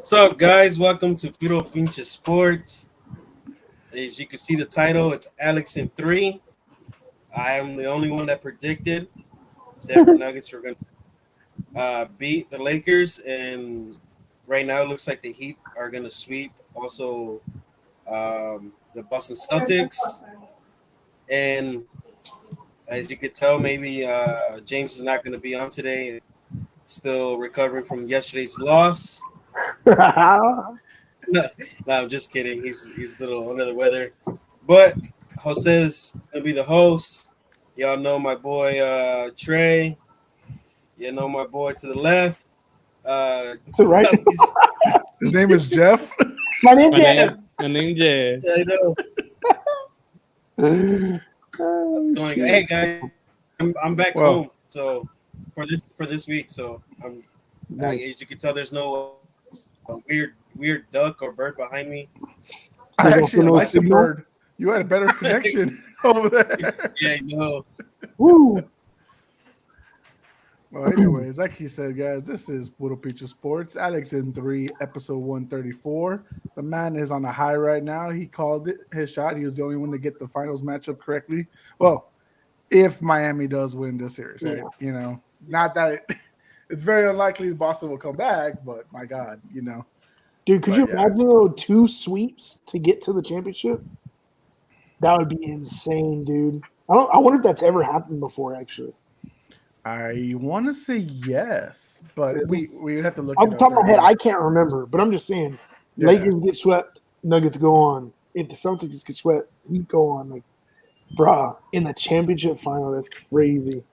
What's up, guys? Welcome to Puro Pinche Sports. As you can see the title, it's Alex in 3. I am the only one that predicted Denver Nuggets were going to beat the Lakers, and right now it looks like the Heat are going to sweep also the Boston Celtics. And as you could tell, maybe James is not going to be on today. Still recovering from yesterday's loss. No, I'm just kidding. He's a little under the weather. But Jose's gonna be the host. Y'all know my boy Trey. You know my boy to the left. That's right. His name is Jeff. My name's Jeff. My name Jeff. I know. What's going? Hey guys, I'm back home. So for this week, so I'm. As you can tell, there's no weird duck or bird behind me. I actually like the bird. You had a better connection over there. Yeah, I know. Woo. Well, anyways, like he said, guys, this is Puro Pinche Sports. Alex in 3, episode 134. The man is on a high right now. He called it his shot. He was the only one to get the finals matchup correctly. Well, if Miami does win this series, right? You know, not that it's very unlikely Boston will come back, but my God, you know. Dude, could you imagine 2 sweeps to get to the championship? That would be insane, dude. I wonder if that's ever happened before, actually. I want to say yes, but we would have to look. Off the top of my head, I can't remember, but I'm just saying, Lakers get swept, Nuggets go on. If the Celtics get swept, we go on. Like, bruh, in the championship final, that's crazy.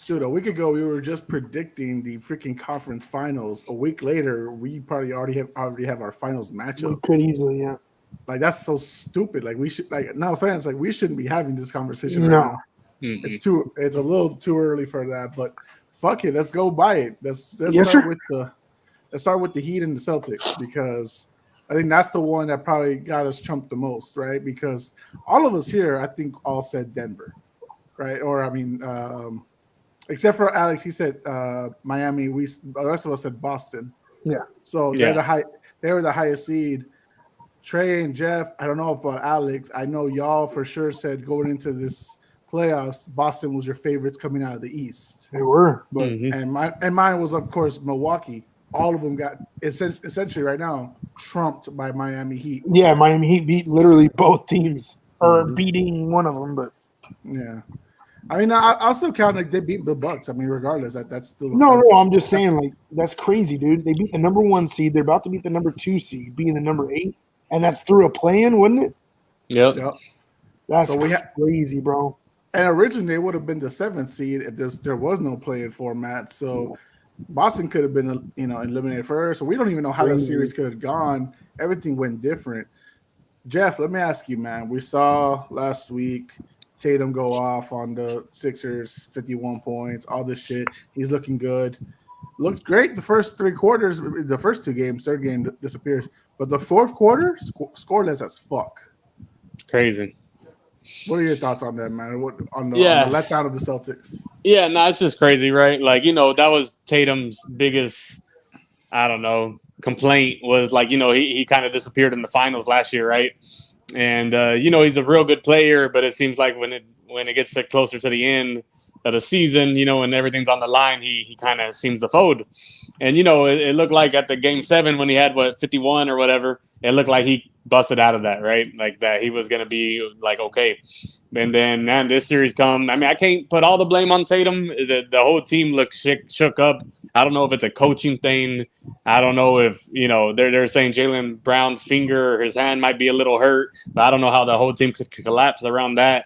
Dude, a week ago we were just predicting the freaking conference finals. A week later, we probably already have our finals matchup. We could easily, yeah. Like, that's so stupid. Like, we should, like, no offense, like, we shouldn't be having this conversation right now. Mm-hmm. It's a little too early for that, but fuck it, let's go buy it. Let's start with the Heat and the Celtics, because I think that's the one that probably got us chumped the most, right? Because all of us here, I think, all said Denver, right? Or I mean, except for Alex, he said Miami. The rest of us said Boston. Yeah. So they were the highest seed. Trey and Jeff, I don't know about Alex. I know y'all for sure said going into this playoffs, Boston was your favorites coming out of the East. They were, but and mine was, of course, Milwaukee. All of them got essentially right now trumped by Miami Heat. Yeah, Miami Heat beat literally both teams, or beating one of them, but yeah. I mean, I also count like they beat the Bucks. I mean, regardless, that's still no. I'm just saying, like, that's crazy, dude. They beat the number 1 seed. They're about to beat the number 2 seed, being the number 8, and that's through a play-in, wouldn't it? Yep. That's crazy, bro. And originally, they would have been the 7th seed if there was no play-in format. So Boston could have been, eliminated first. So we don't even know how that series could have gone. Everything went different. Jeff, let me ask you, man. We saw last week Tatum go off on the Sixers, 51 points, all this shit. He's looking good. Looks great the first 3 quarters, the first 2 games, third game disappears. But the fourth quarter, scoreless as fuck. Crazy. What are your thoughts on that, man? On the letdown of the Celtics? Yeah, no, it's just crazy, right? Like, that was Tatum's biggest, complaint was like, he kind of disappeared in the finals last year, right? And he's a real good player, but it seems like when it gets closer to the end of the season, when everything's on the line, he kind of seems to fold. And it looked like at the game 7 when he had 51 or whatever, it looked like he busted out of that, right? Like that he was gonna be like okay. And then this series come. I mean, I can't put all the blame on Tatum. The whole team looked shook up. I don't know if it's a coaching thing. I don't know if they're saying Jaylen Brown's finger or his hand might be a little hurt, but I don't know how the whole team could collapse around that.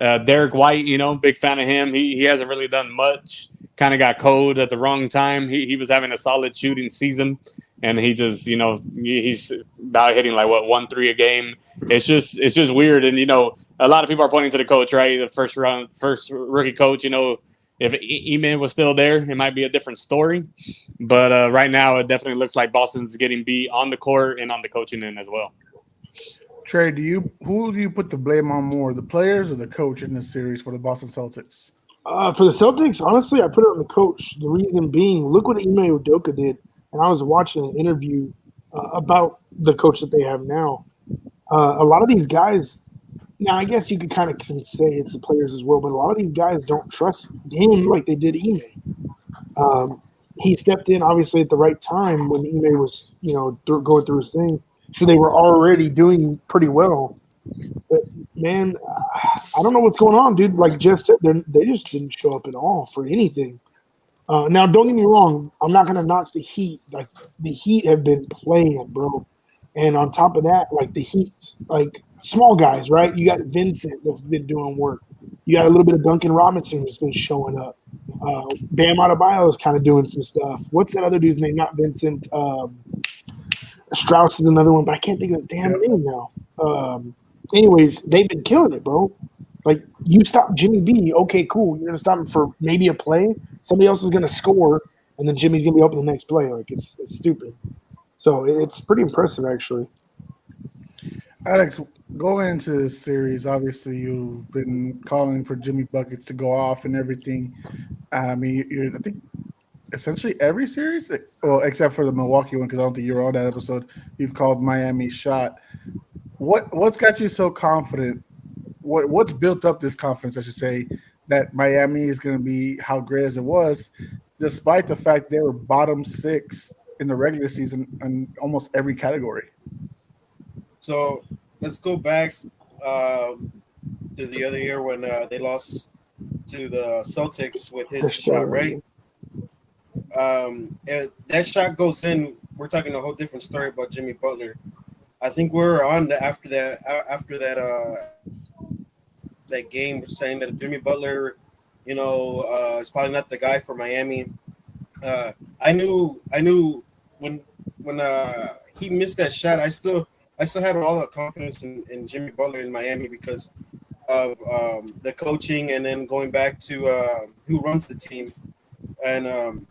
Derek White, big fan of him. He hasn't really done much. Kind of got cold at the wrong time. He was having a solid shooting season, and he just he's about hitting like 1-3 a game. It's just weird, and a lot of people are pointing to the coach, right? The first rookie coach. If Eman was still there, it might be a different story. But right now, it definitely looks like Boston's getting beat on the court and on the coaching end as well. Trey, who do you put the blame on more, the players or the coach in this series for the Boston Celtics? For the Celtics, honestly, I put it on the coach. The reason being, look what Ime Udoka did. and I was watching an interview about the coach that they have now. A lot of these guys, now I guess you could kind of say it's the players as well, but a lot of these guys don't trust him like they did Ime. He stepped in obviously at the right time when Ime was, going through his thing. So they were already doing pretty well. But man, I don't know what's going on, dude. Like Jeff said, they just didn't show up at all for anything. Now, don't get me wrong. I'm not gonna knock the Heat. Like the Heat have been playing, bro. And on top of that, like the Heat's like small guys, right? You got Vincent that's been doing work. You got a little bit of Duncan Robinson that's been showing up. Bam Adebayo is kind of doing some stuff. What's that other dude's name? Not Vincent. Strauss is another one, but I can't think of his damn name now. Anyways, they've been killing it, bro. Like, you stop Jimmy B, okay, cool. You're going to stop him for maybe a play. Somebody else is going to score, and then Jimmy's going to be open the next play. Like, it's stupid. So it's pretty impressive, actually. Alex, going into this series, obviously you've been calling for Jimmy Buckets to go off and everything. I mean, I think essentially every series, well, except for the Milwaukee one, because I don't think you were on that episode, you've called Miami shot. What's got you so confident? What's built up this confidence, I should say, that Miami is going to be how great as it was, despite the fact they were bottom 6 in the regular season in almost every category? So let's go back to the other year when they lost to the Celtics with his shot, right? That shot goes in. We're talking a whole different story about Jimmy Butler. I think we're on after that game saying that Jimmy Butler, is probably not the guy for Miami. I knew when he missed that shot, I still had all the confidence in Jimmy Butler in Miami because of the coaching, and then going back to who runs the team, and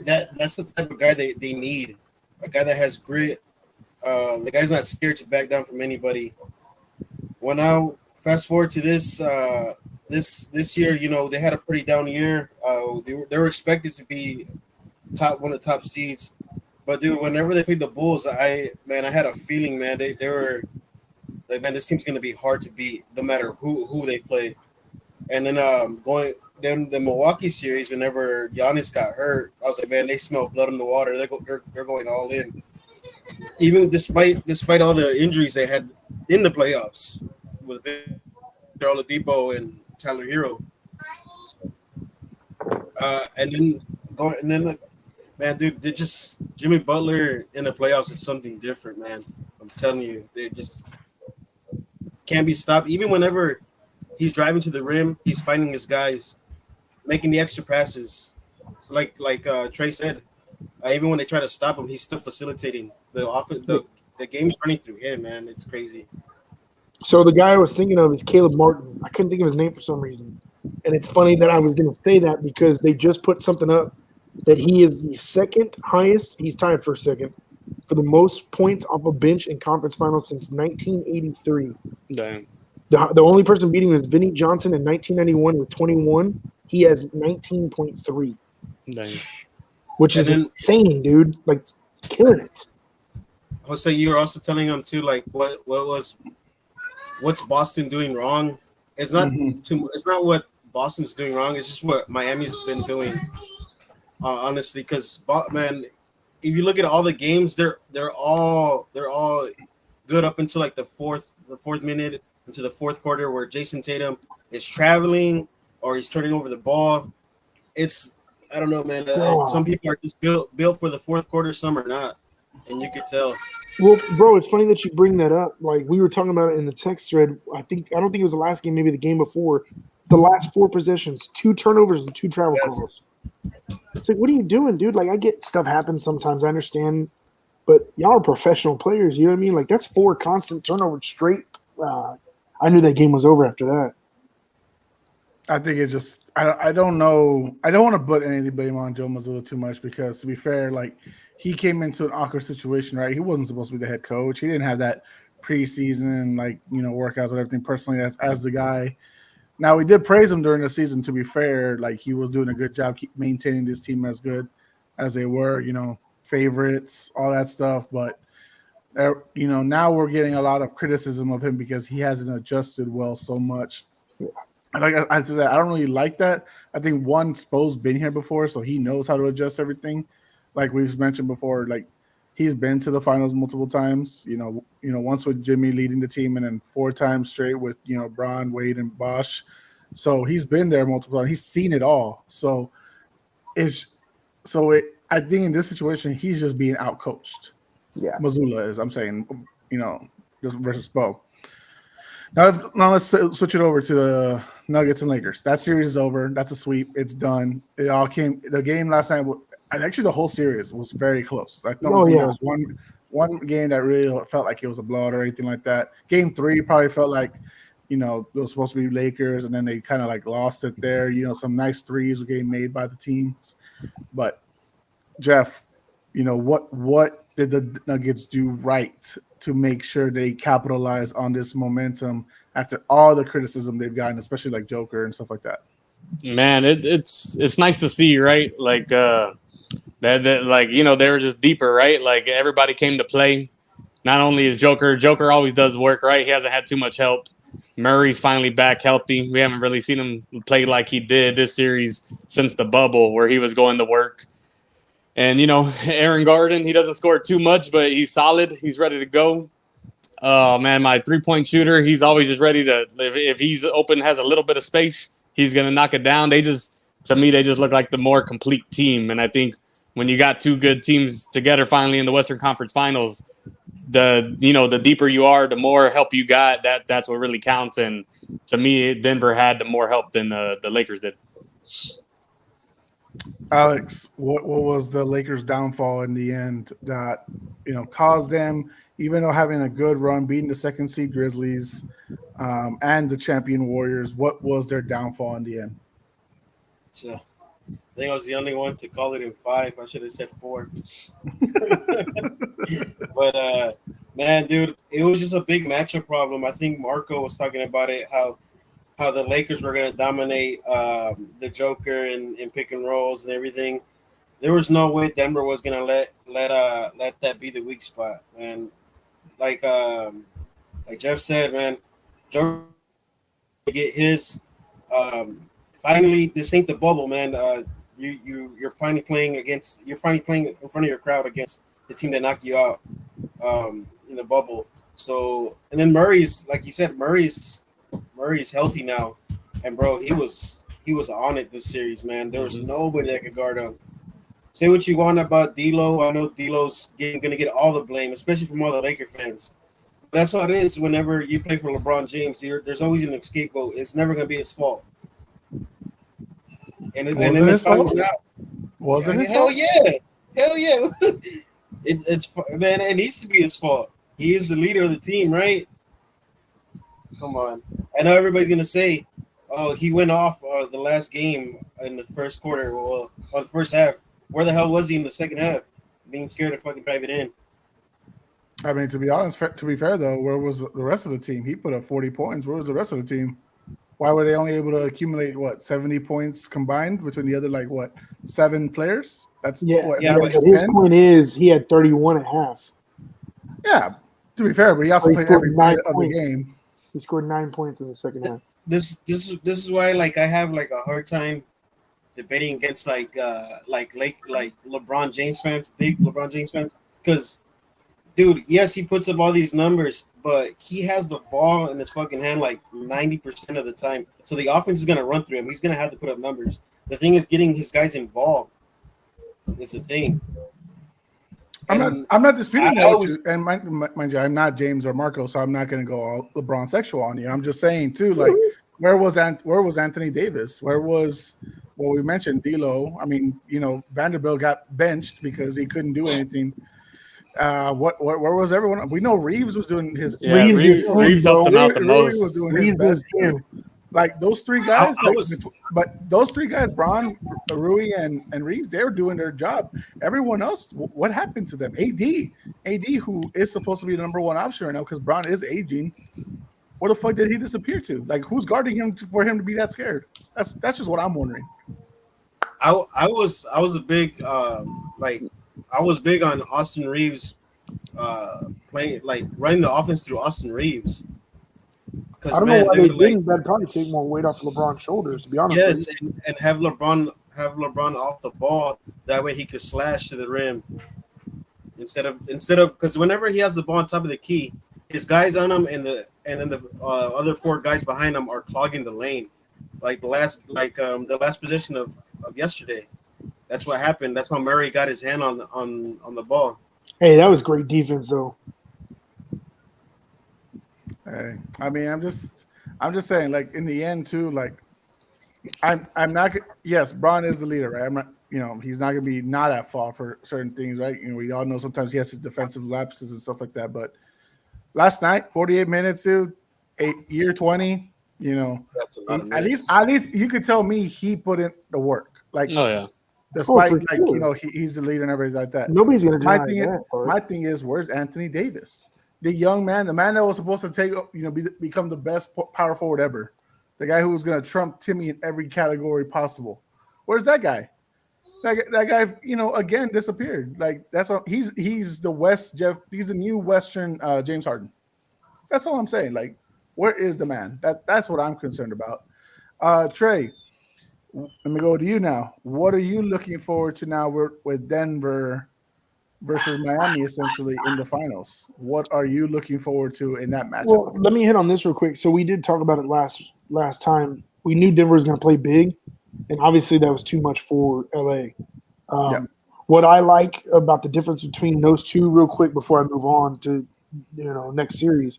that's the type of guy they need, a guy that has grit. The guy's not scared to back down from anybody. Well, now fast forward to this year, they had a pretty down year. They were expected to be one of the top seeds, but dude, whenever they played the Bulls, I had a feeling, man, they were like, man, this team's gonna be hard to beat no matter who they play. And then the Milwaukee series, whenever Giannis got hurt, I was like, man, they smell blood in the water. They're going all in. Even despite all the injuries they had in the playoffs with Victor Oladipo and Tyler Hero, and then man, dude, they just Jimmy Butler in the playoffs is something different, man. I'm telling you, they just can't be stopped. Even whenever he's driving to the rim, he's finding his guys, making the extra passes. So like Trey said, even when they try to stop him, he's still facilitating the offense. The game's running through him, man. It's crazy. So the guy I was thinking of is Caleb Martin. I couldn't think of his name for some reason. And it's funny that I was going to say that because they just put something up that he is the second highest. He's tied for second for the most points off a bench in conference finals since 1983. Damn. The only person beating him is Vinnie Johnson in 1991 with 21. He has 19.3. Damn. Which is insane, dude. Like, killing it. Jose, you were also telling him too, like what's Boston doing wrong? It's not It's not what Boston's doing wrong. It's just what Miami's been doing. Honestly, because man, if you look at all the games, they're all good up until like the fourth minute into the fourth quarter, where Jason Tatum is traveling or he's turning over the ball. I don't know, man. Some people are just built for the fourth quarter, some are not, and you could tell. Well, bro, it's funny that you bring that up. Like, we were talking about it in the text thread. I don't think it was the last game, maybe the game before. The last 4 possessions, 2 turnovers and 2 travel calls. It's like, what are you doing, dude? Like, I get stuff happens sometimes. I understand, but y'all are professional players. You know what I mean? Like, that's 4 constant turnovers straight. I knew that game was over after that. I think it's just I don't know. I don't want to put any blame on Joe Mazzulla too much because, to be fair, like, he came into an awkward situation, right? He wasn't supposed to be the head coach. He didn't have that preseason, workouts and everything personally as the guy. Now, we did praise him during the season, to be fair. Like, he was doing a good job maintaining this team as good as they were, favorites, all that stuff. But now we're getting a lot of criticism of him because he hasn't adjusted well so much. And like I said, I don't really like that. I think Spo's been here before, so he knows how to adjust everything. Like we've mentioned before, like he's been to the finals multiple times. Once with Jimmy leading the team, and then 4 times straight with Braun, Wade, and Bosch. So he's been there multiple times. He's seen it all. So I think in this situation he's just being outcoached. Yeah, Mazzulla is. I'm saying, just versus Spo. Now let's switch it over to the Nuggets and Lakers. That series is over. That's a sweep. It's done. It all came. The game last night, actually, the whole series was very close. I don't think there was one game that really felt like it was a blowout or anything like that. Game 3 probably felt like, it was supposed to be Lakers, and then they kind of like lost it there. Some nice threes were getting made by the teams. But Jeff, what did the Nuggets do right to make sure they capitalize on this momentum after all the criticism they've gotten, especially like Joker and stuff like that? Man, it's nice to see, right? Like that they were just deeper, right? Like everybody came to play. Not only is Joker always does work, right? He hasn't had too much help. Murray's finally back healthy. We haven't really seen him play like he did this series since the bubble, where he was going to work. And, Aaron Gordon, he doesn't score too much, but he's solid. He's ready to go. Man, my 3-point shooter, he's always just ready to – if he's open, has a little bit of space, he's going to knock it down. To me, they just look like the more complete team. And I think when you got 2 good teams together finally in the Western Conference Finals, the deeper you are, the more help you got. That's what really counts. And to me, Denver had the more help than the Lakers did. Alex, what was the Lakers' downfall in the end that caused them, even though having a good run, beating the 2nd seed Grizzlies and the champion Warriors, what was their downfall in the end? So, I think I was the only one to call it in 5. I should have said 4. But man, dude, it was just a big matchup problem. I think Marco was talking about it, how the Lakers were going to dominate the Joker and pick and rolls and everything. There was no way Denver was going to let that be the weak spot, man. Like Jeff said, man, Joker get his. Finally, this ain't the bubble, man. You're finally playing in front of your crowd against the team that knocked you out in the bubble. So, and then Murray's, like you said, Murray's healthy now, and bro, he was on it this series, man. There was nobody that could guard him. Say what you want about D'Lo. I know D'Lo's gonna get all the blame, especially from all the Laker fans. That's how it is. Whenever you play for LeBron James, there's always an scapegoat. It's never gonna be his fault. And then his fault? Wasn't his fault? Hell yeah. It's man. It needs to be his fault. He is the leader of the team, right? Come on. I know everybody's going to say, oh, he went off the last game in the first quarter or the first half. Where the hell was he in the second half? Being scared to fucking drive it in. I mean, to be honest, to be fair, though, where was the rest of the team? He put up 40 points. Where was the rest of the team? Why were they only able to accumulate, 70 points combined between the other, 7 players? That's his point is he had 31 at half. Yeah, to be fair, but he also played every minute of the game. He scored 9 points in the second half. This is why I have a hard time debating against LeBron James fans, big LeBron James fans, because dude, yes, he puts up all these numbers, but he has the ball in his fucking hand 90% of the time. So the offense is gonna run through him. He's gonna have to put up numbers. The thing is getting his guys involved is the thing. I'm not disputing that. And mind you, I'm not James or Marco, so I'm not going to go all LeBron sexual on you. I'm just saying too, where was Anthony Davis? Where was we mentioned D'Lo? I mean, Vanderbilt got benched because he couldn't do anything. Where was everyone? We know Reeves was doing his. Yeah, Reeves helped him out the most. Was doing his best. Those 3 guys, but those 3 guys, Bron, Rui, and Reeves, they were doing their job. Everyone else, what happened to them? AD, who is supposed to be the number 1 option right now because Bron is aging. Where the fuck did he disappear to? Who's guarding him for him to be that scared? That's just what I'm wondering. I was a big I was big on Austin Reeves playing like running the offense through Austin Reeves. I Because don't know man, why they dude, like didn't. That'd probably take more weight off LeBron's shoulders, to be honest with yes, you. and have LeBron off the ball. That way he could slash to the rim instead of because whenever he has the ball on top of the key, his guys on him and then the other four guys behind him are clogging the lane. Like the last position of yesterday. That's what happened. That's how Murray got his hand on the ball. Hey, that was great defense, though. Hey, I mean, I'm just saying, like in the end too, like I'm not. Yes, Braun is the leader, right? I'm not. He's not gonna be not at fault for certain things, right? We all know sometimes he has his defensive lapses and stuff like that. But last night, 48 minutes, dude, year 20. That's a lot of At minutes. least you could tell me he put in the work. Like Oh yeah. despite for like sure. he's the leader and everything like that. Nobody's gonna My deny thing, that part. my thing is, where's Anthony Davis, the young man, the man that was supposed to take, become the best power forward ever, the guy who was going to trump Timmy in every category possible. Where's that guy? That guy, again disappeared. Like that's what he's the new Western James Harden. That's all I'm saying. Like, where is the man? That's what I'm concerned about. Trey, let me go to you now. What are you looking forward to now with Denver versus Miami essentially in the finals? What are you looking forward to in that matchup? Well, let me hit on this real quick. So we did talk about it last time. We knew Denver was going to play big, and obviously that was too much for LA. Yeah. What I like about the difference between those two, real quick, before I move on to next series,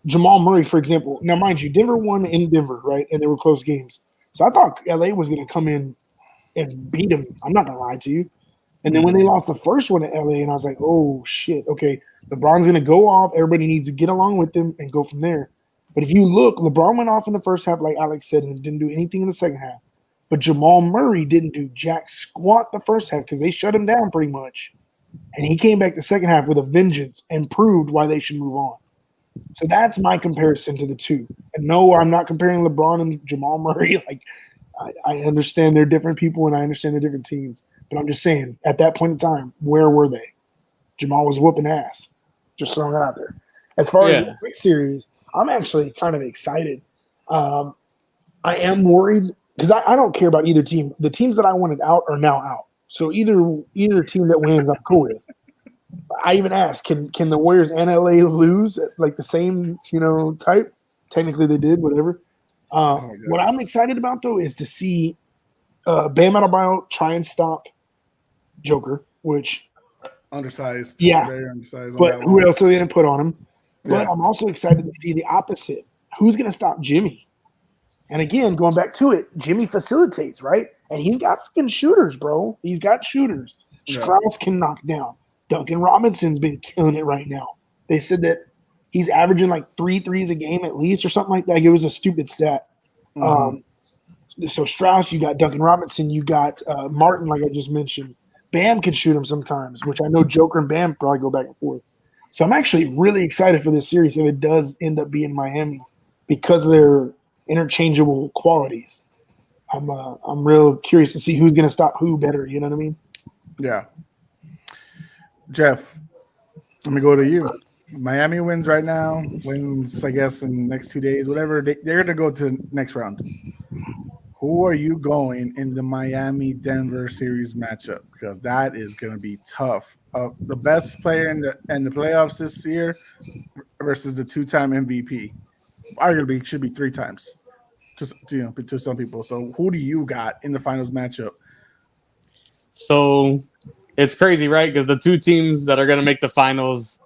Jamal Murray, for example. Now, mind you, Denver won in Denver, right, and they were close games. So I thought LA was going to come in and beat them. I'm not going to lie to you. And then when they lost the first one at LA, and I was like, oh, shit, okay, LeBron's going to go off. Everybody needs to get along with him and go from there. But if you look, LeBron went off in the first half, like Alex said, and didn't do anything in the second half. But Jamal Murray didn't do jack squat the first half because they shut him down pretty much. And he came back the second half with a vengeance and proved why they should move on. So that's my comparison to the two. And no, I'm not comparing LeBron and Jamal Murray. Like, I understand they're different people and I understand they're different teams. But I'm just saying, at that point in time, where were they? Jamal was whooping ass. Just throwing it out there. As far as the quick series, I'm actually kind of excited. I am worried because I don't care about either team. The teams that I wanted out are now out. So either team that wins, I'm cool with. I even asked, can the Warriors and LA lose at like the same type? Technically, they did. Whatever. What I'm excited about though is to see Bam Adebayo try and stop Joker, which undersized, very undersized. But who else are they going to put on him? But Yeah. I'm also excited to see the opposite. Who's going to stop Jimmy? And again, going back to it, Jimmy facilitates, right? And he's got freaking shooters, bro. He's got shooters. Yeah. Strauss can knock down. Duncan Robinson's been killing it right now. They said that he's averaging like 3 threes a game at least or something like that. It was a stupid stat. So Strauss, you got Duncan Robinson, you got Martin, like I just mentioned. Bam can shoot him sometimes, which I know Joker and Bam probably go back and forth. So I'm actually really excited for this series if it does end up being Miami because of their interchangeable qualities. I'm real curious to see who's going to stop who better. You know what I mean? Yeah. Jeff, let me go to you. Miami wins right now. Wins, I guess, in the next 2 days. Whatever. They're going to go to the next round. Who are you going in the Miami-Denver series matchup? Because that is going to be tough. The best player in the playoffs this year versus the 2-time MVP. Arguably, it should be 3 times to some people. So who do you got in the finals matchup? So it's crazy, right? Because the 2 teams that are going to make the finals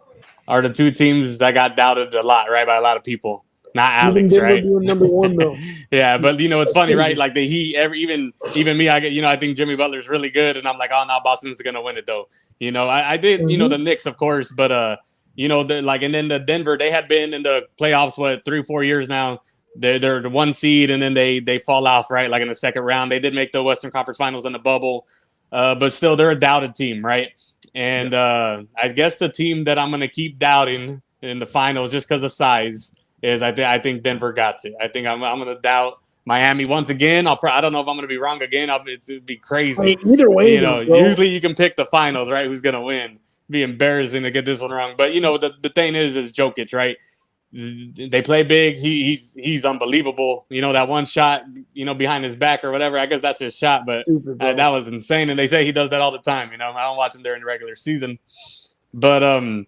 are the 2 teams that got doubted a lot, right, by a lot of people. Not Alex, Denver right? being number 1 though. Yeah, but it's funny, right? Like even me, I think Jimmy Butler's really good, and I'm like, oh no, Boston's gonna win it though. I did, the Knicks, of course, but and then the Denver, they had been in the playoffs 3 or 4 years now. They're the 1 seed, and then they fall off, right? Like in the second round, they did make the Western Conference Finals in the bubble, but still they're a doubted team, right? And I guess the team that I'm gonna keep doubting in the finals just because of size is I think Denver got it. I think I'm going to doubt Miami once again. I don't know if I'm going to be wrong again. It'd be crazy. I mean, either way, usually you can pick the finals, right? Who's going to win? It'd be embarrassing to get this one wrong. But the thing is Jokic, right? They play big. He's unbelievable. That one shot, behind his back or whatever. I guess that's his shot, but that was insane. And they say he does that all the time. I don't watch him during the regular season, but and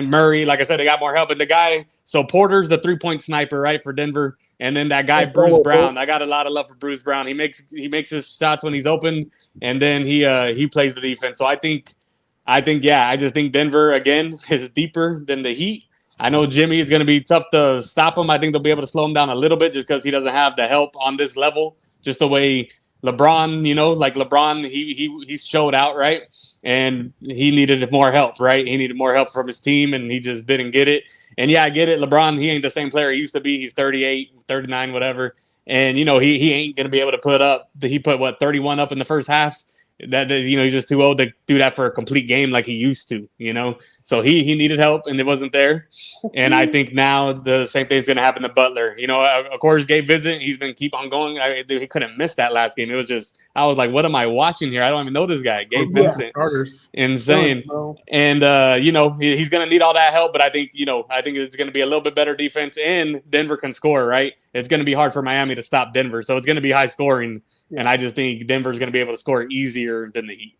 Murray, like I said, they got more help. And the guy, so Porter's the 3-point sniper, right, for Denver. And then that guy, Bruce Brown, I got a lot of love for Bruce Brown. He makes his shots when he's open, and then he plays the defense. So I just think Denver, again, is deeper than the Heat. I know Jimmy is going to be tough to stop him. I think they'll be able to slow him down a little bit just because he doesn't have the help on this level, just the way LeBron, like LeBron, he showed out, right? And he needed more help, right? He needed more help from his team, and he just didn't get it. And yeah, I get it. LeBron, he ain't the same player he used to be. He's 38, 39, whatever. And, he ain't going to be able to put 31 up in the first half. He's just too old to do that for a complete game like he used to, So he needed help, and it wasn't there. And I think now the same thing's going to happen to Butler. Of course, Gabe Vincent, he's been keep on going. He couldn't miss that last game. It was just, I was like, what am I watching here? I don't even know this guy. Gabe Vincent. Starters. Insane. And, he's going to need all that help, but I think it's going to be a little bit better defense, and Denver can score, right? It's going to be hard for Miami to stop Denver. So it's going to be high scoring. Yeah. And I just think Denver's going to be able to score easier than the Heat.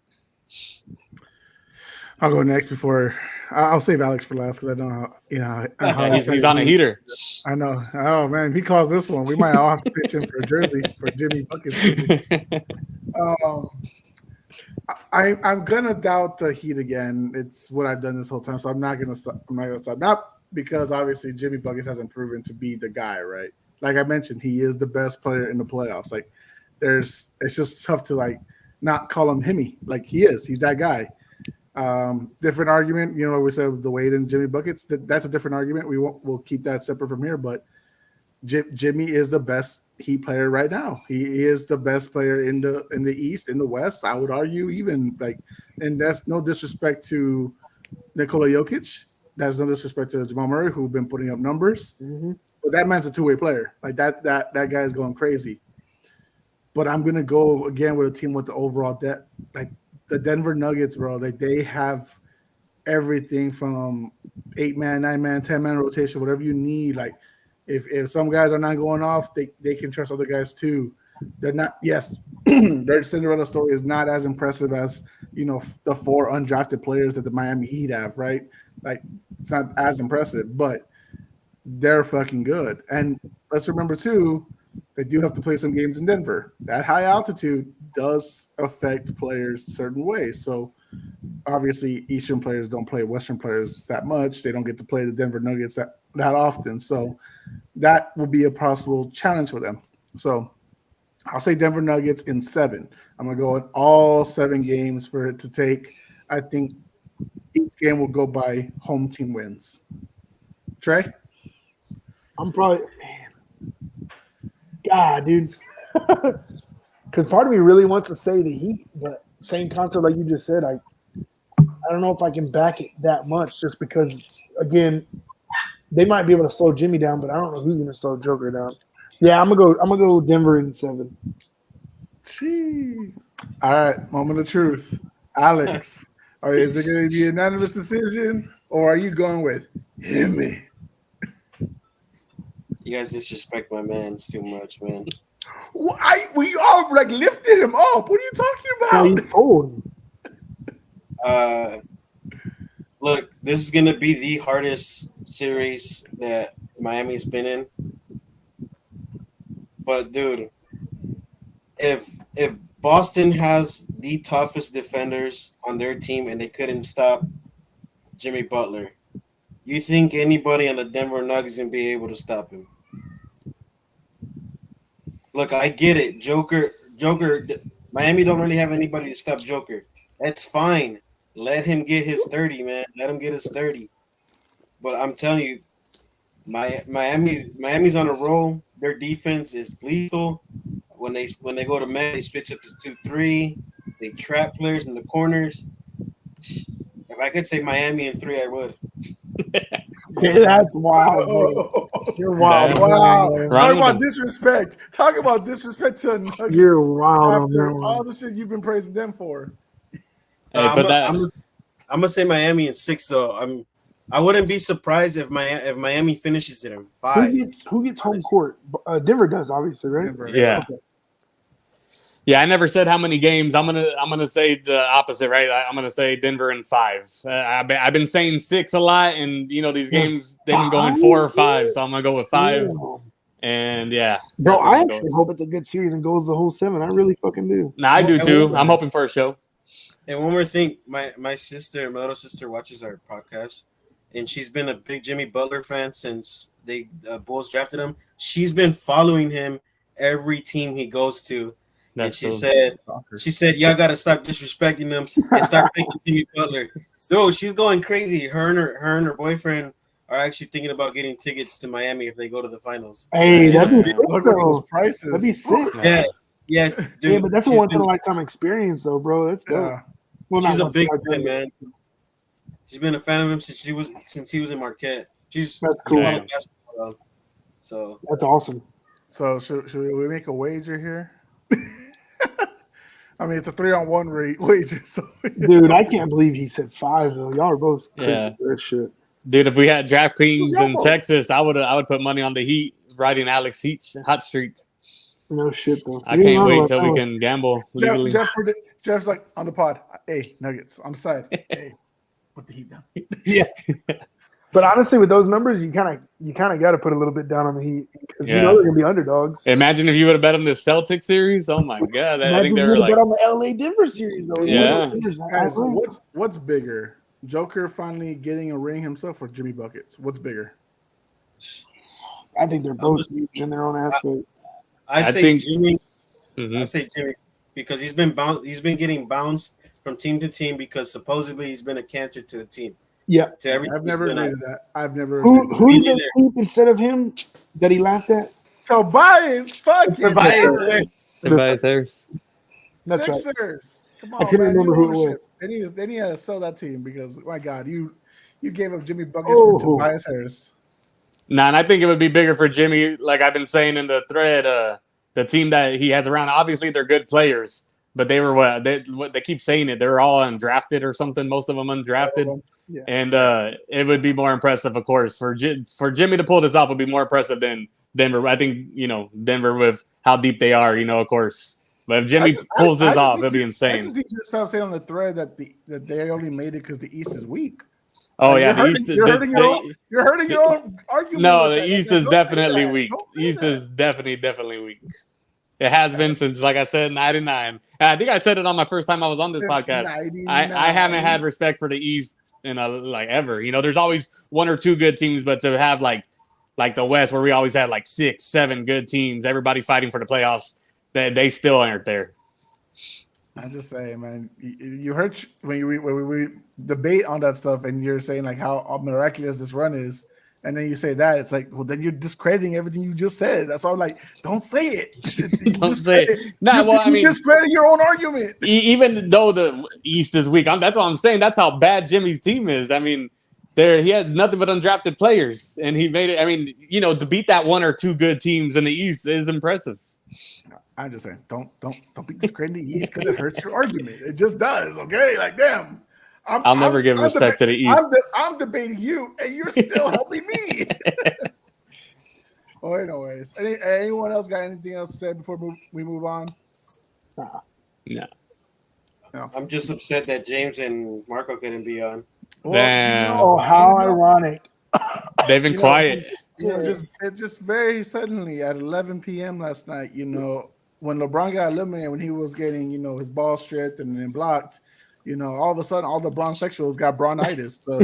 I'll go next before I'll save Alex for last because I know he's on a heater. I know. Oh man, if he calls this one, we might all have to pitch in for a jersey for Jimmy Bucket's jersey. I'm gonna doubt the Heat again. It's what I've done this whole time, so I'm not gonna stop. Not because obviously Jimmy Buckets hasn't proven to be the guy, right? Like I mentioned, he is the best player in the playoffs. Like it's just tough to not call him Himmy. Like he's that guy. Different argument, we said the Wade and Jimmy Buckets. That's a different argument. We'll keep that separate from here. But Jimmy is the best Heat player right now. He is the best player in the East, in the West. I would argue even and that's no disrespect to Nikola Jokic. That's no disrespect to Jamal Murray, who've been putting up numbers. Mm-hmm. But that man's a two-way player. Like that guy is going crazy. But I'm gonna go again with a team with the overall depth. Like the Denver Nuggets, bro. Like they have everything from 8-man, 9-man, 10-man rotation, whatever you need. Like if some guys are not going off, they can trust other guys too. They're not. Yes, their Cinderella story is not as impressive as the 4 undrafted players that the Miami Heat have. Right? Like it's not as impressive, but they're fucking good. And let's remember too. They do have to play some games in Denver. That high altitude does affect players certain ways. So obviously Eastern players don't play Western players that much. They don't get to play the Denver Nuggets that often. So that will be a possible challenge for them. So I'll say Denver Nuggets in 7. I'm going to go in all 7 games for it to take. I think each game will go by home team wins. Trey? I'm probably – God, dude. Because part of me really wants to say the Heat, but same concept like you just said. I don't know if I can back it that much, just because again, they might be able to slow Jimmy down, but I don't know who's going to slow Joker down. Yeah, I'm gonna go Denver in 7. Gee. All right, moment of truth, Alex. Is it going to be a unanimous decision, or are you going with Himmy? You guys disrespect my man's too much, man. We all lifted him up. What are you talking about? He's old. Look, this is gonna be the hardest series that Miami's been in. But dude, if Boston has the toughest defenders on their team and they couldn't stop Jimmy Butler, you think anybody on the Denver Nuggets can be able to stop him? Look, I get it. Joker, Miami don't really have anybody to stop Joker. That's fine. Let him get his 30, man. Let him get his 30. But I'm telling you, Miami's on a roll. Their defense is lethal. When they go to man, they switch up to 2-3. They trap players in the corners. If I could say Miami in 3, I would. Okay, that's wild, bro. You're wild. Yeah. Wow. Man. Run Talk with about them. disrespect. Talk about disrespect to the Nuggets. You're wild on After that one. all the shit you've been praising them for. Hey, I'm but that gonna say Miami in 6 though. I wouldn't be surprised if Miami finishes it in 5. Who gets home court? Denver does, obviously, right? Denver. yeah. Okay. Yeah, I never said how many games. I'm gonna say the opposite, right? I'm gonna say Denver in 5. I've been saying 6 a lot, and these games they've been going 4 or 5, so I'm gonna go with 5. Yeah. And yeah, Bro, that's what I I'm actually going. hope it's a good series and goes the whole 7. I really fucking do. Nah, I do And too. one- I'm hoping for a show. And one more thing, my little sister watches our podcast, and she's been a big Jimmy Butler fan since they Bulls drafted him. She's been following him every team he goes to, and That's she cool. said, y'all got to stop disrespecting him and start picking Jimmy Butler. No, she's going crazy. Her and her boyfriend are actually thinking about getting tickets to Miami if they go to the finals. Hey, that'd be sick, Look at those though. prices. That'd be sick. Yeah, yeah, dude, Yeah, but that's a she's once in a been- lifetime experience, though, bro. That's dope. Yeah. Well, She's not a once big in a lifetime, fan, man. She's been a fan of him since he was in Marquette. She's That's cool. Damn. basketball, so That's awesome. So should we make a wager here? I mean, it's a 3-on-1 wager. So Dude, I can't believe he said 5, though. Y'all are both crazy Yeah. for that shit. Dude, if we had DraftKings in Yo. Texas, I would put money on the Heat riding Alex Heat's hot streak. No shit, though. I You can't know wait what until that we was. can gamble legally. Jeff's like on the pod. Hey, Nuggets on the side. Hey, put the Heat down. Yeah. But honestly, with those numbers, you kind of got to put a little bit down on the Heat because you Yeah. know they're gonna be underdogs. Imagine if you would have bet on the Celtics series. Oh my god, I think they were like, on the LA Denver series though. Yeah. Guys, what's bigger? Joker finally getting a ring himself or Jimmy Buckets? What's bigger? I think they're both huge in their own aspect. I say think- Jimmy. Mhm. I say Jimmy because he's been getting bounced from team to team because supposedly he's been a cancer to the team. Yeah. To every I've never agreed to that. I've never Who agreed to who Me did they neither. keep instead of him that he laughed at? that. Tobias fucking Tobias Harris. That's right. Sixers. Come I on, couldn't man. remember New who it was. ownership. They need to sell that team because my God, you gave up Jimmy Buckets Oh. for Tobias Harris. Nah, and I think it would be bigger for Jimmy. Like I've been saying in the thread, the team that he has around. Obviously, they're good players, but they were what they keep saying it. They're all undrafted or something. Most of them undrafted. Yeah. And it would be more impressive, of course, for Jimmy to pull this off would be more impressive than Denver. I think Denver with how deep they are, of course. But if Jimmy pulls this off, it'll be I insane. just need you to stop saying on the thread that they only made it because the East is weak. Oh Like, yeah, you're hurting your own argument. No, with the that. East Like, is don't say definitely that. weak. Don't say East that. is definitely weak. It has been since, like I said, '99. I think I said it on my first time I was on this Since podcast. 99. I haven't had respect for the East in ever. There's always one or two good teams, but to have like the West where we always had like 6, 7 good teams, everybody fighting for the playoffs, they still aren't there. I'm just saying, man. You hurt when we debate on that stuff, and you're saying like how miraculous this run is, and then you say that it's like, well, then you're discrediting everything you just said. That's why I'm like, don't say it. Don't say it. Nah, well, I you mean, discredit your own argument. even though the East is weak, that's what I'm saying. That's how bad Jimmy's team is. I mean, he had nothing but undrafted players, and he made it. I mean, to beat that one or two good teams in the East is impressive. I'm just saying, don't be discrediting the East because it hurts your argument. It just does. Okay, like damn. I'll never give respect to the East. I'm debating you, and you're still helping me. Oh, anyways, anyone else got anything else to say before we move on? No. I'm just upset that James and Marco couldn't be on. Well, Damn. Oh, how ironic. They've been quiet. Just very suddenly at 11 p.m. last night, when LeBron got eliminated, when he was getting, his ball stripped and then blocked, all of a sudden all the Bron-sexuals got bronchitis. So,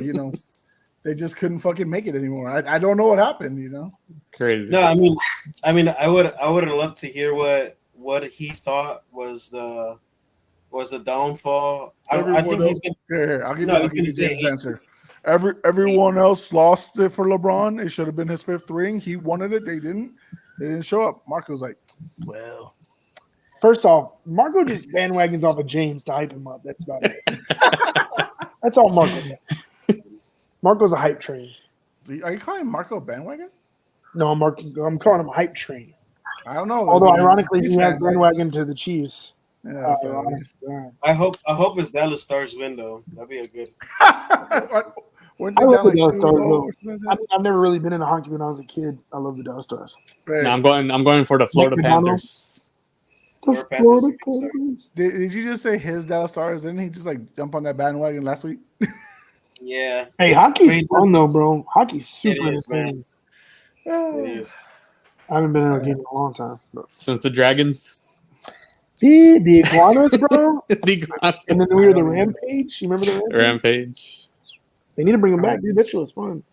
they just couldn't fucking make it anymore. I don't know what happened, Crazy. No, I mean, I would have loved to hear what he thought was the downfall. I think he's gonna. Here, I'll give No, you you can say his answer. Everyone else lost it for LeBron. It should have been his 5th ring. He wanted it. They didn't. They didn't show up. Marco was like, well. First off, Marco just bandwagons off of James to hype him up. That's about it. That's all Marco does. Marco's a hype train. So are you calling Marco bandwagon? No, I'm calling him hype train. I don't know. Although I mean, ironically, he's he has fan, right? bandwagon to the Chiefs. Yeah, so Yeah. I hope it's Dallas Stars win though. That'd be a good. weren't I they love down the like Dallas Stars. 2-0 Though. or something like I've never really been into hockey when I was a kid. I love the Dallas Stars. that? No, I'm going for the Florida McDonald's. Panthers. Florida Panthers, Florida you can say. Panthers. Did you just say his Dallas Stars? Didn't he just like jump on that bandwagon last week? Yeah, Hey, hockey's Wait, fun though, bro. Hockey's super It is, man. entertaining. it is. I haven't been in a game in a long time. But. Since the Dragons. The Iguanas, bro. The And then we were the Rampage. You remember the Rampage? Rampage. They need to bring them back, dude. That shit was fun.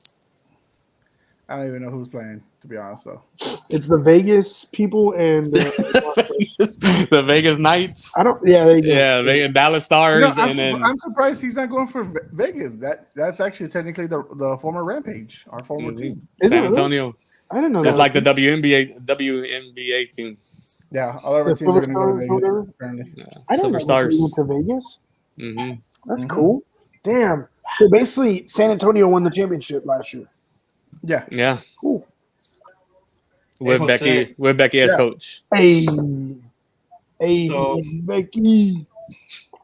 I don't even know who's playing, to be honest, though. It's the Vegas people and The Vegas Knights. I don't. Yeah, they do. Yeah, Vegas, Dallas Stars, You know, and then I'm surprised he's not going for Vegas. That's actually technically the former Rampage, our former team. Is it San really? Antonio, I didn't know just that. like the WNBA team. Yeah, all of our The teams are going to Silver go to Stars, Vegas, whatever? apparently. Yeah. I didn't Silver know they Stars. went to Vegas. Mm-hmm. That's Mhm. cool. Damn. So basically, San Antonio won the championship last year. Yeah. Yeah, Cool. with Jose. Becky as Yeah. coach. Hey, hey, So- Becky.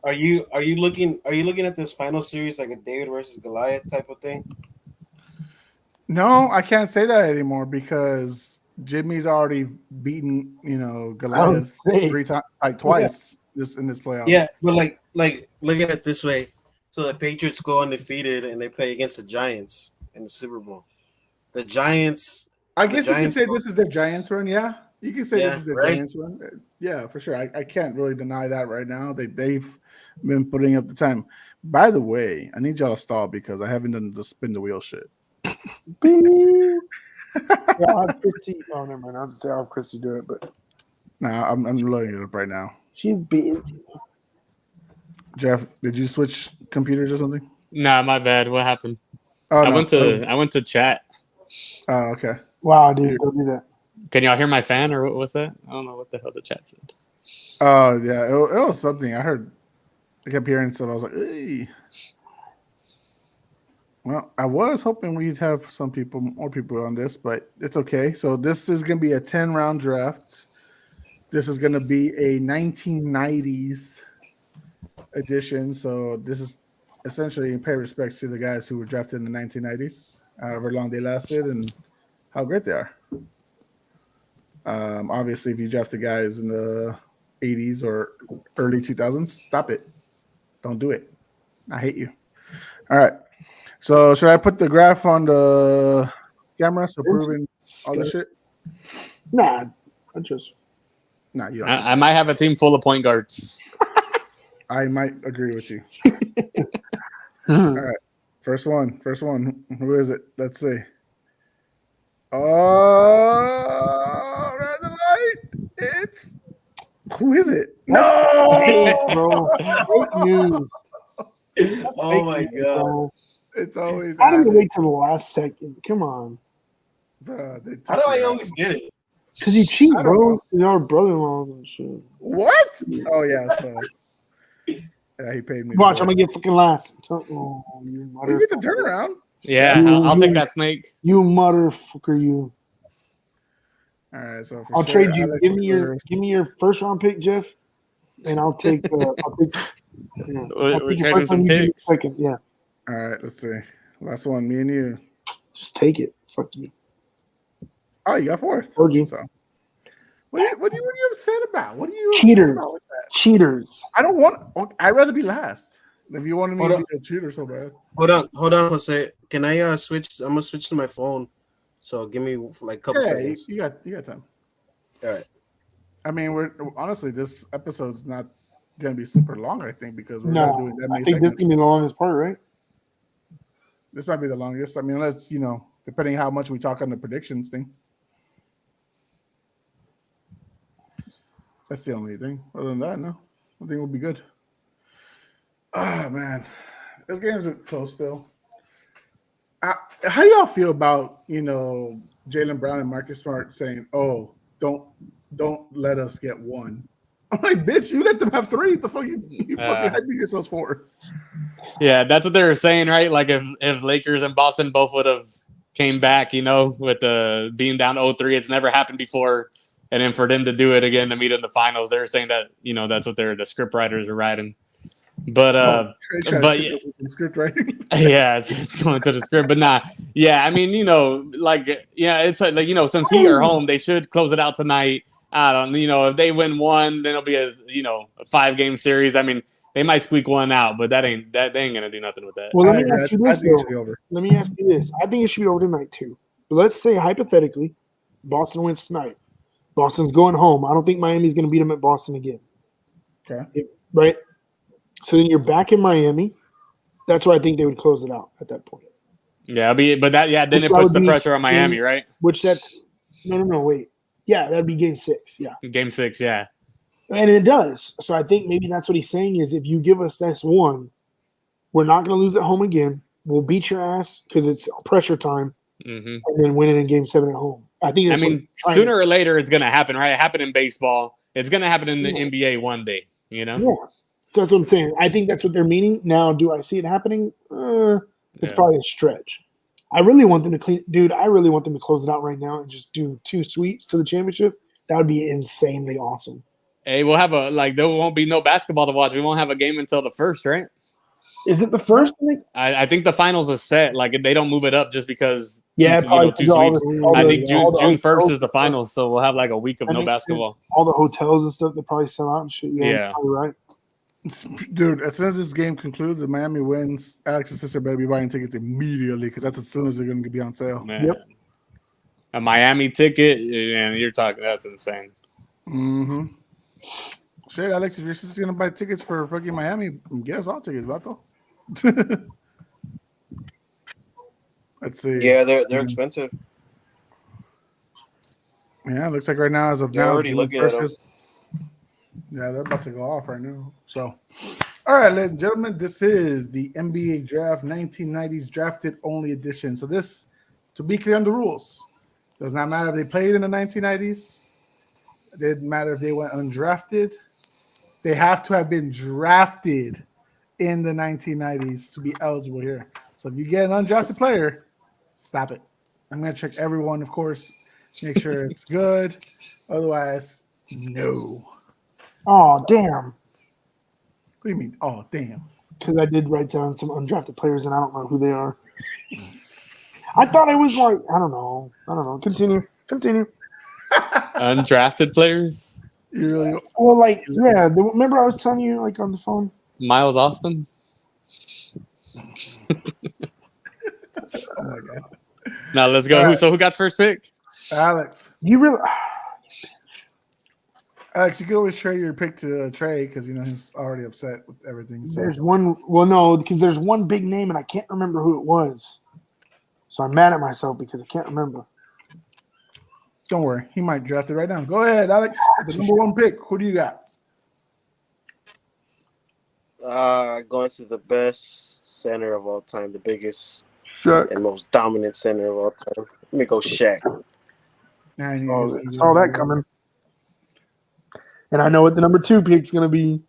Are you looking at this final series like a David versus Goliath type of thing? No, I can't say that anymore because Jimmy's already beaten, Goliath say. 3 times, like twice in this playoffs. Yeah, but like look at it this way. So the Patriots go undefeated and they play against the Giants in the Super Bowl. The Giants. I guess you can Giants say go- this is their Giants run. Yeah, you can say Yeah, this is their right. Giants run. Yeah, for sure. I can't really deny that right now. They've been putting up the time. By the way, I need y'all to stall because I haven't done the spin the wheel shit. Beep. Yeah, I'll have Christy. Oh, never mind. I was going to say I'll have Christy do it, but Nah, I'm loading it up right now. she's busy. Jeff, did you switch computers or something? Nah, my bad. What happened? Oh, I no. went to chat. Oh, okay. Wow, dude, don't do that. Can y'all hear my fan or what was that? I don't know what the hell the chat said. Oh, yeah. It was something. I kept hearing stuff. I was like, hey. Well, I was hoping we'd have more people on this, but it's okay. So this is going to be a 10-round draft. This is going to be a 1990s edition. So this is essentially in pay respects to the guys who were drafted in the 1990s, however long they lasted and how great they are. Obviously, if you draft the guys in the 80s or early 2000s, stop it. Don't do it. I hate you. All right. So should I put the graph on the camera so proving all this shit? Nah, I just. Nah, you don't. I might have a team full of point guards. I might agree with you. All right. First one. Who is it? Let's see. Oh, red the light. It's who is it? No, Bro, fake news. Oh my god. Bro. it's always How do you Adam. wait till the last second? Come on. Bro, How do I always get it? Because you cheat, I don't bro. Your brother-in-laws and shit. What? Oh yeah, so yeah, he paid me. Watch, for I'm it. going to get fucking last. Oh, you You mother. get the turnaround. Yeah, I'll take that snake. You motherfucker, you. All right, so for I'll sure, trade you. Alex Give me first. your first round pick, Jeff, and I'll take. I'll take We're your trading first some one, you give me picks. the second. Yeah, All right, let's see. Last one, me and you. just take it. Fuck you. Oh, you got fourth. Told you. So, what are you upset about? What are you upset Cheaters. about with that? Cheaters. I don't want. I'd rather be last. If you wanted me Hold to on. be a cheater so bad. Hold on, Jose. Can I switch? I'm gonna switch to my phone. So give me like a couple Yeah, seconds. you got time. All right. I mean, we're honestly this episode's not gonna be super long. I think because we're No, not doing that I many think this segments. is gonna be the longest part, right? This might be the longest. I mean, unless depending how much we talk on the predictions thing. That's the only thing. Other than that, no, I think we'll be good. Oh man, this game's close still. How do y'all feel about Jaylen Brown and Marcus Smart saying, "Oh, don't let us get one"? I'm like, bitch, you let them have 3. What the fuck you fucking hyping yourselves for? Yeah, that's what they were saying, right? Like if Lakers and Boston both would have came back, with the being down 0-3, it's never happened before. And then for them to do it again to meet in the finals, they were saying that, that's what the script writers are writing. But Trey yeah. Script writing. Yeah, it's going to the script. But yeah, I mean, it's like since Heat are home, they should close it out tonight. I don't, if they win one, then it'll be a 5-game series. I mean, they might squeak one out, but they ain't gonna do nothing with that. Well, let me ask you this. Let me ask you this. I think it should be over tonight too. But let's say hypothetically, Boston wins tonight. Boston's going home. I don't think Miami's going to beat them at Boston again. Okay. Right? So then you're back in Miami. That's where I think they would close it out at that point. Yeah, then it puts the pressure on Miami, right? No, wait. Yeah, that'd be game 6. Yeah. Game 6, yeah. And it does. So I think maybe that's what he's saying is if you give us this one, we're not going to lose at home again. We'll beat your ass because it's pressure time, and then win it in game 7 at home. I think. Sooner or later it's going to happen, right? It happened in baseball. It's going to happen in the NBA one day. Yeah. So that's what I'm saying. I think that's what they're meaning. Now, do I see it happening? It's probably a stretch. I really want them to close it out right now and just do 2 sweeps to the championship. That would be insanely awesome. Hey, we'll have there won't be no basketball to watch. We won't have a game until the 1st, right? Is it the 1st? I think the finals is set. Like they don't move it up just because. Yeah, 2 sweeps. I think June 1st is the finals, so we'll have like a week of no basketball. All the hotels and stuff they probably sell out and shit. Yeah. Right. Dude, as soon as this game concludes and Miami wins, Alex's sister better be buying tickets immediately because that's as soon as they're going to be on sale. Man. Yep. A Miami ticket, and you're talking, that's insane. Mm-hmm. Shit, Alex, if your sister's going to buy tickets for fucking Miami, get us all tickets, Vato. Let's see. Yeah, they're expensive. Yeah, it looks like right now, as of They're now, already looking at them. Yeah, they're about to go off right now. So, all right, ladies and gentlemen, this is the NBA Draft 1990s Drafted Only Edition. So this, to be clear on the rules, does not matter if they played in the 1990s. It didn't matter if they went undrafted. They have to have been drafted in the 1990s to be eligible here. So if you get an undrafted player, stop it. I'm going to check everyone, of course, make sure it's good. Otherwise, no. Oh, damn. What do you mean? Oh, damn. Because I did write down some undrafted players, and I don't know who they are. I thought it was like, I don't know. Continue. Undrafted players? Well, like, yeah. Remember I was telling you, like, on the phone? Miles Austin? Oh, my God. Now, let's go. Right. So who got first pick? Alex. You really... Alex, you could always trade your pick to Trey because he's already upset with everything. So. There's one. Well, no, because there's one big name and I can't remember who it was. So I'm mad at myself because I can't remember. Don't worry, he might draft it right now. Go ahead, Alex. The number 1 pick. Who do you got? Going to the best center of all time, the biggest Shaq. And most dominant center of all time. Let me go Shaq. I saw that coming. And I know what the number 2 pick's going to be.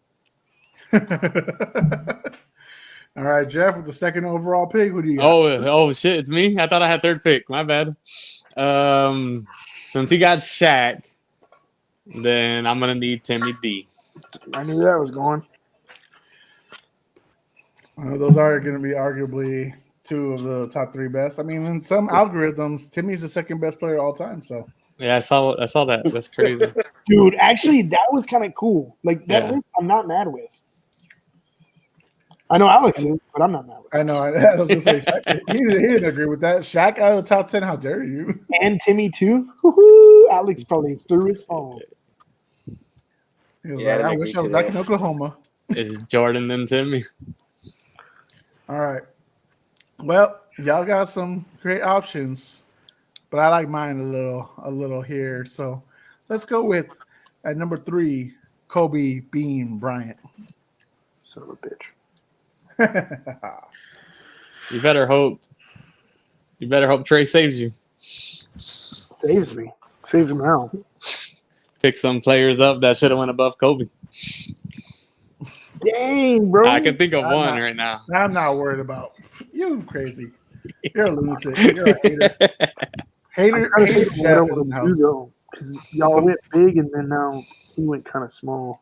All right, Jeff, with the 2nd overall pick, who do you got? Oh, shit, it's me? I thought I had 3rd pick. My bad. Since he got Shaq, then I'm going to need Timmy D. I knew that was going. Those are going to be arguably 2 of the top 3 best. I mean, in some algorithms, Timmy's the 2nd best player of all time, so. Yeah, I saw that. That's crazy. Dude, actually, that was kind of cool. Like, that list I'm not mad with. I know Alex is, but I'm not mad with. I know. I was going to say, Shaq, he didn't agree with that. Shaq out of the top 10, how dare you? And Timmy, too. Woo-hoo. Alex probably threw his phone. He was like, I wish I was back in Oklahoma. It's Jordan and Timmy. All right. Well, y'all got some great options. But I like mine a little here. So let's go with at number 3, Kobe Bean Bryant. Son of a bitch. You better hope Trey saves you. Saves me. Saves him how? pick some players up that should have went above Kobe. Dang, bro. I can think of I'm one not- right now. I'm not worried about you. Crazy. You're a lunatic. You're a hater. Hater. I'm trying to Hater. think of what I Jeff want in the to do, house. though. Because y'all went big, and then now he went kind of small.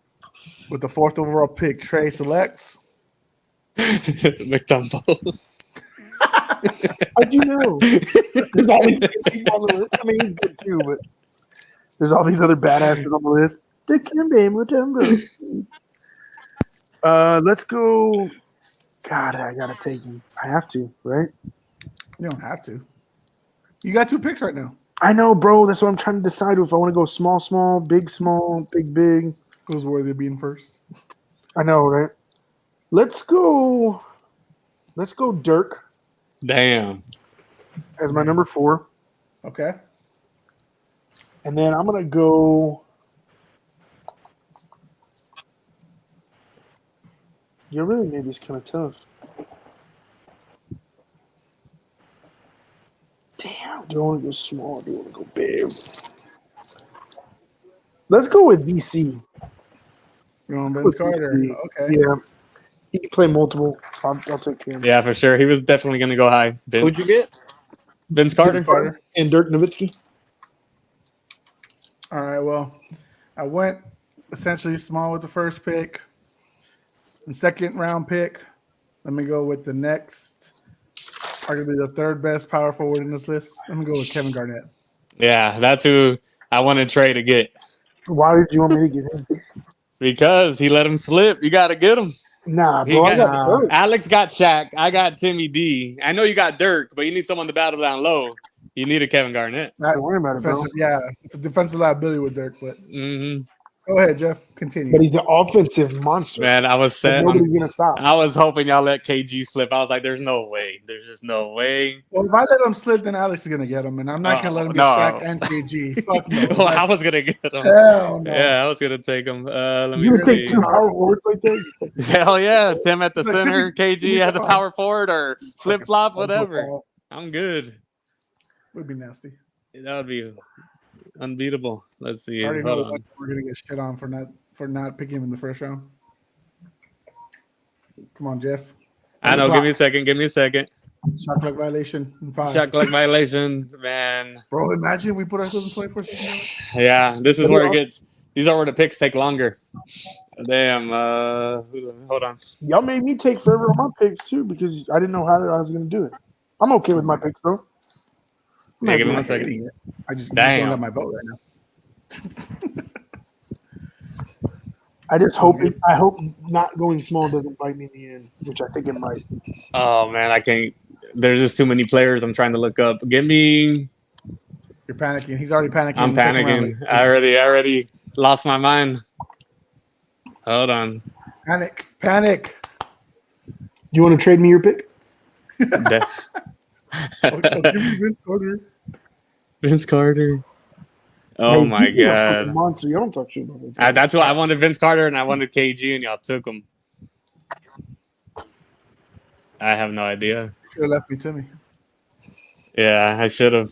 With the 4th overall pick, Trey selects. McDumbo. How'd you know? There's all these good people on the list. I mean, he's good too, but there's all these other badasses on the list. Dikembe Mutombo. Let's go. God, I gotta take him. I have to, right? You don't have to. You got 2 picks right now. I know, bro. That's what I'm trying to decide if I want to go small, big, big. Who's worthy of being first? I know, right? Let's go Dirk Damn. as my number 4. Okay. And then I'm gonna go. You really made this kind of tough. Damn, do I want to go small? Do I want to go big? Let's go with VC. You want Vince With Carter? VC. Okay. Yeah, he can play multiple. So I'll take him. Yeah, for sure. He was definitely going to go high. Who'd you get? Vince Carter. Vince Carter. And Dirk Nowitzki. All right. Well, I went essentially small with the first pick. The second round pick, let me go with the next, arguably the 3rd best power forward in this list. Let me go with Kevin Garnett. Yeah, that's who I wanted Trey to get Why did you want me to get him? because he let him slip. You got to get him. Nah, He bro. I got- got Dirk. Alex got Shaq. I got Timmy D. I know you got Dirk, but you need someone to battle down low. You need a Kevin Garnett. Don't worry about it, bro. Defensive, yeah, it's a defensive liability with Dirk. But hmm go ahead, Jeff. Continue. But he's an offensive monster. Man, I was And set. nobody's gonna stop. I was hoping y'all let KG slip. I was like, "There's no way. There's just no way." Well, if I let him slip, then Alex is gonna get him, and I'm not gonna let him get No. Shaq and KG. Fuck no. Well, I was gonna get him. Hell no. Yeah, I was gonna take him. Let me You gonna take see. 2 power forwards like that? Hell yeah, Tim at the Like, center, Timmy's- KG at the fine. power forward, or flip flop, whatever. Football I'm good. would be nasty. That would be unbeatable. Let's see. I already Hold know on. what we're gonna get shit on for not picking him in the first round. Come on, Jeff. I know. Give me a second. Shot clock violation in 5. Shot clock violation, man. Bro, imagine we put ourselves in 24 seconds. Yeah, this is where it gets. These are where the picks take longer. Damn. Hold on. Y'all made me take forever on my picks too because I didn't know how I was gonna do it. I'm okay with my picks though. I'm Yeah, happy give me with one my second. I just Damn. don't got my vote right now. I just hope I hope not going small doesn't bite me in the end, which I think it might. Oh man, I can't. There's just too many players. I'm trying to look up. Give me. You're panicking. He's already panicking. I'm in the second round. panicking. I already lost my mind. Hold on. Panic. Do you want to trade me your pick? I'll give you Vince Carter. Vince Carter. Oh Hey, my you're a fucking god. monster! You don't talk shit about this. That's why I wanted Vince Carter and I wanted KG and y'all took him. I have no idea. Should have left me Timmy. Yeah, I should have.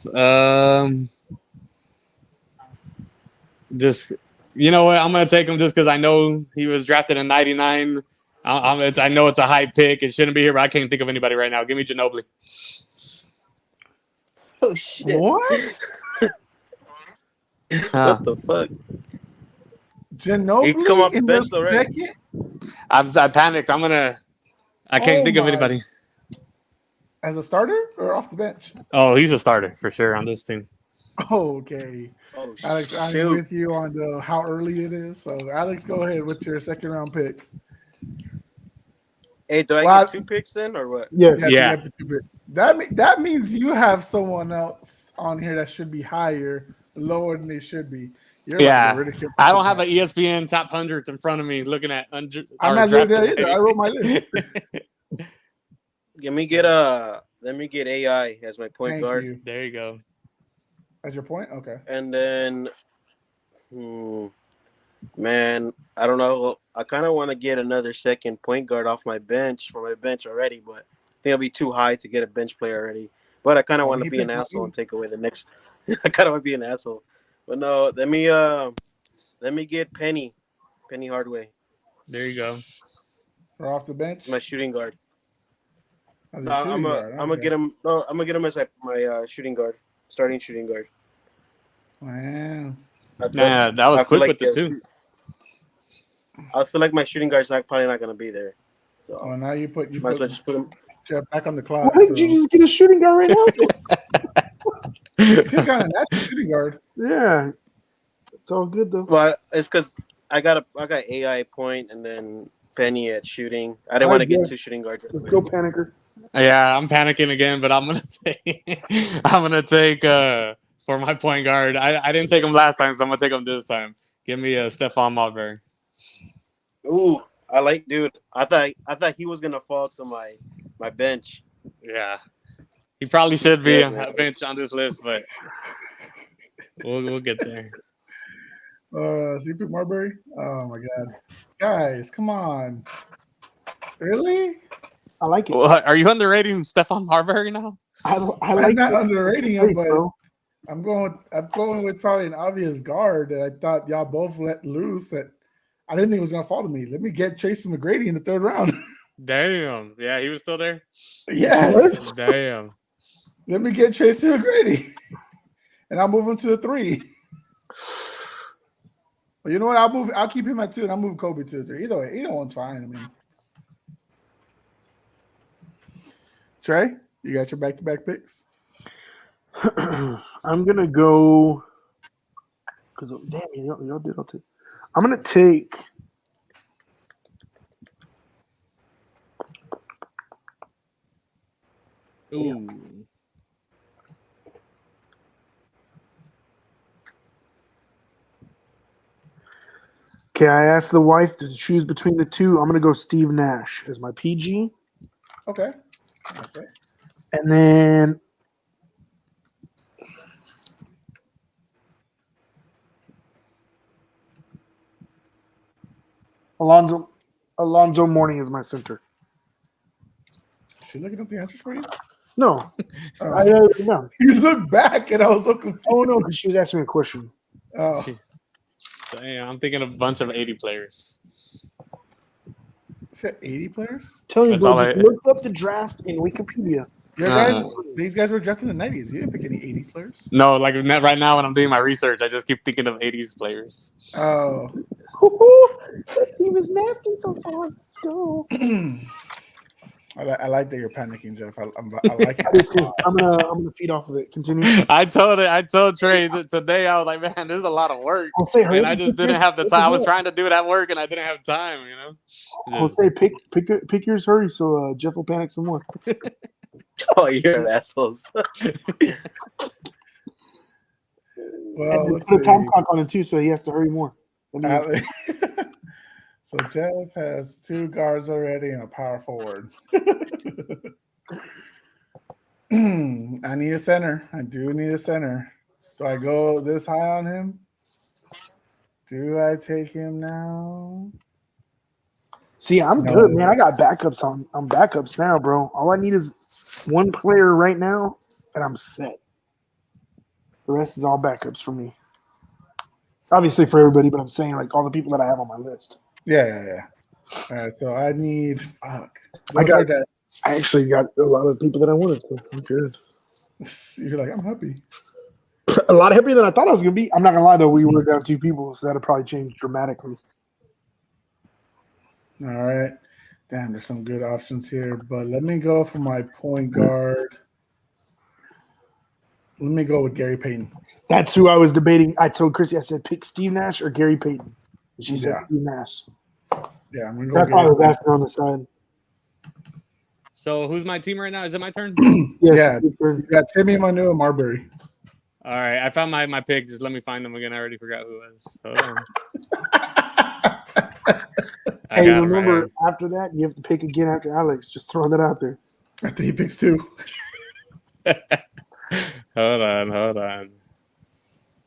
Just you know what? I'm gonna take him just because I know he was drafted in '99. I know it's a high pick. It shouldn't be here, but I can't think of anybody right now. Give me Ginobili. Oh shit! What? Huh. What the fuck? Ginobili He come off the in the bench already. second I panicked. I can't Oh think of my- anybody. as a starter or off the bench? Oh, he's a starter for sure on this team. Oh, okay. Oh Alex, I'm shoot. with you on the how early it is. So, Alex, go ahead with your second round pick. Hey, do I Well, get 2 picks then, or what? Yes. Yes, Yeah. you have the two picks. That means you have someone else on here that should be higher, lower than they should be. You're Yeah. like ridiculous. I don't have an ESPN top hundreds in front of me looking at. I'm not doing that either. I wrote my list. Let me get AI as my point Thank guard, you. There you go. That's your point? Okay. and then, man, I don't know. I kind of want to get another second point guard off my bench already, but I think it'll be too high to get a bench player already. But I kind of want to he be an picked asshole you. and take away the next. I kind of want to be an asshole, but no. Let me Let me get Penny Hardaway, There you go. Or off the bench. my shooting guard. As No, a shooting guard. I'm gonna Okay. get him. No, I'm gonna get him as my shooting guard, starting shooting guard. Wow. Nah, that was I feel quick with the uh, two. I feel like my shooting guard's probably not gonna be there. So Well, now you might as well put just put him. Jeff back on the Why clock. didn't you just get a shooting guard right now? He's kind of natural shooting guard. Yeah, it's all good though. Well, it's because I got AI point and then Penny at shooting. I didn't All want to right, get good. two shooting guards. Let's go, Panicker. Yeah, I'm panicking again, but I'm gonna take for my point guard. I didn't take him last time, so I'm gonna take him this time. Give me Stephon Marbury. Ooh, dude. I thought he was gonna fall to my bench. Yeah, he probably should be good, on man. a bench on this list, but we'll get there. So you pick Marbury? Oh my god, guys, come on! Really? I like it. What, are you underrating Stephon Marbury now? I I'm like not it. underrating Hey, him, but bro. I'm going with probably an obvious guard that I thought y'all both let loose that I didn't think was gonna fall to me. Let me get Tracy McGrady in the third round. Damn. Yeah, he was still there. Yes. Damn. Let me get Tracy McGrady. And I'll move him to the 3. But you know what? I'll keep him at 2 and I'll move Kobe to the 3. Either way, either one's fine. I mean. Trey, you got your back-to-back picks? I'm gonna go because damn y'all did all too. I'm gonna take Ooh. Okay, I asked the wife to choose between the two. I'm gonna go Steve Nash as my PG, Okay. and then Alonzo Mourning is my center. Is she looking up the answers for you? No, Oh. no. You look back and I was so confused. Oh no, because she was asking me a question. Oh. Damn, I'm thinking of a bunch of 80 players. Is that 80 players? Tell you, That's bro, all just look up the draft in Wikipedia. These guys were drafted in the 90s. You didn't pick any 80s players. No, like right now when I'm doing my research, I just keep thinking of 80s players. Oh. That team is nasty so far. Let's go. I like that you're panicking, Jeff. I like I do it. too. I'm gonna feed off of it. Continue. I told Trey that today I was like, man, this is a lot of work. Jose, hurry And up I and just pick didn't yours. have the Pick time. I yours was up. trying to do it at work and I didn't have time, you know? Just- Jose, pick yours, hurry, so Jeff will panic some more. Oh, you're an assholes. Well, And let's put a time see. clock on it too, so he has to hurry more. So Jeff has 2 guards already and a power forward. I need a center. I do need a center. Do I go this high on him? Do I take him now? See, I'm No. good, man. I got backups on backups now, bro. All I need is one player right now, and I'm set. The rest is all backups for me. Obviously for everybody, but I'm saying like all the people that I have on my list. Yeah. All right, so I need I actually got a lot of people that I wanted to. I'm good. You're like, I'm happy. A lot happier than I thought I was gonna be. I'm not gonna lie though, we were down 2 people, so that'll probably change dramatically. All right. Damn, there's some good options here, but let me go for my point guard. Let me go with Gary Payton. That's who I was debating. I told Chrissy, I said pick Steve Nash or Gary Payton. And she said Yeah. Steve Nash. Yeah, I'm gonna go. That's why I was asking on the side. So who's my team right now? Is it my turn? Yes, Yeah, good turn. you got Timmy Manu and Marbury. All right, I found my pick. Just let me find them again. I already forgot who it was. Hold on. I Hey, got 'em remember right after that you have to pick again after Alex. Just throwing that out there. After he picks 2. here. Hold on.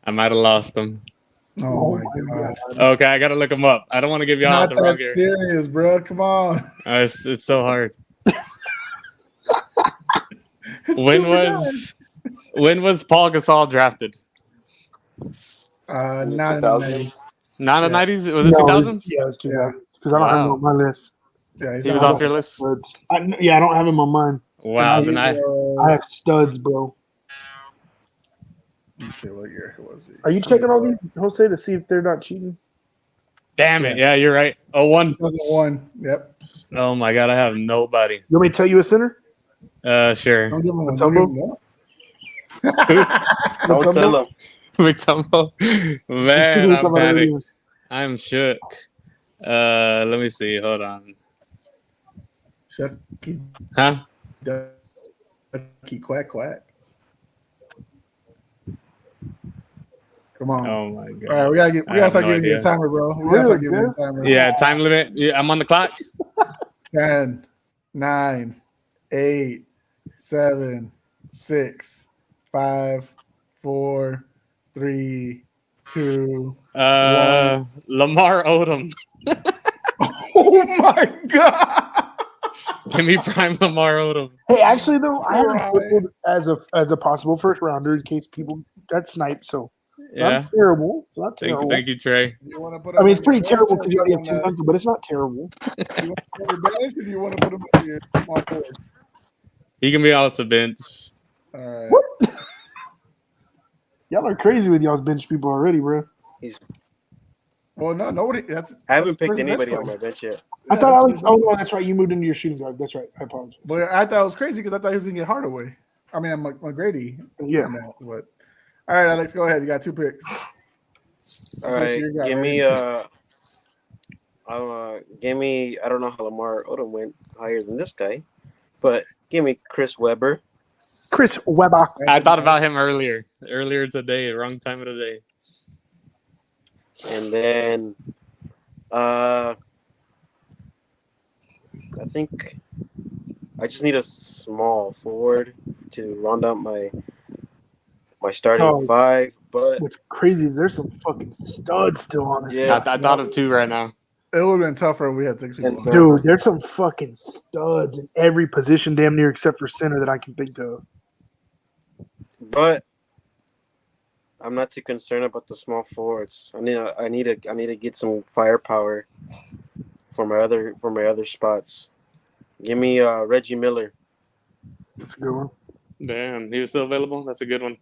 I might have lost them. Oh my god. Okay, I gotta look them up. I don't want to give y'all Not the wrong that here. serious, bro. Come on. It's so hard. It's When stupid, was Paul Gasol drafted? not in the 90s. Not the Yeah. 90s? Was it No, 2000s? Yeah, it was 2000s. Yeah. Because I don't have him Wow. on my list. Yeah, he's He was not- off your list? Studs. I don't have him on mine. Wow. He Then I I have was- studs, bro. Let me see what year was he. Are you checking all these, Jose, to see if they're not cheating? damn it. Yeah, you're right. 01. 2001. Yep. Oh my god, I have nobody. You want me to tell you a center? Sure. Don't give him one. Mutombo? Don't give him one. Don't tell him. Mutombo. Man, I'm Come on, panicked. I'm shook. Let me see. Hold on. Shucky Huh? ducky quack quack. Come on. Oh my All right, god. we gotta start no giving you a idea. timer, bro. We gotta start giving you a timer. Yeah, time limit. Yeah, I'm on the clock. 10, 9, 8, 7, 6, 5, 4, 3, 2. Lamar Odom. Oh my god! Give me prime Lamar Odom. Hey, actually, though, I have him Right. circled as a possible first rounder in case people got sniped. So it's Yeah. not terrible. It's not Thank terrible. you, Trey. Do you want to put I him mean, it's on pretty your terrible bench, because you already have or Tim do Duncan, but it's not terrible. you want to put him on your bench, or do you want to put him on your small forward? He can be off the bench. All right. What? Y'all are crazy with y'all's bench people already, bro. Well, no, nobody. I haven't picked anybody on on my bench yet. I thought Alex. Oh no, that's right. You moved into your shooting guard. That's right. I apologize. But I thought it was crazy because I thought he was gonna get Hardaway. I mean, McGrady. Yeah. But all right, Alex, go ahead. You got 2 picks. All right, You got, give right? me. I don't know how Lamar Odom went higher than this guy, but give me Chris Webber. Chris Webber. I thought about him earlier today, wrong time of the day. And then I think I just need a small forward to round out my starting Oh. 5. But What's crazy is there's some fucking studs still on this. Yeah. I thought of 2 right now. It would have been tougher if we had 6 people. And- Dude, there's some fucking studs in every position, damn near except for center that I can think of. I'm not too concerned about the small forwards. I need to get some firepower for my other spots. Give me Reggie Miller. That's a good one. Damn, he was still available. That's a good one.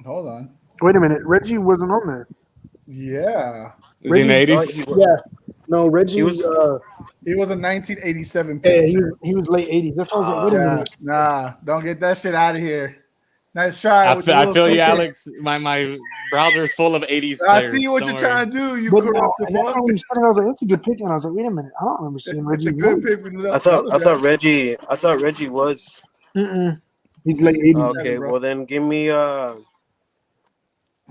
Hold on. Wait a minute, Reggie wasn't on there. Yeah. Is he in the Reggie- 80s? Yeah, no, Reggie He was- was. He was a 1987 Yeah, pick. he was late '80s. That's why I was like, wait a Yeah. minute. Nah, don't get that shit out of here. Nice try. I with the feel, I little feel you, snippet. Alex. My browser is full of 80s I players. see what Don't you're worry. trying to do. You But could no, and that's why when you started, I was like, that's a good pick. And I was like, wait a minute, I don't remember seeing It's Reggie. a good pick. For the I thought Reggie was. Mm-mm. He's late '80s. Okay, bro. well then give me I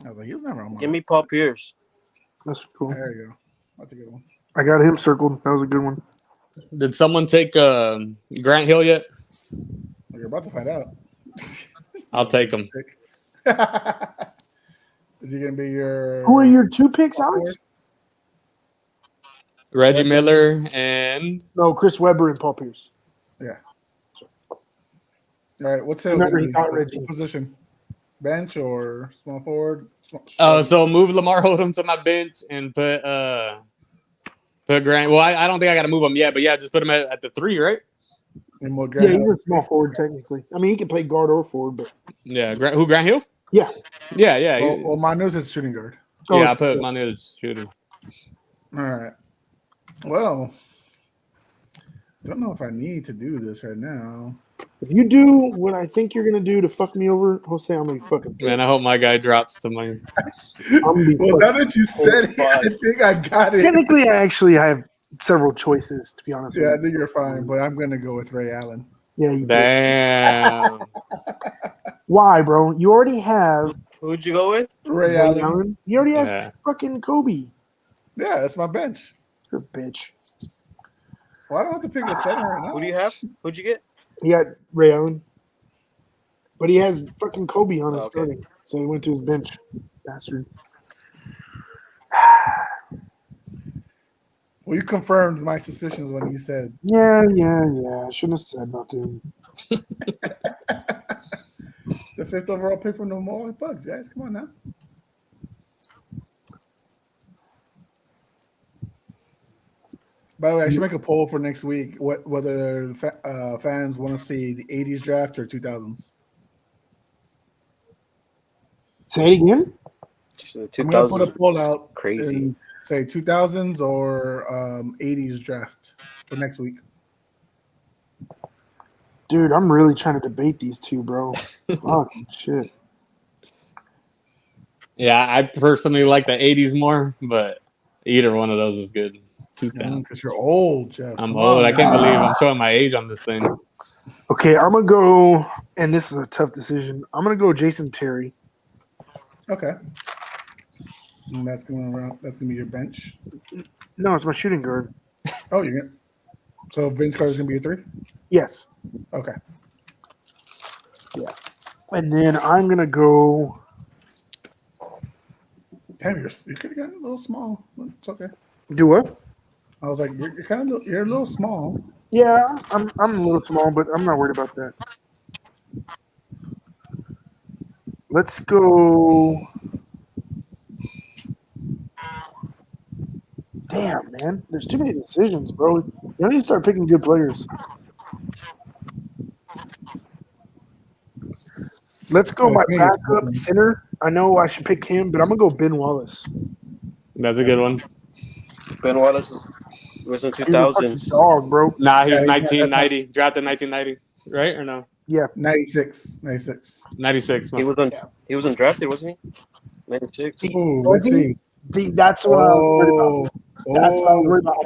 was like, he was never on my give me Paul Pierce. That's cool. There you go. That's a good one. I got him circled. That was a good one. Did someone take Grant Hill yet? Well, you're about to find out. I'll take him. Is he gonna be your? Who are your 2 picks, Alex? Reggie Miller and No, Chris Webber and Paul Pierce. All right. What's Hill? Remember, gonna he be? got What Reggie. position? Bench or small forward? so move Lamar Odom to my bench and put Grant. Well, I don't think I got to move him yet, but yeah, just put him at the 3, right? And more Yeah, he's a small forward technically. I mean, he can play guard or forward, but Yeah, Grant Hill? yeah. Yeah. Well, my news is shooting guard. Oh, Yeah, I put my new shooter. All right. Well, don't know if I need to do this right now. If you do what I think you're gonna do to fuck me over, Jose, I'm gonna be fucking pissed. Man, I hope my guy drops to my. I'm gonna be Well, fucking- now that you said it, I think I got it. Technically, I actually have several choices to be honest. Yeah, I with think you're fine, but I'm gonna go with Ray Allen. you. Yeah, you did. Damn. Why, bro? You already have Who'd you go with? Ray Ray Allen. Allen. You already have Yeah. fucking Kobe. Yeah, that's my bench. You're a bitch. Well, I don't have to pick a center right now. Who do you have? Who'd you get? He got Ray Allen, but he has fucking Kobe on his Okay. starting, so he went to his bench. Bastard. Well, you confirmed my suspicions when you said Yeah. I shouldn't have said nothing. The 5th overall pick from the Milwaukee Bucks, guys. Come on now. By the way, I should make a poll for next week. Whether fans want to see the '80s draft or 2000s. Say it again. The I'm gonna put a 2000s poll out crazy. and say 2000s or '80s draft for next week. Dude, I'm really trying to debate these two, bro. Fucking shit. Yeah, I personally like the 80s more, but either one of those is good. 2000. Because you're old, Jeff. I'm Come old. on, I can't man. believe I'm showing my age on this thing. Okay, I'm gonna go, and this is a tough decision. I'm gonna go Jason Terry. Okay. And that's gonna be your bench. No, it's my shooting guard. Oh, you're gonna. So Vince Carter's gonna be your 3. Yes. Okay. Yeah. And then I'm gonna go. Damn, you could have gotten a little small. It's okay. Do what? I was like, you're a little small. Yeah, I'm a little small, but I'm not worried about that. Let's go. Damn, man. There's too many decisions, bro. You need to start picking good players. Let's go my backup center. I know I should pick him, but I'm going to go Ben Wallace. That's a good one. Ben Wallace was in He's a fucking 2000s. dog, bro. Nah, he was Yeah, 1990. Drafted 1990, right or no? Yeah. 96. 96. He was undrafted, wasn't he? 96. Ooh, let's see. That's what I was worried about. That's what I was worried about.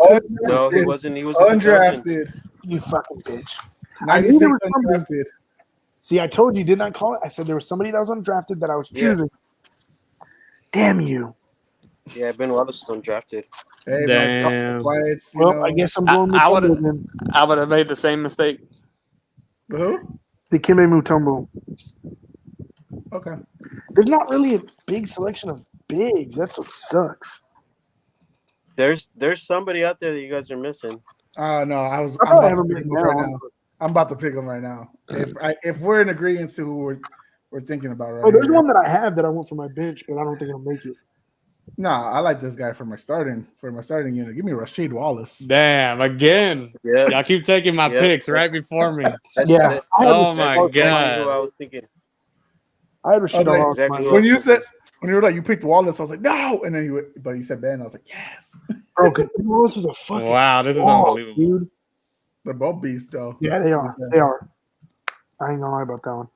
No, he wasn't. He was undrafted. You fucking bitch. 96 undrafted. See, I told you, didn't I call it? I said there was somebody that was undrafted that I was choosing. Yeah. Damn you. Yeah, Ben Wallace was undrafted. Hey, damn. that's why it's, I guess I'm going Mutombo. I would have made the same mistake. Who? Dikembe Mutombo. Okay. There's not really a big selection of bigs. That's what sucks. There's somebody out there that you guys are missing. No, I'm about to pick him right now. If we're in agreement to who we're thinking about right now. Oh, there's one that I have that I want for my bench, but I don't think I'll make it. Nah, I like this guy for my starting unit. Give me Rasheed Wallace. Damn, again. Yeah. Y'all keep taking my picks right before me. Yeah. Oh my god. Exactly who I was thinking. I had Rasheed Wallace. Exactly when you were like you picked Wallace, I was like no, and then you said Ben, I was like yes. Bro, Wallace was a fucking wow, this is unbelievable, dude. They're both beasts, though. Yeah, they are. They are. I ain't gonna lie about that one.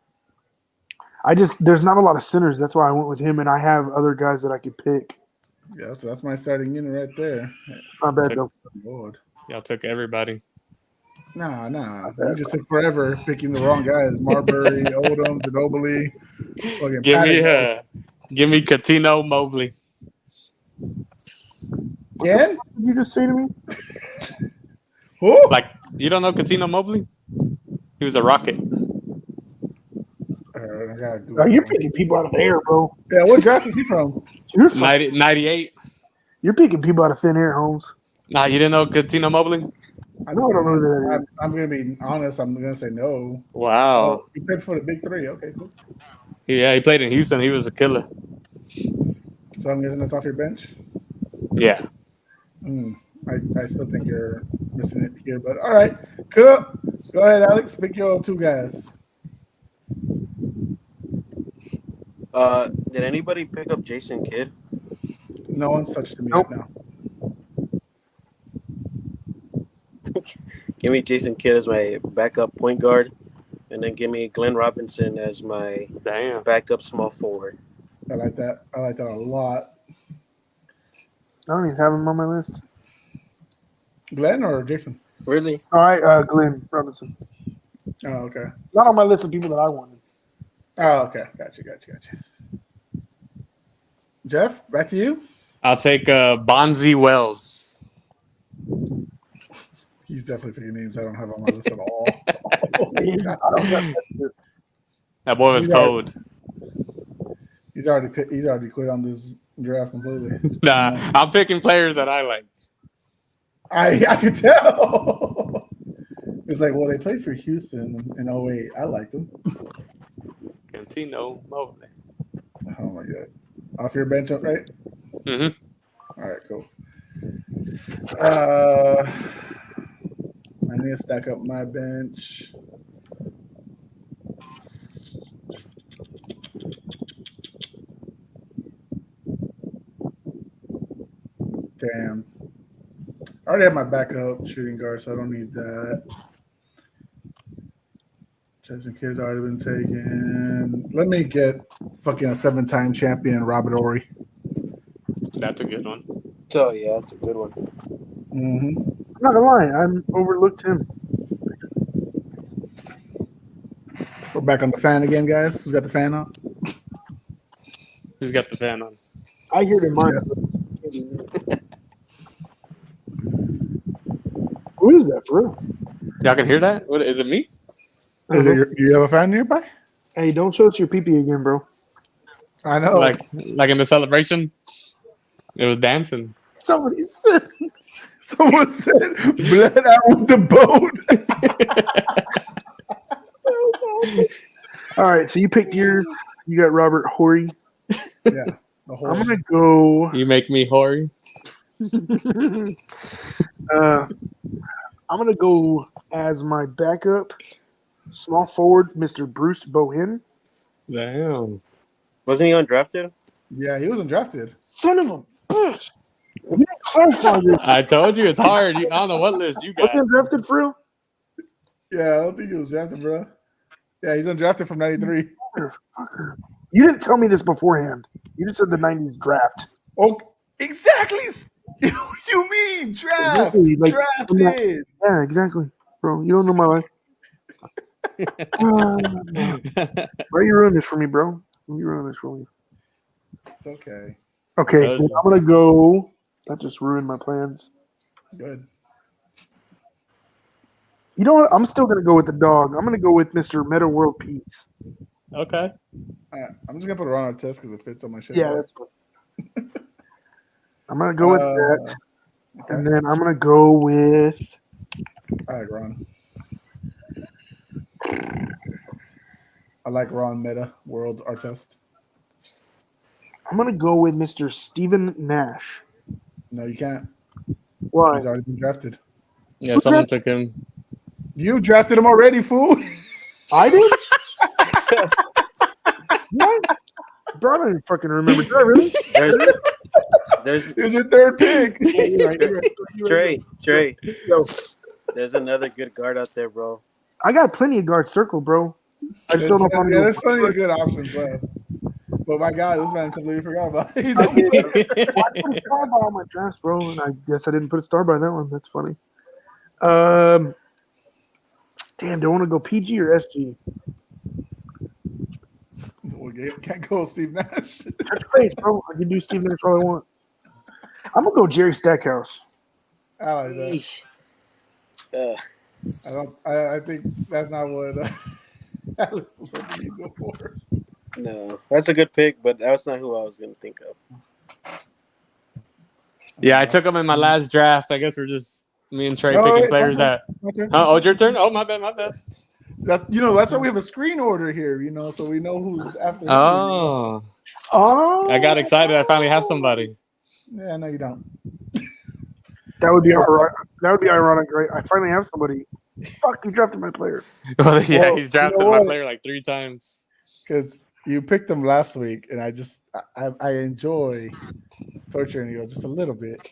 There's not a lot of centers. That's why I went with him, and I have other guys that I could pick. Yeah, so that's my starting unit right there. Not bad though. Lord. Y'all took everybody. Nah. You just took forever picking the wrong guys. Marbury, Odom, Ginobili. Give me Coutinho Mobley. Again? What did you just say to me? Who? Like, you don't know Coutinho Mobley? He was a Rocket. You're picking people out of the air, bro. Yeah, what draft is he from? 98. You're picking people out of thin air, Holmes. Nah, you didn't know Coutinho Mobley? I don't know who that is. I'm going to be honest. I'm going to say no. Wow. Oh, he played for the Big Three. Okay, cool. Yeah, he played in Houston. He was a killer. So I'm guessing that's off your bench? Yeah. I still think you're missing it here, but all right. Cool. Go ahead, Alex. Pick your 2 guys. Did anybody pick up Jason Kidd? No one's touched me right now. Give me Jason Kidd as my backup point guard, and then give me Glenn Robinson as my backup small forward. I like that. I like that a lot. I don't even have him on my list. Glenn or Jason? Really? All right, Glenn Robinson. Oh, okay. Not on my list of people that I wanted. Oh, okay. Gotcha. Jeff, back to you. I'll take Bonzi Wells. He's definitely picking names I don't have on my list at all. That boy was cold. He's already quit on this draft completely. Nah, I'm picking players that I like. I could tell. It's like, well, they played for Houston in 08. I liked them. Valentino Mobley. Oh my god. Off your bench, right? Mm-hmm. All right, cool. I need to stack up my bench. Damn. I already have my backup shooting guard, so I don't need that. Jason Kidd's already been taken. Let me get fucking a 7-time champion, Robert Ory. That's a good one. Oh yeah, that's a good one. Mm-hmm. I'm not gonna lie, I overlooked him. We're back on the fan again, guys. Who's got the fan on? Who's got the fan on? I hear it in mine. Who is that for real? Y'all can hear that? What is it? Me? Is it you have a fan nearby? Hey, don't show us your pee-pee again, bro. I know. Like in the celebration? It was dancing. Somebody said. Someone said, bled out with the boat. All right, so you picked yours. You got Robert Horry. Yeah. I'm gonna go. You make me hoary. I'm gonna go as my backup, small forward, Mr. Bruce Bowen. Damn. Wasn't he undrafted? Yeah, he wasn't drafted. Son of a bitch! You didn't clarify this. I told you it's hard. I don't know what list you got. Wasn't drafted for real? Yeah, I don't think he was drafted, bro. Yeah, he's undrafted from 93. Motherfucker. You didn't tell me this beforehand. You just said the 90s draft. Oh, exactly. What do you mean? Draft. Exactly, like, Drafted. Yeah, exactly. Bro, you don't know my life. Why you ruin this for me, bro? You ruin this for me. It's okay. Okay, so I'm gonna go. That just ruined my plans. Good. You know what? I'm still gonna go with the dog. I'm gonna go with Mr. Meta World Peace. Okay. I'm just gonna put it on our test because it fits on my shirt. Yeah, that's cool. I'm gonna go with that, okay. and then I'm gonna go with. I like Ron. I like Ron Meta World Artist. I'm gonna go with Mr. Stephen Nash. No, you can't. Why? He's already been drafted. Yeah, someone took him. You drafted him already, fool. I did. What? Bro, I don't fucking remember. Did I really? Here's your third pick. Trey. Yo, There's another good guard out there, bro. I got plenty of guard circle, bro. I just don't know if I'm there's plenty of good options left. But my God, this man completely forgot about it. I put a star by on my drafts, bro, and I guess I didn't put a star by that one. That's funny. Damn, do I want to go PG or SG? Can't go Steve Nash. Touch face, bro. I can do Steve Nash all I want. I'm gonna go Jerry Stackhouse. I like that. I think that's not what Alex was hoping you go for. No, that's a good pick, but that's not who I was gonna think of. Yeah, I took him in my last draft. I guess we're just me and Trey picking players that. Oh, it's your turn. Oh, my bad. That's why we have a screen order here. So we know who's after. Oh, I got excited. I finally have somebody. Yeah, no, you don't. That would be ironic, right? I finally have somebody. Fuck, you drafted my player. Well, yeah, he's drafted my player like 3 times. Because you picked him last week, and I enjoy torturing you just a little bit.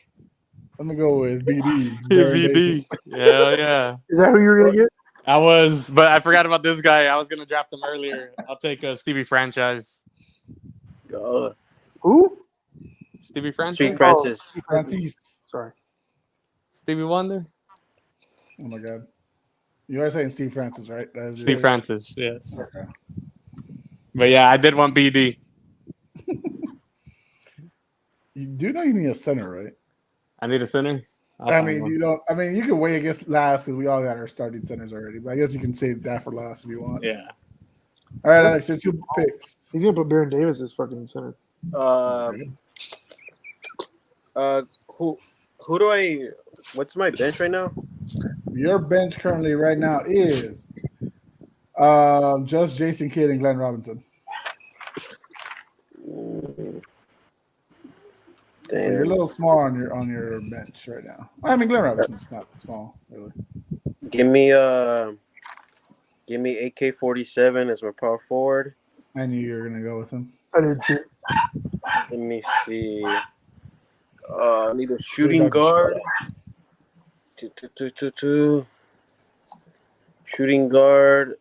I'm gonna go with BD. BD. Hell yeah. Is that who you're gonna get? I was, but I forgot about this guy. I was gonna draft him earlier. I'll take Stevie Franchise. God. Who? Stevie Francis. Steve Francis. Francis. Sorry. Stevie Wonder. Oh my God. You are saying Steve Francis, right? Steve Francis, yes. Okay. But yeah, I did want BD. You do know you need a center, right? I need a center. You can wait against last because we all got our starting centers already. But I guess you can save that for last if you want. Yeah. All right, Alex, your 2 picks. He's gonna put Baron Davis as fucking center. Who do I? What's my bench right now? Your bench currently right now is just Jason Kidd and Glenn Robinson. So you're a little small on your bench right now. I mean, Glenn Robinson's not small, really. Give me AK-47 as my power forward. I knew you were gonna go with him. I did too. Let me see. I need a shooting guard. Shooting guard.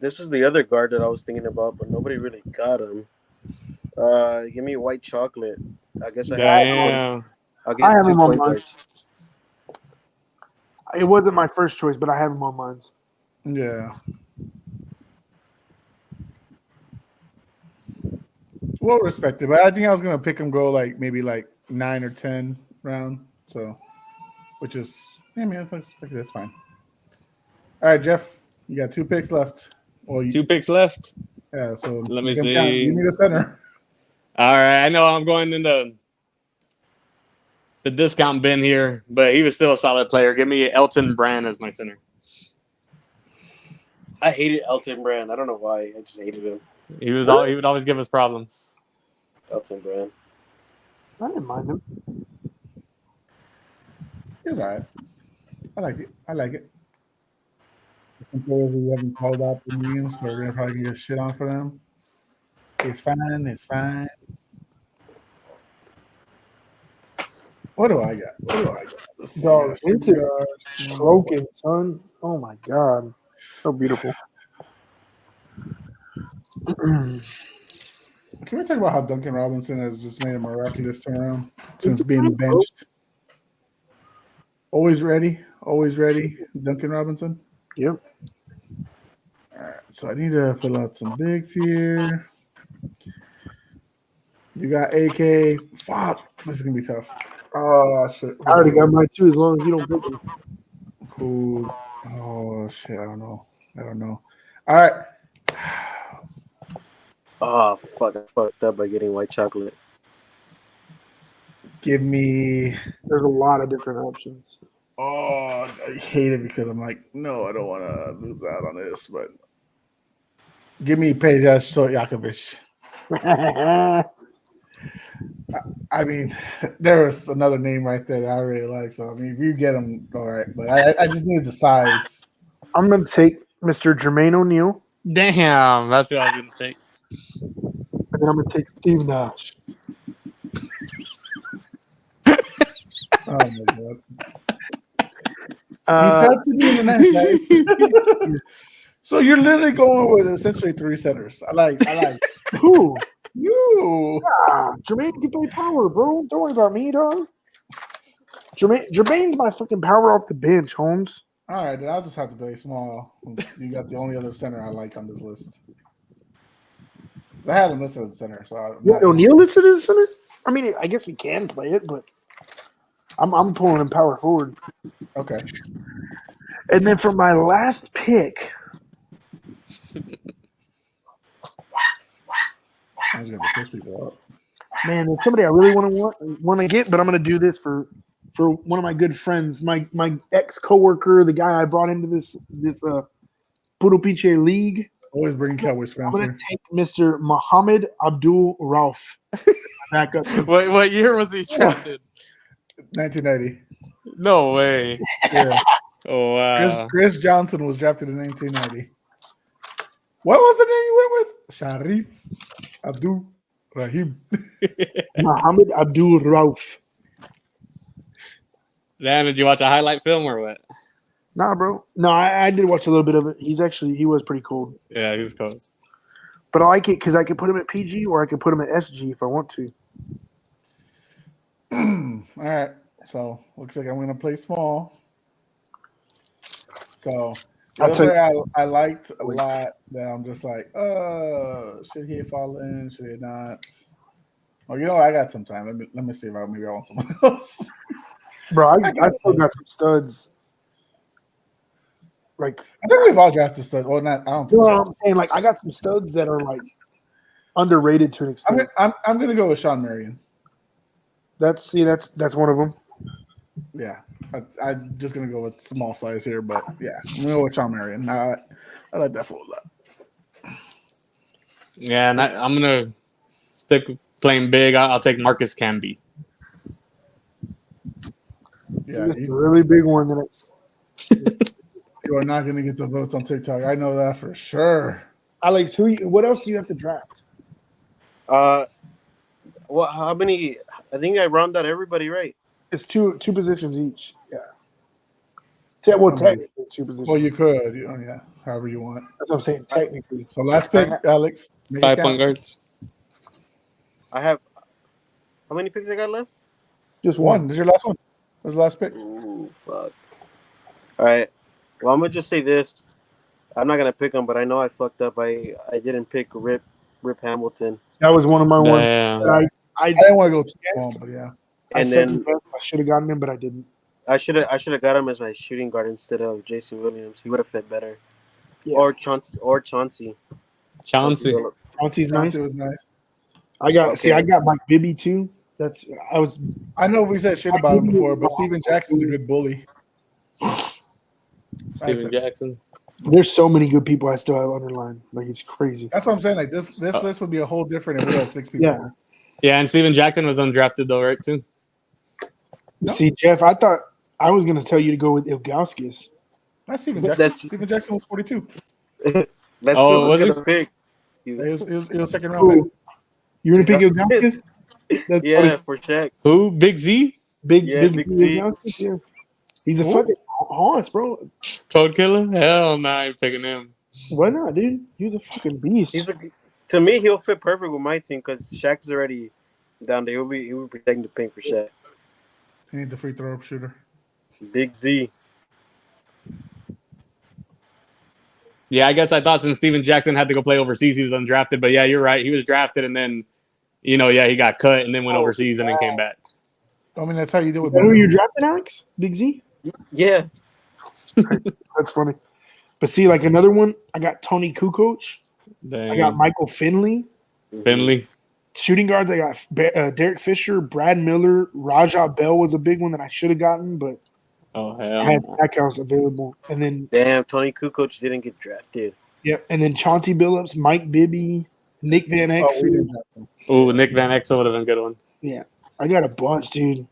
This is the other guard that I was thinking about, but nobody really got him. Give me white chocolate. I guess Damn. I'll I get have two him on point mine. guards. It wasn't my first choice, but I have him on mine. Yeah. Well respected, but I think I was gonna pick him go like maybe like 9 or 10 round. So, which is that's fine. All right, Jeff, you got 2 picks left. Well, 2 picks left. yeah. So Let me you can see. count. You need a center. All right, I know I'm going into the discount bin here, but he was still a solid player. Give me Elton Brand as my center. I hated Elton Brand. I don't know why. I just hated him. He would always give us problems. Elton Brand. I didn't mind him. It's all right. I like it. Some players we haven't called out the names, so we're gonna probably get shit on for them. It's fine. What do I got? Let's see. Dog, into stroking, son. Oh my god, so beautiful. Can we talk about how Duncan Robinson has just made a miraculous turnaround since being benched? Always ready, Duncan Robinson. Yep. All right, so I need to fill out some bigs here. You got AK. Fuck, this is gonna be tough. Oh shit! I already got mine too. As long as you don't pick him. Who? Oh shit! I don't know. All right. Oh fuck! I fucked up by getting white chocolate. Give me. There's a lot of different options. Oh, I hate it because I'm like, no, I don't want to lose out on this. But give me Peja Stojakovic. I mean, there was another name right there that I really like. So I mean, if you get him, all right. But I just need the size. I'm gonna take Mr. Jermaine O'Neal, Damn, that's what I was going to take. and then I'm gonna take Steve Nash. Oh my god. He fell to me in the net, guys. So you're literally going with essentially 3 centers. I like. Who? You. Jermaine can play power, bro. Don't worry about me, dog. Jermaine's my fucking power off the bench, Holmes. All right, then I'll just have to play small. You got the only other center I like on this list. I had him listed as a center, so O'Neal listed as a center. I mean, I guess he can play it, but I'm pulling him power forward. Okay. And then for my last pick, I was going to push people up. man, there's somebody I really want to get, but I'm going to do this for one of my good friends, my ex coworker, the guy I brought into this Puro Pinche league. Always bringing Cowboys fans I'm going here. to take Mr. Mohammed Abdul Rauf. Back up. What year was he drafted? 1990. No way. Yeah. Oh, wow. Chris Johnson was drafted in 1990. What was the name you went with? Sharif Abdul Rahim. Mohammed Abdul Rauf. Dan, did you watch a highlight film or what? Nah, bro. No, I did watch a little bit of it. He was pretty cool. Yeah, he was cool. But I like it because I could put him at PG or I could put him at SG if I want to. All right. So looks like I'm going to play small. So I liked a lot that I'm just like, should he fall in? Should he not? Oh, you know, I got some time. Let me see if maybe I want someone else. Bro, I still got some studs. Like, I think we've all drafted studs. Well, not. I don't think. You know what I'm saying? Like, I got some studs that are like underrated to an extent. I'm gonna go with Sean Marion. That's one of them. Yeah, I'm just gonna go with small size here, but yeah, I'm gonna go with Sean Marion. I like that for a lot. Yeah, and I'm gonna stick with playing big. I'll take Marcus Camby. Yeah, It's a really big one. you are not going to get the votes on TikTok. I know that for sure. Alex, what else do you have to draft? Well, how many? I think I rounded out everybody, right? It's two positions each. Yeah. mean, Technically two positions. Well, you could. Yeah, however you want. That's what I'm saying. Technically. So last pick, Alex. Make it 5 count. point guards. I have. How many picks I got left? Just One. one. This is your last one. That's the last pick. Ooh, fuck. All right. Well, I'm gonna just say this. I'm not gonna pick him, but I know I fucked up. I didn't pick Rip Hamilton. That was one of my ones. Damn. I didn't want to go too long, but yeah. I And second then guessed. I should have gotten him, but I didn't. I should have got him as my shooting guard instead of Jason Williams. He would have fit better. Yeah. Or Chauncey. Chauncey. Chauncey's nice. It was nice. I got Mike Bibby too. I know we said shit about him before, but Steven Jackson's a good bully. Steven Jackson. There's so many good people I still have underlined. Like, it's crazy. That's what I'm saying. Like this list would be a whole different if we had 6 people. Yeah. Yeah, and Steven Jackson was undrafted though, right? Too. No. See, Jeff, I thought I was going to tell you to go with Ilgauskas. That's Steven Jackson. Steven Jackson was 42. That's Oh, was he? Pick. He was second round pick. You going to pick Ilgauskas? That's Yeah, funny. for Shaq. Who? Big Z? Big Yeah, Big Big Z. Z. Ilgauskas, yeah. He's a fucking horse, bro. Code Killer? Hell no, I ain't picking him. Why not, dude? He was a fucking beast. To me, he'll fit perfect with my team because Shaq's already down there. He'll be protecting the paint for Shaq. He needs a free throw shooter. Big Z. Yeah, I guess I thought since Steven Jackson had to go play overseas, he was undrafted. But yeah, you're right. He was drafted and then, he got cut and then went overseas and then came back. I mean, that's how you do it. Is that who you drafted, Alex? Big Z? Yeah. That's funny. But see, like another one, I got Tony Kukoc. I got Michael Finley. Finley. Shooting guards, I got Derek Fisher, Brad Miller, Rajah Bell was a big one that I should have gotten, but I had Stackhouse available. And then damn, Tony Kukoc didn't get drafted. Yep. And then Chauncey Billups, Mike Bibby, Nick Van Exel. Oh, Nick Van Exel would have been a good one. Yeah. I got a bunch, dude.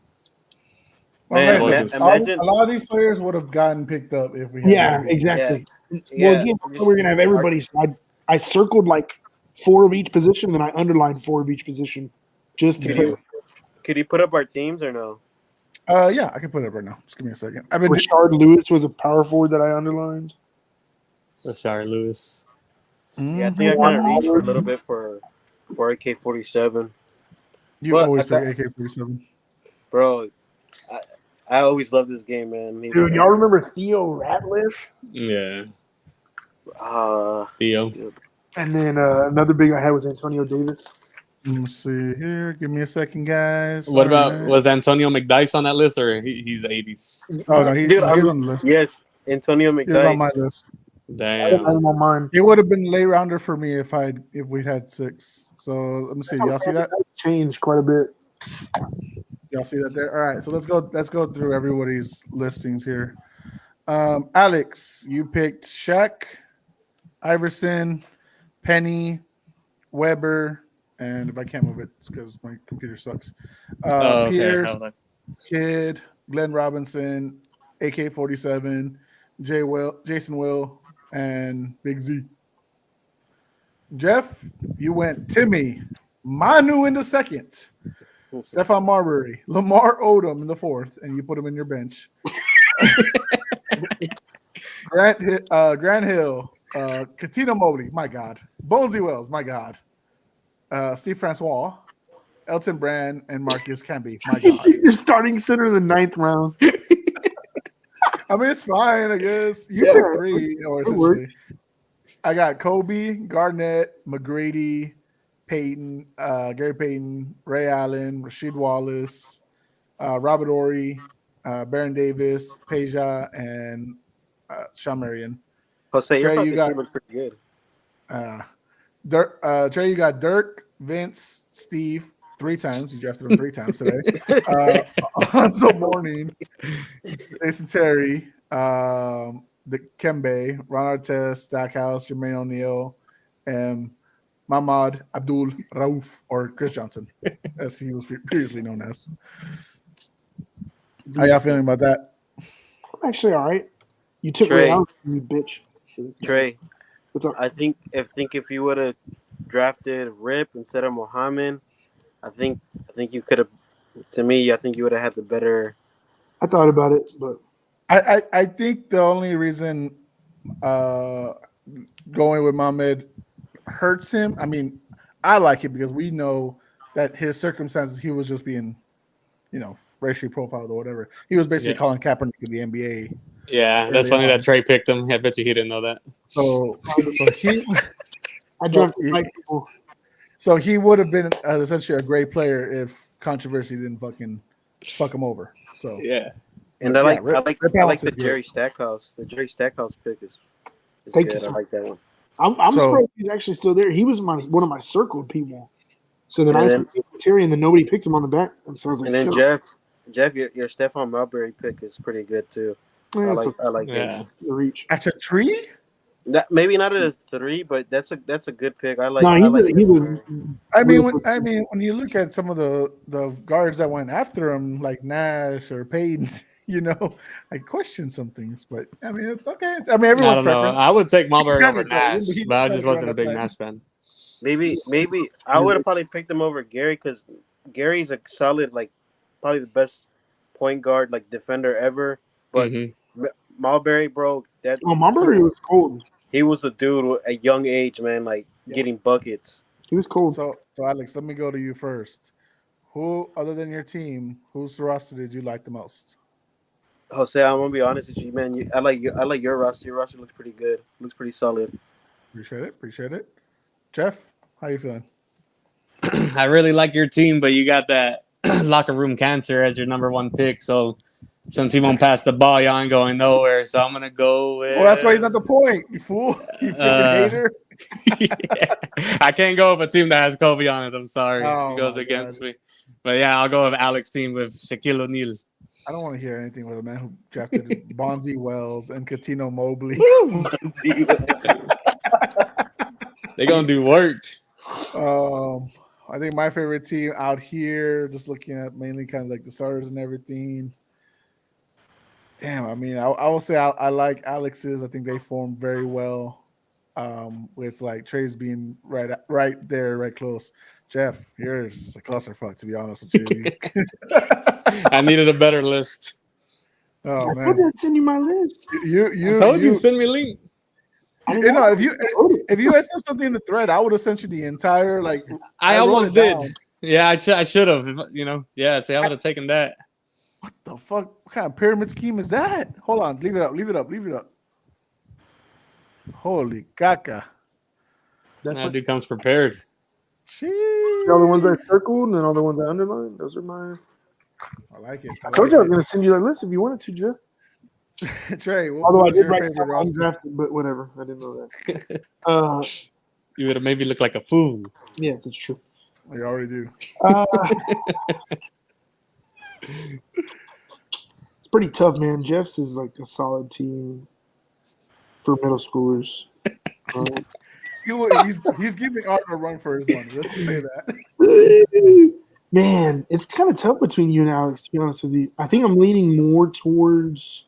Man, a lot of these players would have gotten picked up if we had. Yeah, exactly. Yeah. Well, again, we're going to have everybody. So I circled like 4 of each position, then I underlined 4 of each position just to Could you put up our teams or no? Yeah, I can put it up right now. Just give me a second. Rashard Lewis was a power forward that I underlined. Rashard Lewis. Yeah, I think I kind of reached a little bit for AK-47. You always pick AK-47. Bro, I always love this game, man. Dude, y'all remember Theo Ratliff? Yeah. Theo. And then another big I had was Antonio Davis. Let me see here. Give me a second, guys. What about, was Antonio McDyess on that list or he's 80s? Oh, no, he's on the list. Yes, Antonio McDyess. He's on my list. Damn. I'm on mine. It would have been late rounder for me if we had 6. So let me see. Y'all see that? Changed quite a bit. Y'all see that there? All right. So let's go through everybody's listings here. Alex, you picked Shaq, Iverson, Penny, Weber, and if I can't move it, it's because my computer sucks. Pierce, Kidd, Glenn Robinson, AK-47, Jason Will, and Big Z. Jeff, you went Timmy, Manu in the second, Stephon Marbury, Lamar Odom in the 4th, and you put him in your bench. Grant Hill, Katina Mobley, my God. Bonesy Wells, my God. Steve Francois, Elton Brand, and Marcus Camby, my God. You're starting center in the 9th round. I mean, it's fine, I guess. You pick 3, or essentially. I got Kobe, Garnett, McGrady, Payton, Gary Payton, Ray Allen, Rasheed Wallace, Robert Ory, Baron Davis, Peja, and Sean Marion. Jose, Trey, you got pretty good. Trey, you got Dirk, Vince, Steve, 3 times. You drafted him 3 times today. Alonzo Mourning, Jason Terry, the Kembe, Ron Artest, Stackhouse, Jermaine O'Neal, and Mahmoud Abdul Rauf, or Chris Johnson, as he was previously known as. How y'all feeling about that? I'm actually all right. You took Trey. me out, you bitch. Trey, What's up? I think if you would have drafted Rip instead of Muhammad, I think you could have. To me, I think you would have had the better. I thought about it, but I think the only reason going with Mohamed hurts him. I mean, I like it because we know that his circumstances, he was just being, racially profiled or whatever. He was basically Yeah. calling Kaepernick in the NBA. Yeah, that's funny that Trey picked him. I bet you he didn't know that. So he I drafted white people. So he would have been essentially a great player if controversy didn't fucking fuck him over. So Yeah. And I like the Jerry Stackhouse. The Jerry Stackhouse pick is Thank good. you, I like that one. I'm surprised he's actually still there. He was one of my circled people. So then And I then- said Terry, and then nobody picked him on the back. And so I was like, And then shit. Jeff, your Stephon Marbury pick is pretty good too. Yeah, I like Yeah. him. the reach. At a tree? Maybe not at a 3, but that's a good pick. I like. No, I like he was. When you look at some of the guards that went after him, like Nash or Payton, I question some things. But I mean, it's okay. I Everyone's don't know. preference. I would take Mulberry Kinda over though, Nash, but he but I just just gotta wasn't a go big on that Nash fan. maybe I would have probably picked him over Gary because Gary's a solid, like, probably the best point guard, like, defender ever. But Marbury, bro, Marbury was cold. He was a dude at a young age, man, like getting buckets. He was cold. So Alex, let me go to you first. Who, other than your team, whose roster did you like the most? Jose, I'm gonna be honest with you, man. I like your roster. Your roster looks pretty good. Looks pretty solid. Appreciate it. Jeff, how you feeling? I really like your team, but you got that locker room cancer as your number 1 pick. So since he won't pass the ball, y'all ain't going nowhere. So I'm gonna go with. Well, that's why he's not the point. You fool. You freaking hater. Yeah. I can't go with a team that has Kobe on it. I'm sorry. Oh, it goes my against God. me. But yeah, I'll go with Alex's team with Shaquille O'Neal. I don't want to hear anything with a man who drafted Bonzi Wells and Katino Mobley. They're gonna do work. I think my favorite team out here, just looking at mainly kind of like the starters and everything. Damn, I mean, I will say I like Alex's. I think they formed very well, with like Trey's being right there, right close. Jeff, yours is a clusterfuck, to be honest with you. I needed a better list. Oh I man, told you I'd send you my list. I told you send me a link. If you had sent something in the thread, I would have sent you the entire like. I wrote almost it did. down. Yeah, I should have. Yeah. See, I would have taken that. What the fuck? What kind of pyramid scheme is that? Hold on, leave it up. Holy caca! That dude comes prepared. Jeez. All the ones I circled and all the ones I underlined. Those are mine. I like it. I told you I was going to send you that list if you wanted to, Jeff. Trey, Although I what's did your write favorite roster? undrafted, but whatever. I didn't know that. You would have made me look like a fool. Yes, it's true. You already do. It's pretty tough, man. Jeff's is like a solid team for middle schoolers. He's giving Art a run for his money. Let's just say that. Man, it's kind of tough between you and Alex, to be honest with you. I think I'm leaning more towards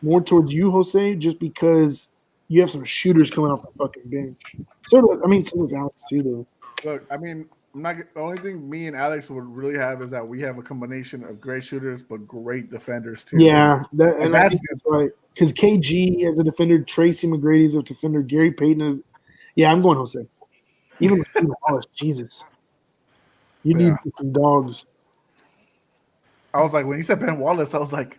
you, Jose, just because you have some shooters coming off the fucking bench. So does Alex too, though. Look, I mean, the only thing me and Alex would really have is that we have a combination of great shooters but great defenders too. Yeah, that's right. Because KG as a defender, Tracy McGrady as a defender, Gary Payton is. Yeah, I'm going Jose. Even Wallace, Jesus. You need some dogs. I was like, when you said Ben Wallace, I was like,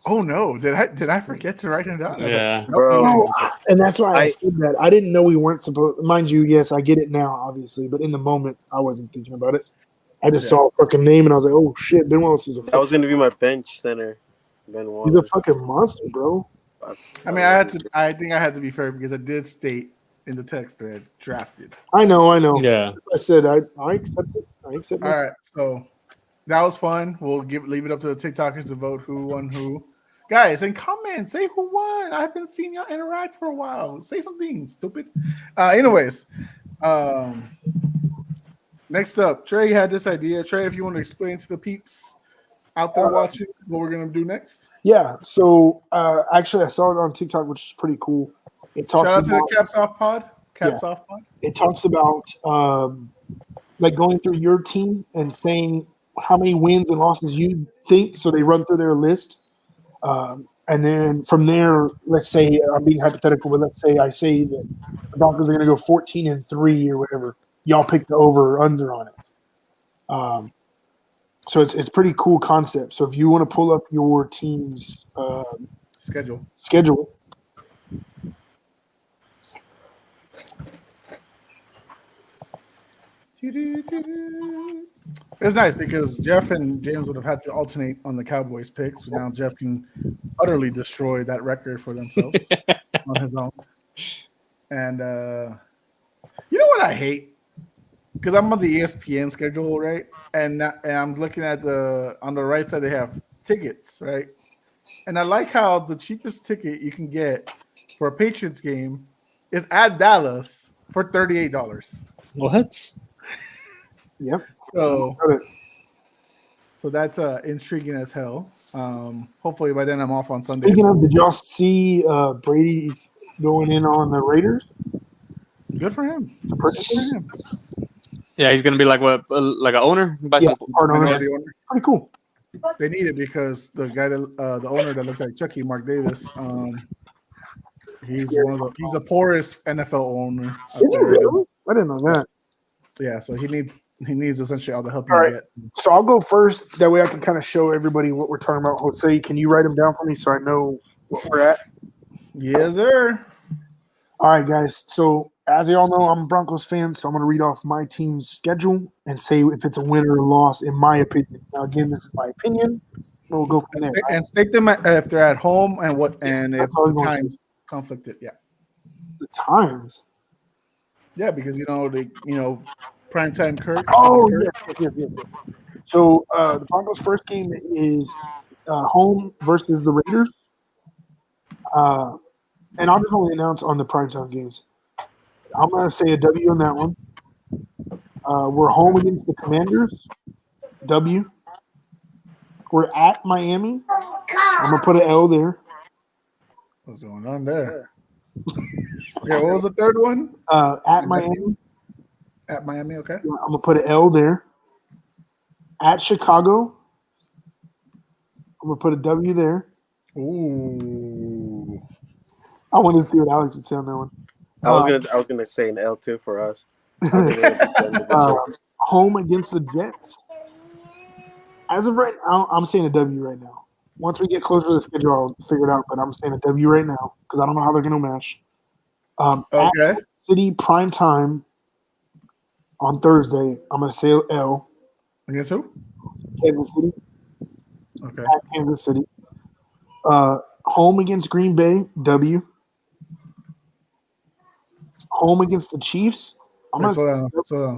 oh no, did I forget to write him down? Yeah, bro. And that's why I said that. I didn't know we weren't supposed. Mind you, yes, I get it now, obviously, but in the moment, I wasn't thinking about it. I just saw a fucking name and I was like, oh shit, Ben Wallace is That was going to be my bench center, Ben Wallace. He's a fucking monster, bro. I mean, I think I had to be fair because I did state in the text thread drafted. I know. yeah. I said I accept it. I accept it. All right, so that was fun. We'll leave it up to the TikTokers to vote who won who. Guys, in comments, say who won. I haven't seen y'all interact for a while. Say something stupid. Anyways, next up, Trey had this idea. Trey, if you want to explain to the peeps out there watching what we're gonna do next? Yeah. So actually, I saw it on TikTok, which is pretty cool. It talks Shout out to about the Caps Off Pod. Caps Off Pod. it talks about like going through your team and saying how many wins and losses you think. So they run through their list. And then from there, let's say I'm being hypothetical, but let's say I say that the Broncos are going to go 14-3 or whatever. Y'all pick the over or under on it. So it's pretty cool concept. So if you want to pull up your team's Schedule. It's nice because Jeff and James would have had to alternate on the Cowboys picks, but now Jeff can utterly destroy that record for themselves on his own. And you know what I hate? Because I'm on the ESPN schedule, right? And I'm looking at on the right side they have tickets, right? And I like how the cheapest ticket you can get for a Patriots game is at Dallas for $38. What? Yep. So that's intriguing as hell. Hopefully by then I'm off on Sunday. Speaking of, did y'all see Brady's going in on the Raiders? Good for him. Yeah, he's gonna be like what, like an owner? Part owner. Minority owner. Pretty cool. They need it because the guy the owner that looks like Chucky, Mark Davis, he's the poorest NFL owner. Is he really? I didn't know that. Yeah, so he needs essentially all the help All he right. gets. So I'll go first. That way I can kind of show everybody what we're talking about. Jose, can you write them down for me so I know what we're at? Yes, sir. All right, guys. So as you all know, I'm a Broncos fan, so I'm going to read off my team's schedule and say if it's a win or a loss, in my opinion. Now, again, this is my opinion. We'll go from there. And stake them if they're at home and if the times conflicted. Yeah. The times. Yeah, because primetime Kirk. Oh, yes. So the Broncos' first game is home versus the Raiders. And I'll just only announce on the primetime games. I'm going to say a W on that one. We're home against the Commanders. W. We're at Miami. I'm going to put an L there. What's going on there? Okay, what was the third one? At Miami. At Miami, okay. I'm going to put an L there. At Chicago. I'm going to put a W there. Ooh. I wanted to see what Alex would say on that one. I was gonna say an L2 for us. Home against the Jets. As of right now, I'm saying a W right now. Once we get closer to the schedule, I'll figure it out. But I'm saying a W right now because I don't know how they're going to match. Okay. At City prime time on Thursday, I'm going to say L. Against who? Kansas City. Okay. At Kansas City. Home against Green Bay, W. Home against the Chiefs. Slow down. Sorry.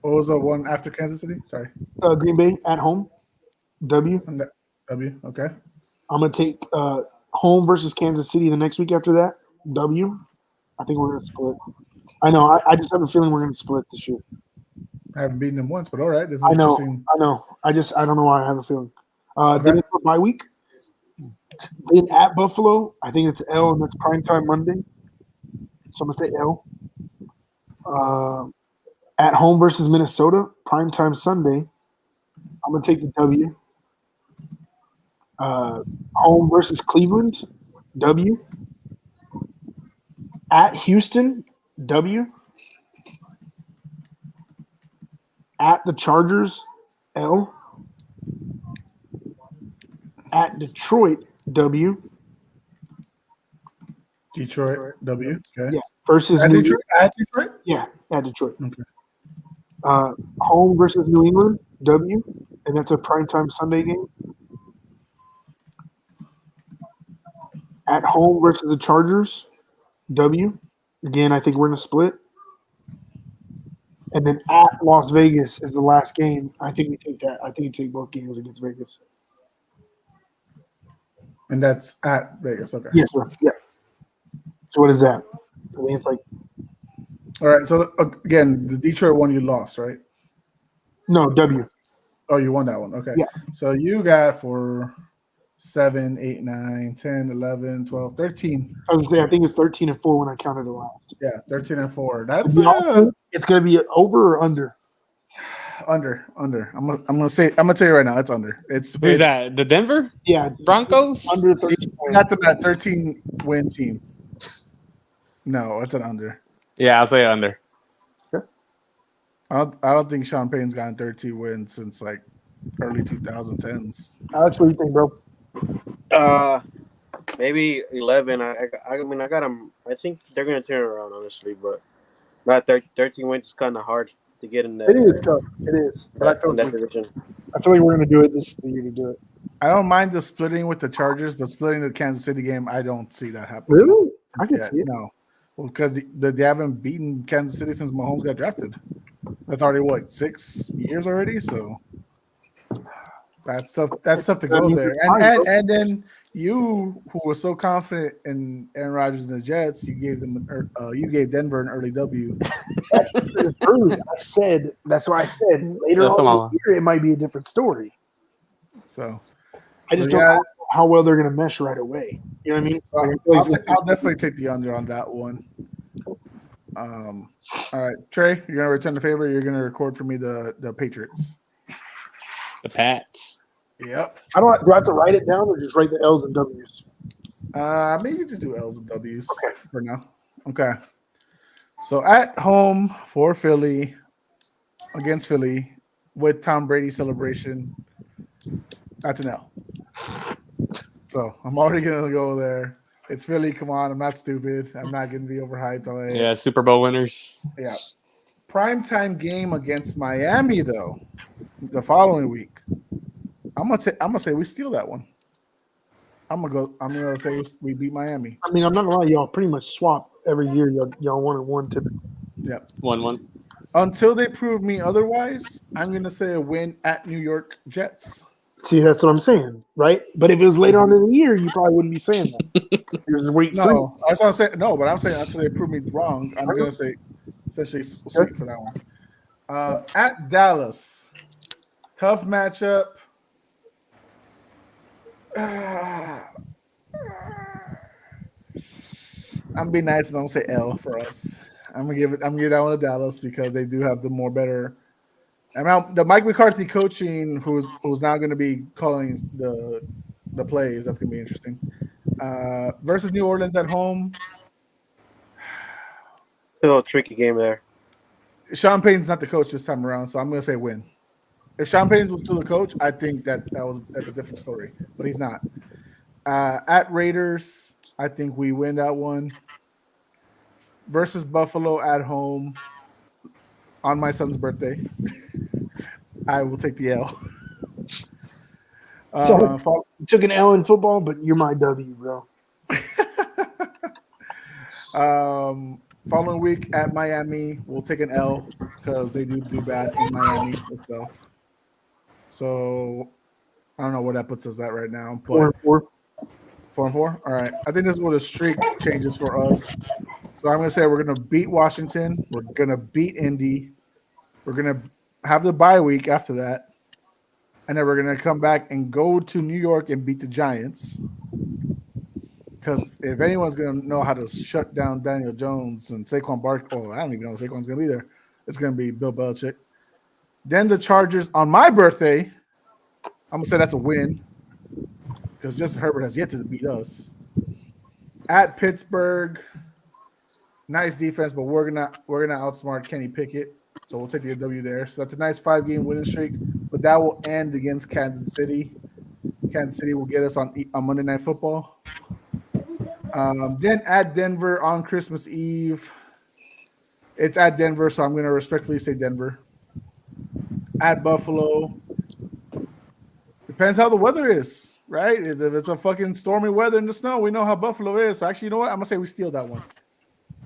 What was the one after Kansas City? Sorry. Green Bay at home, W. W. Okay. I'm going to take home versus Kansas City the next week after that, W. I think we're going to split. I know. I just have a feeling we're going to split this year. I haven't beaten them once, but all right. This is I know. interesting. I know. I don't know why I have a feeling. Then it's a bye week. Then at Buffalo, I think it's L, and that's primetime Monday. So I'm going to say L. At home versus Minnesota, primetime Sunday. I'm going to take the W. Home versus Cleveland, W. At Houston, W. At the Chargers, L. At Detroit, W. Detroit, W. Okay. Yeah. Versus At New Detroit? At Detroit? Yeah, at Detroit. Okay. Home versus New England, W. And that's a primetime Sunday game. At home versus the Chargers, W. Again, I think we're going to split. And then at Las Vegas is the last game. I think we take that. I think we take both games against Vegas. And that's at Vegas. Okay. Yes, sir. Yeah. So what is that? I think it's like All right. So again, the Detroit one you lost, right? no W. Oh, you won that one. Okay. Yeah. So you got for 7, 8, 9, 10, 11, 12, 13. I was gonna say I think it's 13-4 when I counted it last. Yeah, 13 and 4. That's Y'all think it's gonna be over or under? under. I'm gonna tell you right now, it's under. It's Who's that? The Denver Yeah, Broncos? under 13. You got them at 13 win team. No, it's an under. Yeah, I'll say under. I don't think Sean Payton's gotten 13 wins since like early 2010s. Alex, what do you think, bro? Maybe 11. I mean, I got them. I think they're gonna turn around, honestly, but not 13 wins is kind of hard to get in that. It is tough. It is. But in that division. I feel like we're gonna do it. This is the year to do it. I don't mind the splitting with the Chargers, but splitting the Kansas City game, I don't see that happening. Really? I can see it. No. Well, because they haven't beaten Kansas City since Mahomes got drafted. That's already what, 6 years already. So that's tough to go there. And then you, who was so confident in Aaron Rodgers and the Jets, you gave Denver an early W. That's true. I said that's why I said later on in the year it might be a different story. So I just don't know how well they're going to mesh right away. You know what I mean? I'll definitely take the under on that one. All right, Trey, you're gonna return the favor. You're gonna record for me the Patriots. The Pats. Yep. Do I have to write it down or just write the L's and W's? Maybe just do L's and W's Okay. for now. Okay. So at home for Philly, against Philly, with Tom Brady celebration, that's an L. So I'm already gonna go there. It's Philly. Come on, I'm not stupid. I'm not gonna be overhyped on it. Yeah, Super Bowl winners. Yeah. Primetime game against Miami though, the following week. I'm gonna say we steal that one. I'm gonna say we beat Miami. I mean, I'm not gonna lie, y'all pretty much swap every year. Y'all 1-1 typically. Yep. 1-1. Until they prove me otherwise, I'm gonna say a win at New York Jets. See, that's what I'm saying, right? But if it was later on in the year, you probably wouldn't be saying that. You're just waiting. No, that's what I'm saying. No, but I'm saying until they prove me wrong, I'm gonna say essentially sweet for that one. At Dallas, tough matchup. I'm being nice and I'm gonna say L for us. I'm gonna give that one to Dallas because they do have the more better. And now the Mike McCarthy coaching, who's now going to be calling the plays. That's going to be interesting. Versus New Orleans at home. A little tricky game there. Sean Payton's not the coach this time around, so I'm going to say win. If Sean Payton was still the coach, I think that's a different story, but he's not. At Raiders, I think we win that one. Versus Buffalo at home on my son's birthday. I will take the L. So you took an L in football, but you're my W, bro. Following week at Miami, we'll take an L because they do bad in Miami itself. So I don't know where that puts us at right now. But 4-4. 4-4? All right. I think this is where the streak changes for us. So I'm going to say we're going to beat Washington. We're going to beat Indy. We're going to have the bye week after that. And then we're going to come back and go to New York and beat the Giants. Because if anyone's going to know how to shut down Daniel Jones and Saquon Barkley, I don't even know if Saquon's going to be there. It's going to be Bill Belichick. Then the Chargers on my birthday. I'm going to say that's a win. Because Justin Herbert has yet to beat us. At Pittsburgh. Nice defense, but we're gonna outsmart Kenny Pickett. So we'll take the W there. So that's a nice 5-game winning streak, but that will end against Kansas City. Kansas City will get us on Monday Night Football. Then at Denver on Christmas Eve. It's at Denver, so I'm going to respectfully say Denver. At Buffalo. Depends how the weather is, right? If it's a fucking stormy weather in the snow, we know how Buffalo is. So actually, you know what? I'm going to say we steal that one.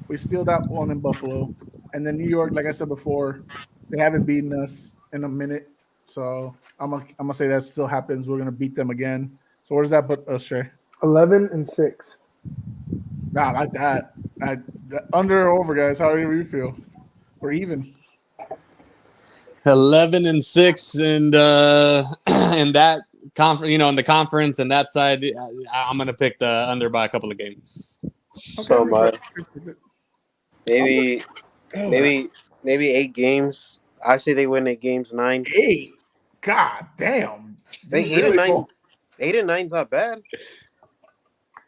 We steal that one in Buffalo. And then New York, like I said before, they haven't beaten us in a minute. So I'm gonna say that still happens. We're going to beat them again. So where does that put us, Trey? 11-6. Nah, like that. Under or over, guys? How do you feel? Or even? 11-6, and in that conference, in the conference and that side, I'm gonna pick the under by a couple of games. So much. Maybe Damn. maybe 8 games. I say they win 8 games, 9. 8. God damn. They You 8 and really 9. go- 8 and 9's not bad.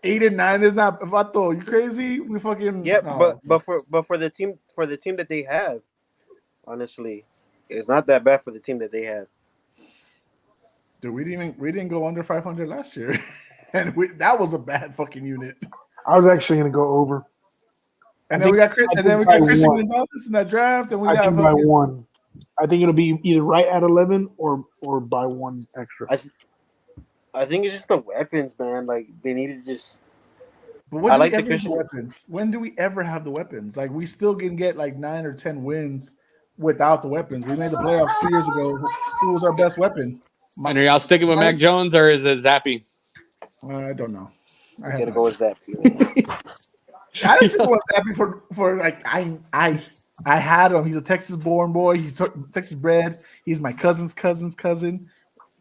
8 and 9 is not. Vato, you crazy? We fucking. Yeah, No. but for the team that they have, honestly, it's not that bad for the team that they have. Dude, we didn't go under 500 last year, and that was a bad fucking unit. I was actually going to go over. And I then we think- got I and then we think got by Christian one. Gonzalez in that draft, and we I got think by fucking, 1. I think it'll be either right at 11 or by 1 extra. I think it's just the weapons, man. Like they need to just. But when I do like we the ever have the Christian- weapons? When do we ever have the weapons? Like we still can get like 9 or 10 wins without the weapons. We made the playoffs 2 years ago. Who was our best weapon? And are y'all sticking with Mac Jones or is it Zappy? I don't know. I gotta go with that. I just want Zappy for like I had him. He's a Texas born boy. He's Texas bred. He's my cousin's cousin.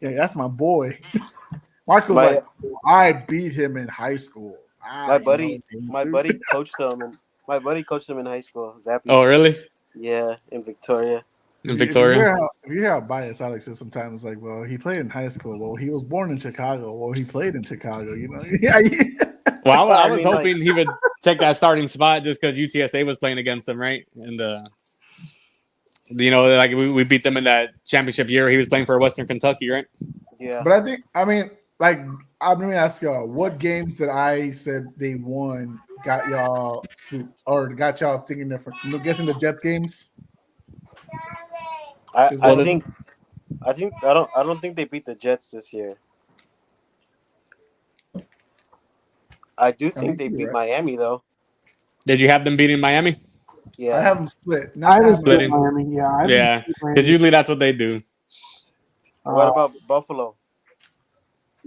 Yeah, that's my boy. Marco's like, I beat him in high school. My buddy coached him, and my buddy coached him in high school. Zappy. Oh, really? Yeah, in Victoria. In Victoria? If you hear how biased Alex is sometimes, like, well, he played in high school. Well, he was born in Chicago. Well, he played in Chicago, Yeah. Well, I was mean, hoping he would take that starting spot just because UTSA was playing against him, right? And like we beat them in that championship year. He was playing for Western Kentucky, right? Yeah. But let me ask y'all, what games that I said they won got y'all spooked or got y'all thinking different? I'm guessing the Jets games. I don't think they beat the Jets this year. I do think they beat Miami though. Did you have them beating Miami? Yeah. I have them split. I haven't split split Miami. Yeah. Yeah, because usually that's what they do. What about Buffalo?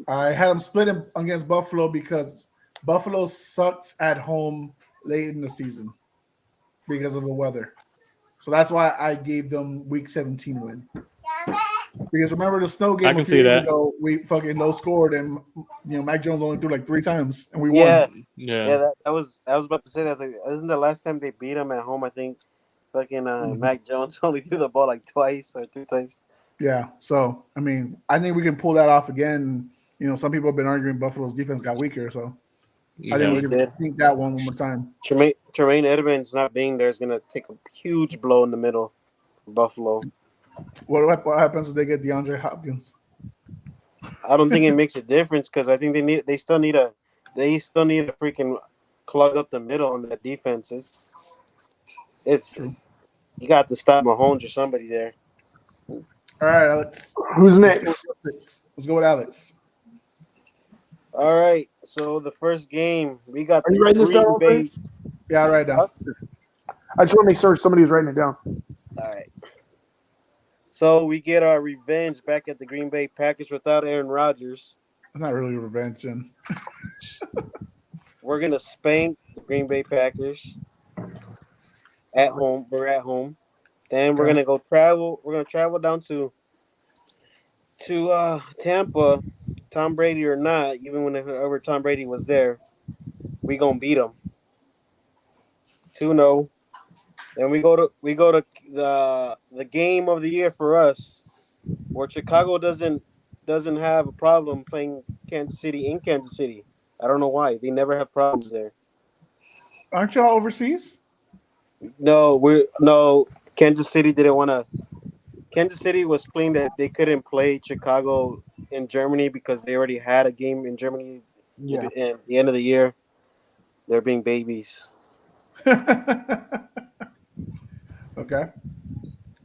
I had them split against Buffalo because Buffalo sucks at home late in the season because of the weather. So that's why I gave them week 17 win. Because remember the snow game a few years ago, we fucking low scored and Mac Jones only threw like 3 times and we won. Yeah. I was about to say that. Like, isn't the last time they beat them at home? I think fucking Mac Jones only threw the ball like twice or 3 times. Yeah. So I mean, I think we can pull that off again. Some people have been arguing Buffalo's defense got weaker, so I think we can think that one more time. Tremaine Edmonds not being there is gonna take a huge blow in the middle for Buffalo. What happens if they get DeAndre Hopkins? I don't think it makes a difference because I think they still need a freaking clog up the middle on that defense. It's you got to stop Mahomes or somebody there. All right, Alex. Who's next? Let's go with Alex. All right. So the first game we got. Are you writing this down? Yeah, I'll write it down. I just want to make sure somebody's writing it down. All right. So we get our revenge back at the Green Bay Packers without Aaron Rodgers. It's not really revenge, Jen. We're gonna spank the Green Bay Packers at home. We're at home. Then we're gonna go travel. We're gonna travel down to Tampa, Tom Brady or not. Even whenever Tom Brady was there, we gonna beat him 2-0. Then we go to the game of the year for us, where Chicago doesn't have a problem playing Kansas City in Kansas City. I don't know why. They never have problems there. Aren't y'all overseas? No. Kansas City didn't want to. Kansas City was playing that they couldn't play Chicago in Germany because they already had a game in Germany. Yeah. At the end of the year, they're being babies. Okay.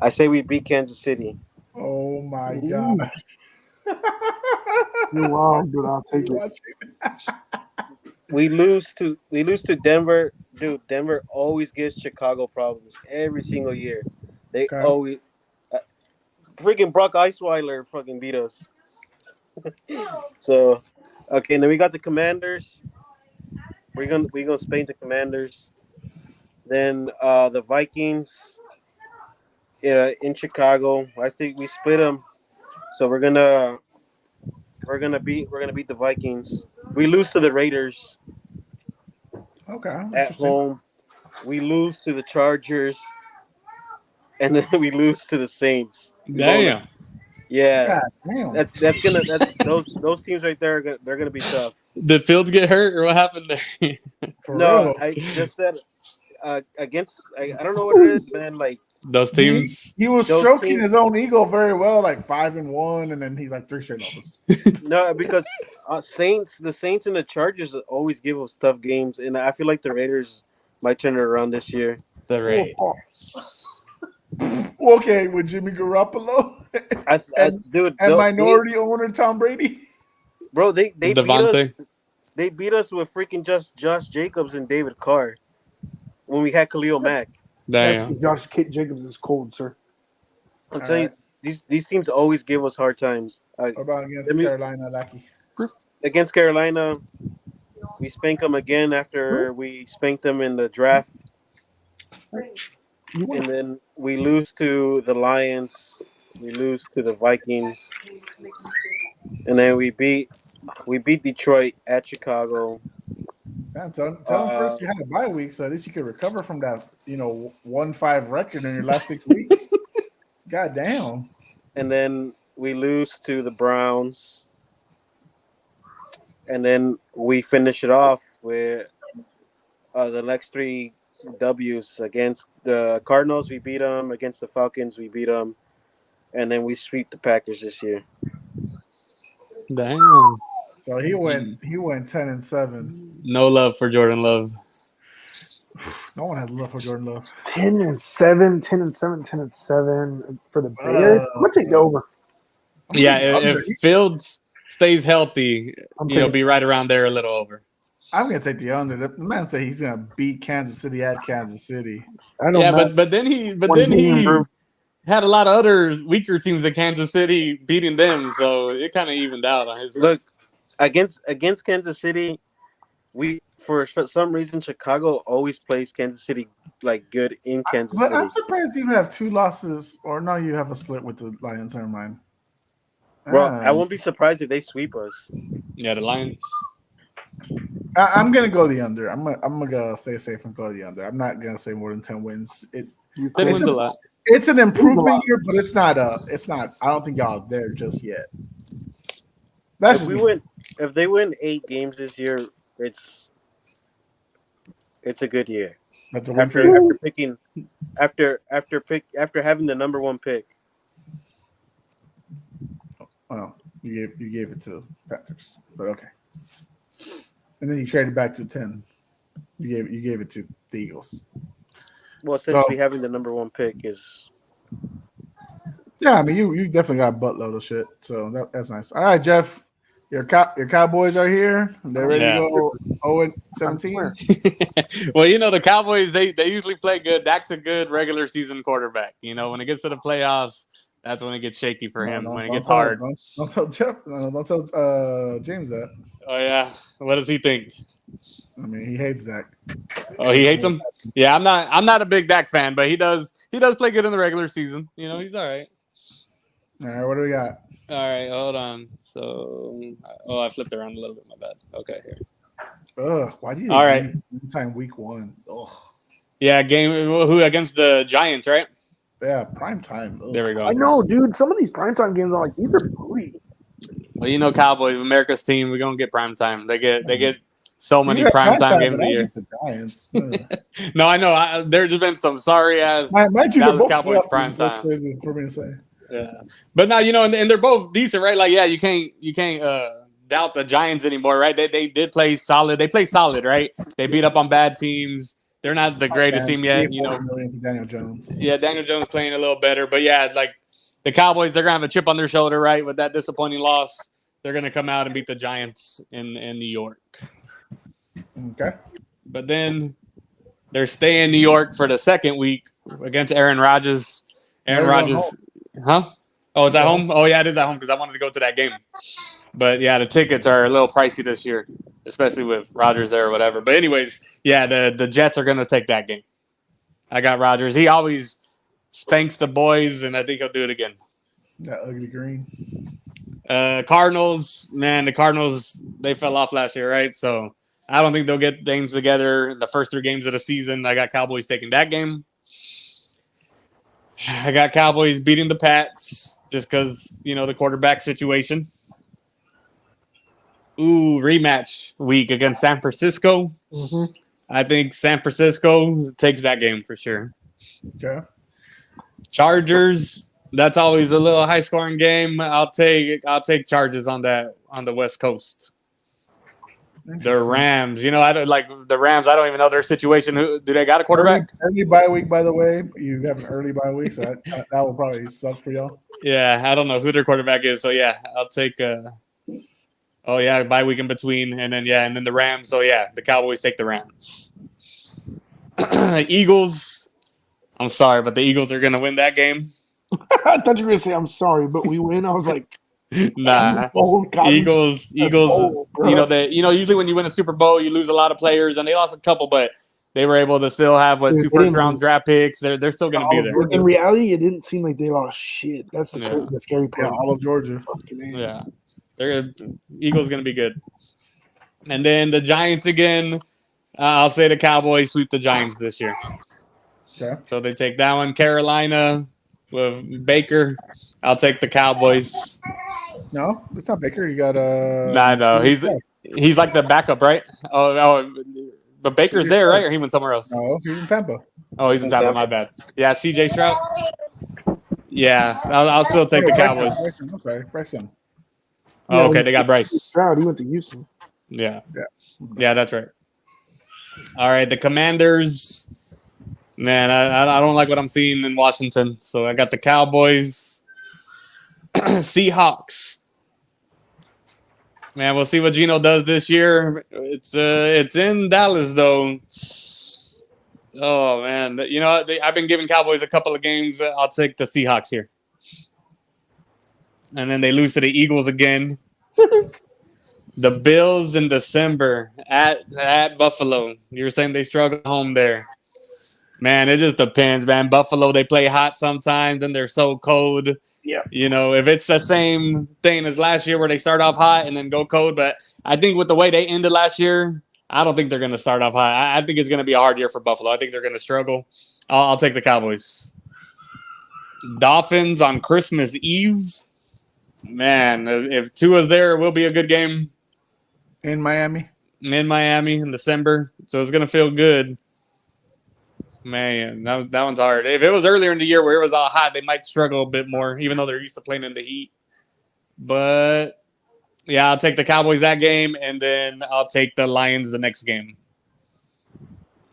I say we beat Kansas City. Oh my God. Wow, dude, I'll take it. We lose to Denver. Dude, Denver always gives Chicago problems every single year. They always freaking Brock Osweiler fucking beat us. So, okay, then we got the Commanders. We're gonna spank the Commanders. Then the Vikings. in Chicago. I think we split them, so we're gonna beat the Vikings. We lose to the Raiders Okay, at interesting. home. We lose to the Chargers, and then we lose to the Saints. We go, Damn. yeah. God damn. That's those teams right there. They're gonna be tough. Did Fields get hurt or what happened there? For No, real. I just said against. I don't know what it is, man. Like Those He teams. he was those stroking teams. his own ego very well, like 5-1, and then he's like 3 straight losses. No, because the Saints and the Chargers always give us tough games, and I feel like the Raiders might turn it around this year. The Raiders. Okay, with Jimmy Garoppolo and, Dude, and minority owner Tom Brady. bro, they beat us. Devontae. They beat us with freaking just Josh Jacobs and David Carr when we had Khalil Mack. Damn. Josh Jacobs is cold, sir. I'm telling you, these teams always give us hard times. What about against Carolina, Lucky? Against Carolina, we spank them again after we spanked them in the draft, and then we lose to the Lions. We lose to the Vikings, and then we beat Detroit at Chicago. Yeah, tell him first you had a bye week, so at least you could recover from that, 1-5 record in your last 6 weeks. God damn. And then we lose to the Browns. And then we finish it off with the next 3 W's against the Cardinals. We beat them. Against the Falcons, we beat them. And then we sweep the Packers this year. Damn. So he went 10-7. No love for Jordan Love. No one has love for Jordan Love. 10-7, 10-7, 10-7 for the Bears. I'm gonna take the over. Yeah, if Fields stays healthy, be right around there a little over. I'm gonna take the under. The man said he's gonna beat Kansas City at Kansas City. But then he had a lot of other weaker teams in Kansas City beating them, so it kind of evened out on his. Look, against Kansas City, for some reason Chicago always plays Kansas City like good in Kansas City. I'm surprised you have 2 losses, or no, you have a split with the Lions. Never mind. Bro, I won't be surprised if they sweep us. Yeah, the Lions. I'm gonna go the under. I'm gonna stay safe and go the under. I'm not gonna say more than 10 wins. 10 wins a lot. It's an improvement year, but it's not. I don't think y'all are there just yet. If they win 8 games this year, it's a good year. That's After having the number 1 pick. Well, you gave it to Packers, but okay. And then you traded back to 10. You gave it to the Eagles. Well, essentially having the number 1 pick is. Yeah, I mean you definitely got a buttload of shit, so that's nice. All right, Jeff, your Cowboys are here. They're ready to go 0-17. Well, the Cowboys they usually play good. Dak's a good regular season quarterback. When it gets to the playoffs, that's when it gets shaky for him. When it gets hard. Don't tell Jeff. Don't tell James that. Oh yeah, what does he think? I mean, he hates Dak. Oh, he hates him. Yeah, I'm not a big Dak fan, but he does play good in the regular season. He's all right. All right, what do we got? All right, hold on. So, I flipped around a little bit. My bad. Okay, here. Ugh, why do you? All right. Time week 1. Ugh. Yeah, game who against the Giants, right? Yeah, prime time. Ugh. There we go. I know, dude. Some of these primetime games are like these are free. Well, Cowboys, America's team. We're gonna get prime time. They get so many primetime games a year. The Giants. No, I know. There's just been some sorry ass Dallas Cowboys prime time. That's crazy for me to say. Yeah, but now and they're both decent, right? Like, yeah, you can't doubt the Giants anymore, right? They did play solid. They play solid, right? They beat up on bad teams. They're not the greatest team yet, Million to Daniel Jones. Yeah, Daniel Jones playing a little better, but yeah, it's like the Cowboys. They're gonna have a chip on their shoulder, right? With that disappointing loss, they're gonna come out and beat the Giants in New York. Okay. But then they're staying in New York for the second week against Aaron Rodgers. Aaron Rodgers, huh? Oh, it's at home? Oh, yeah, it is at home because I wanted to go to that game. But, yeah, the tickets are a little pricey this year, especially with Rodgers there or whatever. But anyways, yeah, the Jets are going to take that game. I got Rodgers. He always spanks the boys, and I think he'll do it again. That ugly green. Cardinals, man, the Cardinals, they fell off last year, right? So I don't think they'll get things together in the first 3 games of the season. I got Cowboys taking that game. I got Cowboys beating the Pats just because, the quarterback situation. Ooh, rematch week against San Francisco. Mm-hmm. I think San Francisco takes that game for sure. Okay. Chargers, that's always a little high scoring game. I'll take Chargers on the West Coast. The Rams, I don't like the Rams. I don't even know their situation. Do they got a quarterback? Early bye week, by the way. You have an early bye week, so that will probably suck for y'all. Yeah, I don't know who their quarterback is. So yeah, I'll take. Bye week in between, and then the Rams. So yeah, the Cowboys take the Rams. Eagles. I'm sorry, but the Eagles are gonna win that game. I thought you were gonna say I'm sorry, but we win. I was like, nah. Eagles. Usually when you win a Super Bowl, you lose a lot of players, and they lost a couple, but they were able to still have 2 first-round draft picks. They're still gonna be there. In reality, it didn't seem like they lost shit. That's the scary part. Yeah, all of Georgia. Yeah. Eagles going to be good. And then the Giants again. I'll say the Cowboys sweep the Giants this year. Okay. So they take that one. Carolina with Baker. I'll take the Cowboys. No, it's not Baker. You got Nah, no. He's like the backup, right? Oh, but Baker's there, right? Or he went somewhere else? No, he's in Tampa. Oh, he's in Tampa. My bad. Yeah, CJ Stroud. Yeah, I'll still take the Cowboys. I'm sorry, Bryson. Oh, okay, they got Bryce. Stroud, he went to Houston. Yeah, that's right. All right, the Commanders. Man, I don't like what I'm seeing in Washington, so I got the Cowboys. Seahawks. Man, we'll see what Geno does this year. It's in Dallas though. Oh man, I've been giving Cowboys a couple of games. I'll take the Seahawks here. And then they lose to the Eagles again. The Bills in December at Buffalo. You were saying they struggle home there. Man, it just depends, man. Buffalo, they play hot sometimes, and they're so cold. Yeah. If it's the same thing as last year where they start off hot and then go cold. But I think with the way they ended last year, I don't think they're going to start off high. I think it's going to be a hard year for Buffalo. I think they're going to struggle. I'll take the Cowboys. Dolphins on Christmas Eve. Man, if Tua's there, it will be a good game. In Miami in December. So it's going to feel good. Man, that one's hard. If it was earlier in the year where it was all hot, they might struggle a bit more, even though they're used to playing in the heat. But, yeah, I'll take the Cowboys that game, and then I'll take the Lions the next game.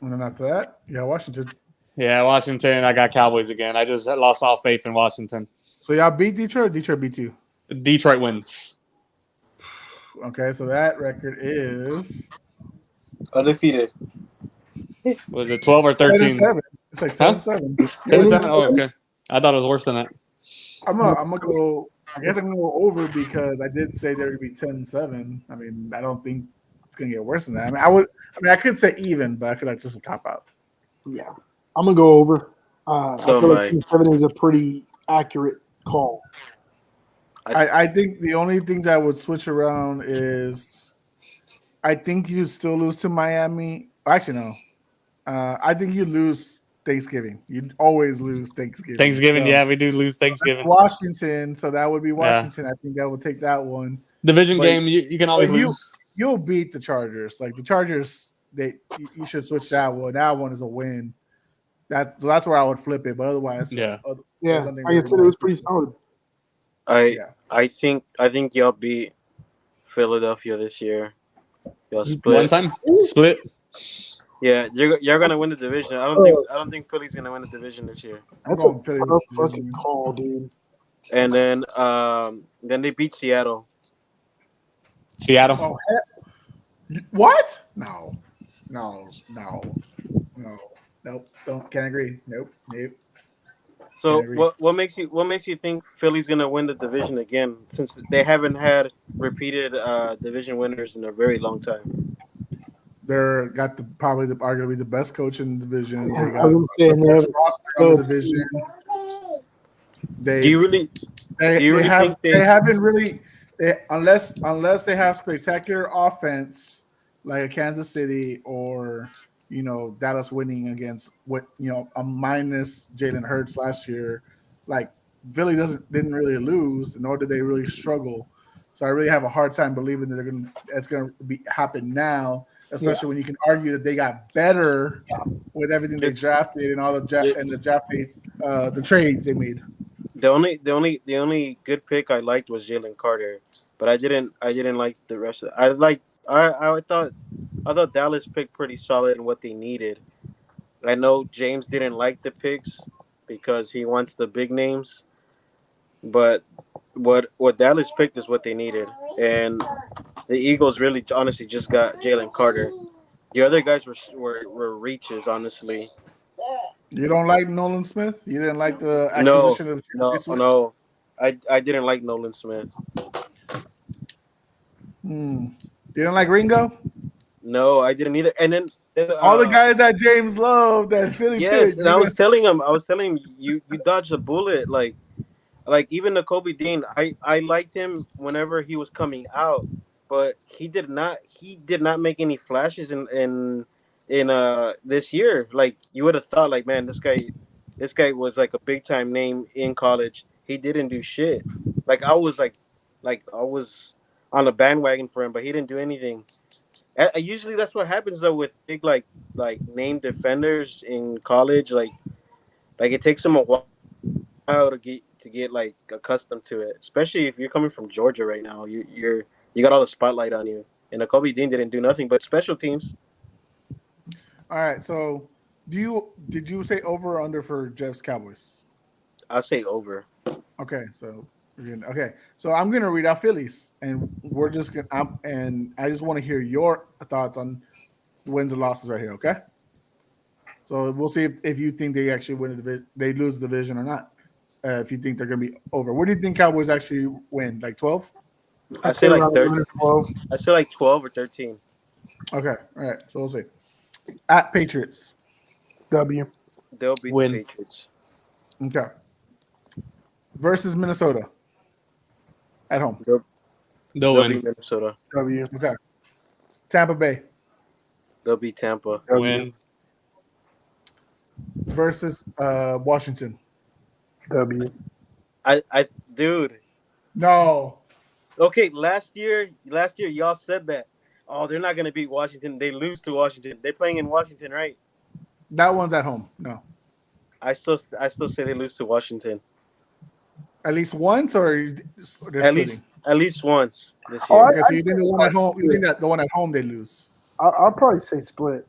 And then after that, Washington. Yeah, Washington. I got Cowboys again. I just lost all faith in Washington. So y'all beat Detroit or Detroit beat you? Detroit wins. Okay, so that record is undefeated. Was it 12 or 13? 10-7. It's like 10-7. 10-7? Oh, okay. I thought it was worse than that. I'm gonna go. I guess I'm gonna go over because I did say there would be 10-7. I mean, I don't think it's gonna get worse than that. I could say even, but I feel like it's just a cop out. Yeah, I'm gonna go over. I feel like 10-7 is a pretty accurate call. I think the only things I would switch around is I think you still lose to Miami. Actually, no. I think you lose Thanksgiving. You always lose Thanksgiving. Yeah, we do lose Thanksgiving. Washington, so that would be Washington. Yeah. I think that would take that one. Division game, you can always lose. You'll beat the Chargers. Like the Chargers, you should switch that one. That one is a win. That's where I would flip it. But otherwise, like I said, it was pretty solid. I think y'all beat Philadelphia this year. Y'all split. One time split. Yeah, you're gonna win the division. I don't think Philly's gonna win the division this year. That's a tough fucking call, dude. And then they beat Seattle. Seattle. Oh, what? No. Nope. Can't agree. Nope. So what makes you think Philly's gonna win the division again, since they haven't had repeated division winners in a very long time? They're arguably the best coach in the division. They got the best roster in the division. Do you really think they haven't really unless they have spectacular offense like a Kansas City or Dallas winning against a minus Jalen Hurts last year, like Philly didn't really lose, nor did they really struggle. So I really have a hard time believing that it's gonna happen now, especially when you can argue that they got better with everything they drafted and all the the trades they made. The only good pick I liked was Jalen Carter, but I didn't like the rest of. I thought Dallas picked pretty solid in what they needed. I know James didn't like the picks because he wants the big names, but what Dallas picked is what they needed, and the Eagles really honestly just got Jalen Carter. The other guys were reaches, honestly. You don't like Nolan Smith? You didn't like the No, acquisition of no, Smith? no. I didn't like Nolan Smith. You didn't like Ringo? No, I didn't either. And then All the guys that James loved that Philly yes, picked. and I was telling him, you dodged a bullet. Like even the Kobe Dean, I liked him whenever he was coming out, but he did not make any flashes in this year. Like you would have thought, like man, this guy was like a big time name in college. He didn't do shit. Like I was on a bandwagon for him, but he didn't do anything. Usually that's what happens though with big like name defenders in college. Like it takes them a while to get like accustomed to it, especially if you're coming from Georgia right now. You got all the spotlight on you, and Kobe Dean didn't do nothing but special teams. All right, so did you say over or under for Jeff's Cowboys? I say over. Okay, so so I'm gonna read out Phillies, and we're just gonna and I just want to hear your thoughts on wins and losses right here. Okay, so we'll see if you think they actually they lose the division or not. If you think they're gonna be over, what do you think Cowboys actually win? Like 12? I say like 13. 12. I say like 12 or 13. Okay, all right. So we'll see. At Patriots. W. They'll beat Win. the Patriots. Okay. Versus Minnesota. At home. They'll They'll win. beat Minnesota. W. Okay. Tampa Bay. They'll beat Tampa. Win. Versus Washington. W. Dude. No. Okay, last year y'all said that. Oh, they're not gonna beat Washington. They lose to Washington. They're playing in Washington, right? That one's at home. No. I still say they lose to Washington. At least once, or they're At least once this Oh, year. Okay, so you think the one at home? You think that the one at home they lose? I'll probably say split.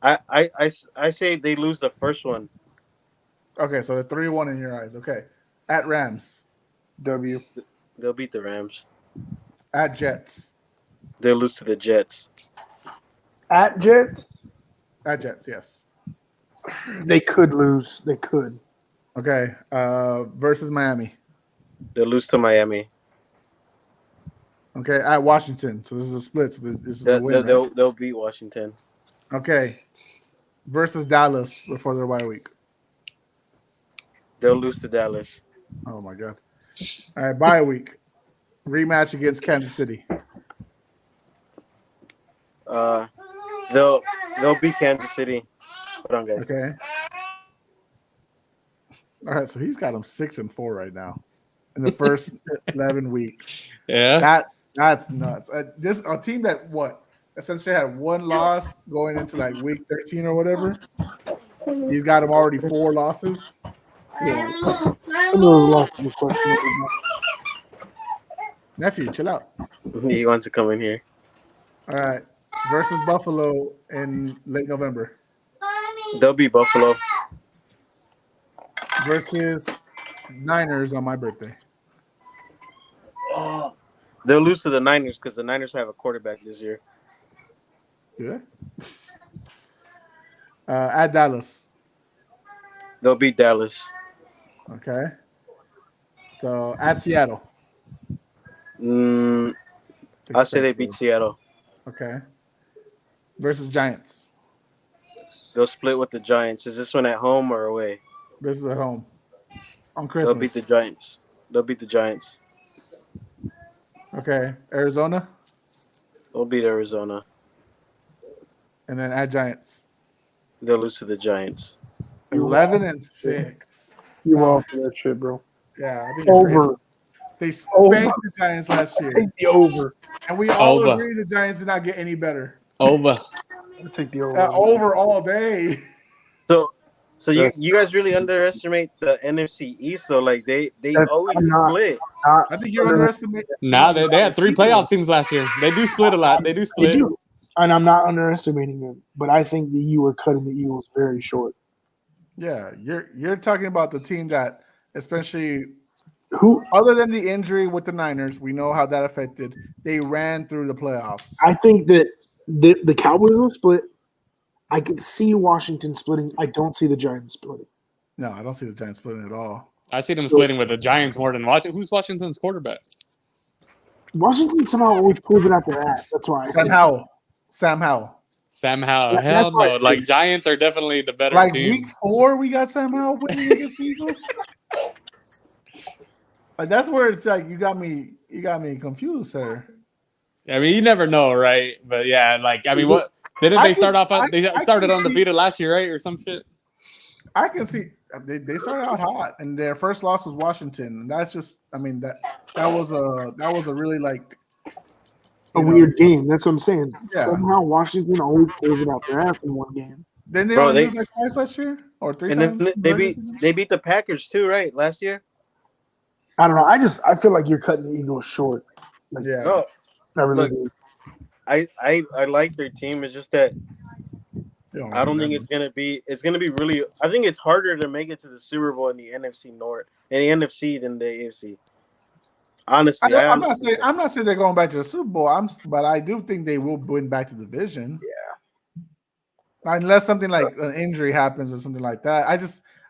I say they lose the first one. Okay, so the 3-1 in your eyes. Okay. At Rams. W. They'll beat the Rams. At Jets. They'll lose to the Jets. At Jets, At Jets, yes. they could lose. They could. Okay. Versus Miami. They'll lose to Miami. Okay. At Washington. So this is a split. So this is a win. Right? They'll beat Washington. Okay. Versus Dallas before their bye week. They'll lose to Dallas. Oh my God. All right, bye week. Rematch against Kansas City. They'll beat Kansas City. Hold on, guys. Okay. All right, so he's got them 6-4 right now in the first 11 weeks. Yeah. That's nuts. This a team that essentially had one loss going into like week 13 or whatever. He's got them already 4 losses. Yeah. Some of those losses were questionable. Nephew, chill out. He wants to come in here. All right. Versus Buffalo in late November. They'll beat Buffalo. Versus Niners on my birthday. They'll lose to the Niners because the Niners have a quarterback this year. Do they? At Dallas. They'll beat Dallas. Okay. So at Seattle. I'll say they beat Seattle. Okay. Versus Giants. They'll split with the Giants. Is this one at home or away? This is at home. on They'll beat Christmas. the Giants. They'll beat the Giants. Okay, Arizona, They'll beat Arizona. and then at Giants. They'll lose to the Giants. You 11-6. You off for that shit, bro. Yeah, I think you're crazy. Over. They spanked Over. the Giants last year, Take the over. and we all Over. agree the Giants did not get any better. Over. Take the over. Over all day. So you guys really underestimate the NFC East though. Like they always I'm not. split. I think you're underestimating. Nah, they had 3 playoff teams last year. They do split a lot. They do They split. do. And I'm not underestimating them, but I think that you were cutting the Eagles very short. Yeah, you're talking about the team that, especially Who other than the injury with the Niners, we know how that affected. They ran through the playoffs. I think that the Cowboys will split. I can see Washington splitting. I don't see the Giants splitting. No, I don't see the Giants splitting at all. I see them splitting with the Giants more than Washington. Who's Washington's quarterback? Washington somehow always pulls it out their ass. That's why I say Sam Howell. Sam Howell. That's Hell why I no. say- Like, Giants are definitely the better Like team. week 4, we got Sam Howell winning against the Eagles. Like that's where it's like you got me confused, sir. I mean, you never know, right? But yeah, like, I mean, what didn't they start off? They started undefeated last year, right, or some shit? I can see they started out hot, and their first loss was Washington. And that's just, I mean that was a really like a weird game. That's what I'm saying. Yeah. Somehow Washington always pulls it out their ass in one game. Then they Bro, only they- lose like twice last year or 3 And times. then in the regular season? they beat the Packers too, right? Last year. I don't know. I feel like you're cutting the Eagles short. Like, Yeah. No, I really Look, do. I like their team. It's just that They I don't think remember. it's gonna be. It's gonna be really. I think it's harder to make it to the Super Bowl in the NFC North and the NFC than the AFC. Honestly, I'm not saying they're going back to the Super Bowl. But I do think they will win back to the division. Yeah. Unless something like an injury happens or something like that.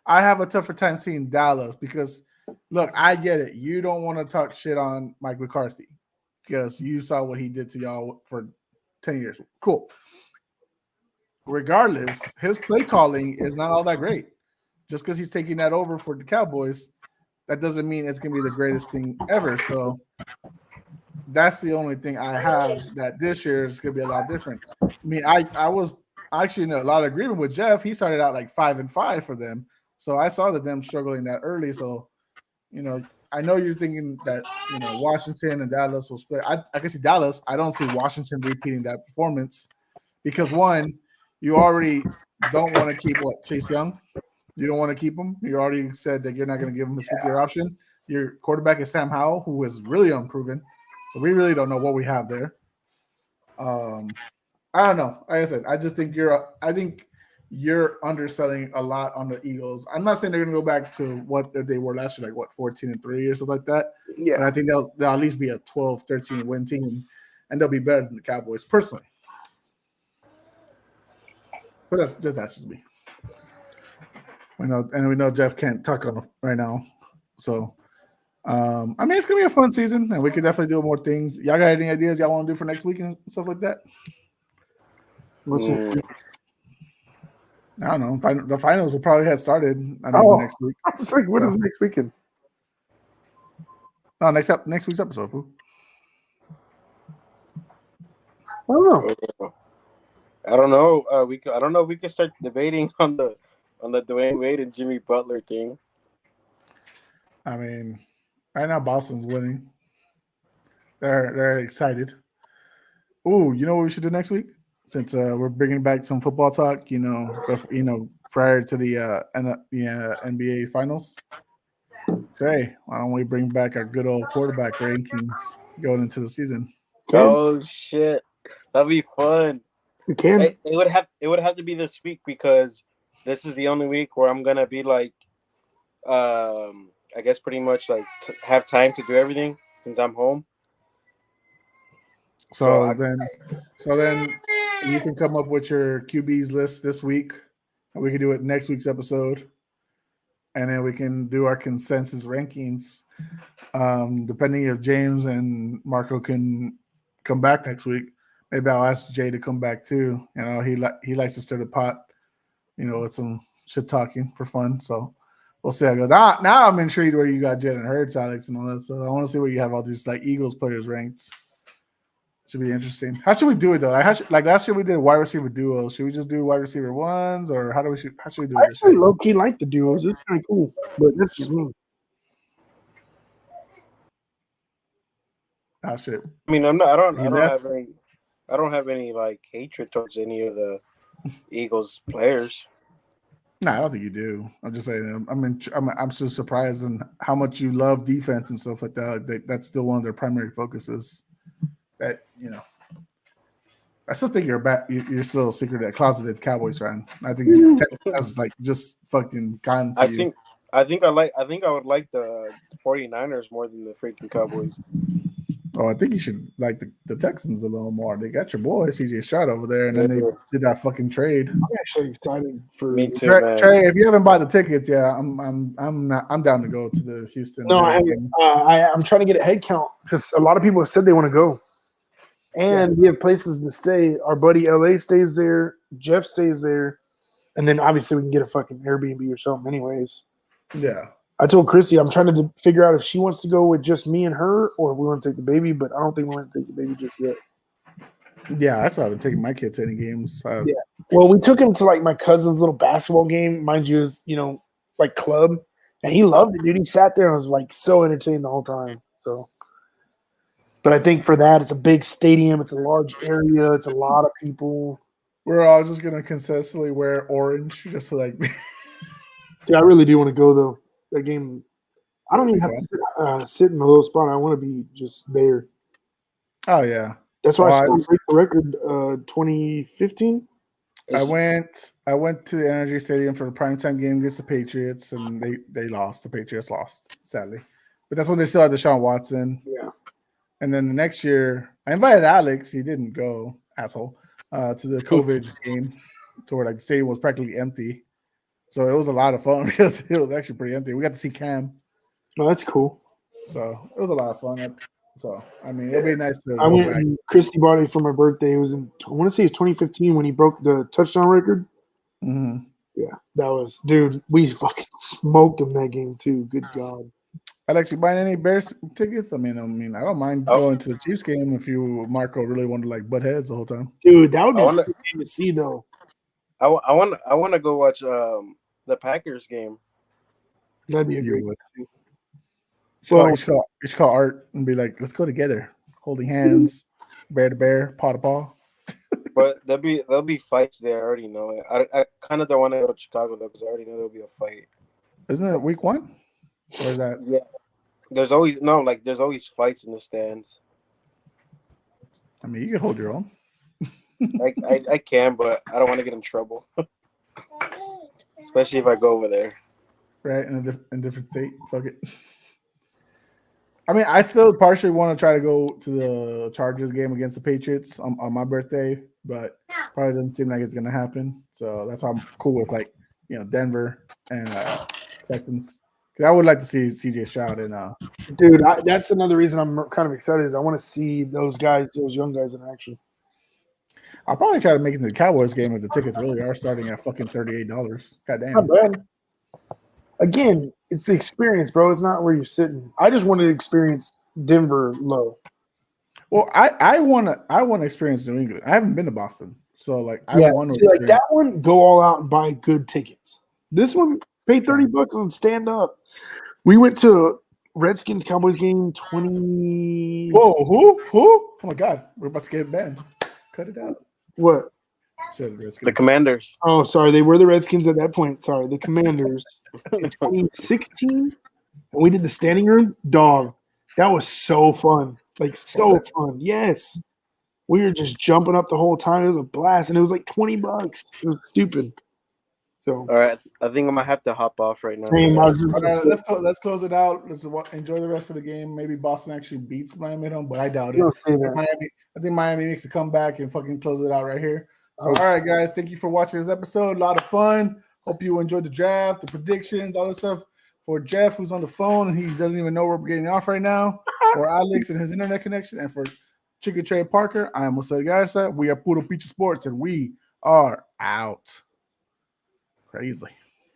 I have a tougher time seeing Dallas because look, I get it. You don't want to talk shit on Mike McCarthy because you saw what he did to y'all for 10 years. Cool. Regardless, his play calling is not all that great. Just because he's taking that over for the Cowboys, that doesn't mean it's going to be the greatest thing ever. So that's the only thing I have that this year is going to be a lot different. I mean, I was actually in a lot of agreement with Jeff. He started out like 5-5 for them. So I saw that them struggling that early. So, I know you're thinking that, Washington and Dallas will split. I can see Dallas. I don't see Washington repeating that performance because one, you already don't want to keep Chase Young. You don't want to keep him. You already said that you're not going to give him his 5th-year option. Your quarterback is Sam Howell, who is really unproven. So we really don't know what we have there. I don't know. Like I said, I just think you're underselling a lot on the Eagles. I'm not saying they're going to go back to what they were last year, like 14-3 or something like that. Yeah. But I think they'll at least be a 12-13 win team, and they'll be better than the Cowboys personally. But that's just me. We know Jeff can't talk on right now, so I mean it's gonna be a fun season, and we could definitely do more things. Y'all got any ideas y'all want to do for next week and stuff like that? What's it? I don't know. The finals will probably have started. Next week. I was like, what is next weekend? No, next week's episode. Fool. I don't know. I don't know. I don't know if we can start debating on the Dwayne Wade and Jimmy Butler thing. I mean, right now Boston's winning. They're excited. Ooh, you know what we should do next week? Since we're bringing back some football talk, prior to the NBA Finals. Okay, why don't we bring back our good old quarterback rankings going into the season? Oh shit, that'd be fun. You can. It would have to be this week because this is the only week where I'm gonna be like, I guess pretty much like have time to do everything since I'm home. So then you can come up with your QBs list this week, and we can do it next week's episode, and then we can do our consensus rankings. Depending if James and Marco can come back next week, maybe I'll ask Jay to come back too. He likes to stir the pot, with some shit talking for fun. So we'll see how it goes. Now I'm intrigued where you got Jalen Hurts, Alex, and all that. So I want to see where you have all these like Eagles players ranked. Should be interesting. How should we do it though? Like last year we did wide receiver duos. Should we just do wide receiver ones, or how should we do I it? actually low key like the duos. It's kind of cool, but that's just me. Oh shit. I mean, I don't He left? have any like hatred towards any of the Eagles players. No, I don't think you do. I'm just saying. I'm so surprised in how much you love defense and stuff like that. That's still one of their primary focuses. That I still think you're still a secret closeted Cowboys fan. I think Texas has like just fucking gotten to you. I think I would like the 49ers more than the freaking Cowboys. Oh, I think you should like the Texans a little more. They got your boy CJ Stroud over there, and then they did that fucking trade. I'm actually excited for Me too, man. Trey, if you haven't bought the tickets, yeah, I'm down to go to the Houston. No, I haven't. I'm trying to get a head count because a lot of people have said they want to go, and we have places to stay. Our buddy LA stays there. Jeff stays there, and then obviously we can get a fucking Airbnb or something. Anyways, Yeah. I told Chrissy I'm trying to figure out if she wants to go with just me and her, or if we want to take the baby. But I don't think we want to take the baby just yet. Yeah, I still haven't taken my kids to any games. Yeah. Well, we took him to like my cousin's little basketball game. Mind you, is like club, and he loved it, dude. He sat there and was like so entertained the whole time. So, but I think for that, it's a big stadium. It's a large area. It's a lot of people. We're all just gonna consistently wear orange just to like. Yeah, I really do want to go though. That game, I don't even have to sit in a little spot. I want to be just there. Oh yeah, that's why I still break the record. 2015. I went to the Energy Stadium for the primetime game against the Patriots, and they lost. The Patriots lost, sadly. But that's when they still had Deshaun Watson. Yeah. And then the next year, I invited Alex. He didn't go, asshole, to the COVID game, to where like the stadium was practically empty. So it was a lot of fun because it was actually pretty empty. We got to see Cam. Oh, that's cool. So it was a lot of fun. So I mean, it'll be nice to. I went and Christy bought it for my birthday. It was I want to say it was 2015 when he broke the touchdown record. Mm-hmm. Yeah, that was, dude. We fucking smoked him that game too. Good God. Alex, you buying any Bears tickets? I mean, I don't mind going to the Chiefs game if Marco really wanted to like butt heads the whole time. Dude, that would be a game to see though. I want to go watch the Packers game. That'd be a great one. You should call Art and be like, let's go together, holding hands, bear to bear, paw to paw. But there'll be fights there. I already know it. I kind of don't want to go to Chicago though because I already know there'll be a fight. Isn't it week 1? Or is that? Yeah. There's always fights in the stands. I mean, you can hold your own. I can, but I don't want to get in trouble. Especially if I go over there. Right, in a different state. Fuck it. I mean, I still partially want to try to go to the Chargers game against the Patriots on my birthday, but probably doesn't seem like it's going to happen. So that's why I'm cool with Denver and Texans. I would like to see CJ Stroud and dude. That's another reason I'm kind of excited is I want to see those young guys in action. I'll probably try to make it to the Cowboys game if the tickets really are starting at fucking $38. Goddamn. Not bad. Again, it's the experience, bro. It's not where you're sitting. I just wanted to experience Denver low. Well, I want to experience New England. I haven't been to Boston, so I want to like that one. Go all out and buy good tickets. This one, pay $30 and stand up. We went to Redskins Cowboys game 20. Whoa, who? Oh my God, we're about to get banned. Cut it out. What? The Commanders. Oh, sorry. They were the Redskins at that point. Sorry. The Commanders. In 2016, and we did the standing room. Dog. That was so fun. Like, so fun. Yes. We were just jumping up the whole time. It was a blast. And it was like $20. It was stupid. So. All right. I think I'm going to have to hop off right now. Let's close it out. Let's enjoy the rest of the game. Maybe Boston actually beats Miami at home, but I doubt it. I think Miami makes a comeback and fucking close it out right here. So, all right, guys, thank you for watching this episode. A lot of fun. Hope you enjoyed the draft, the predictions, all this stuff. For Jeff, who's on the phone and he doesn't even know we're getting off right now. For Alex and his internet connection. And for Chicken Trey Parker, I am Jose Garza. We are Puro Pinche Sports, and we are out. Crazy.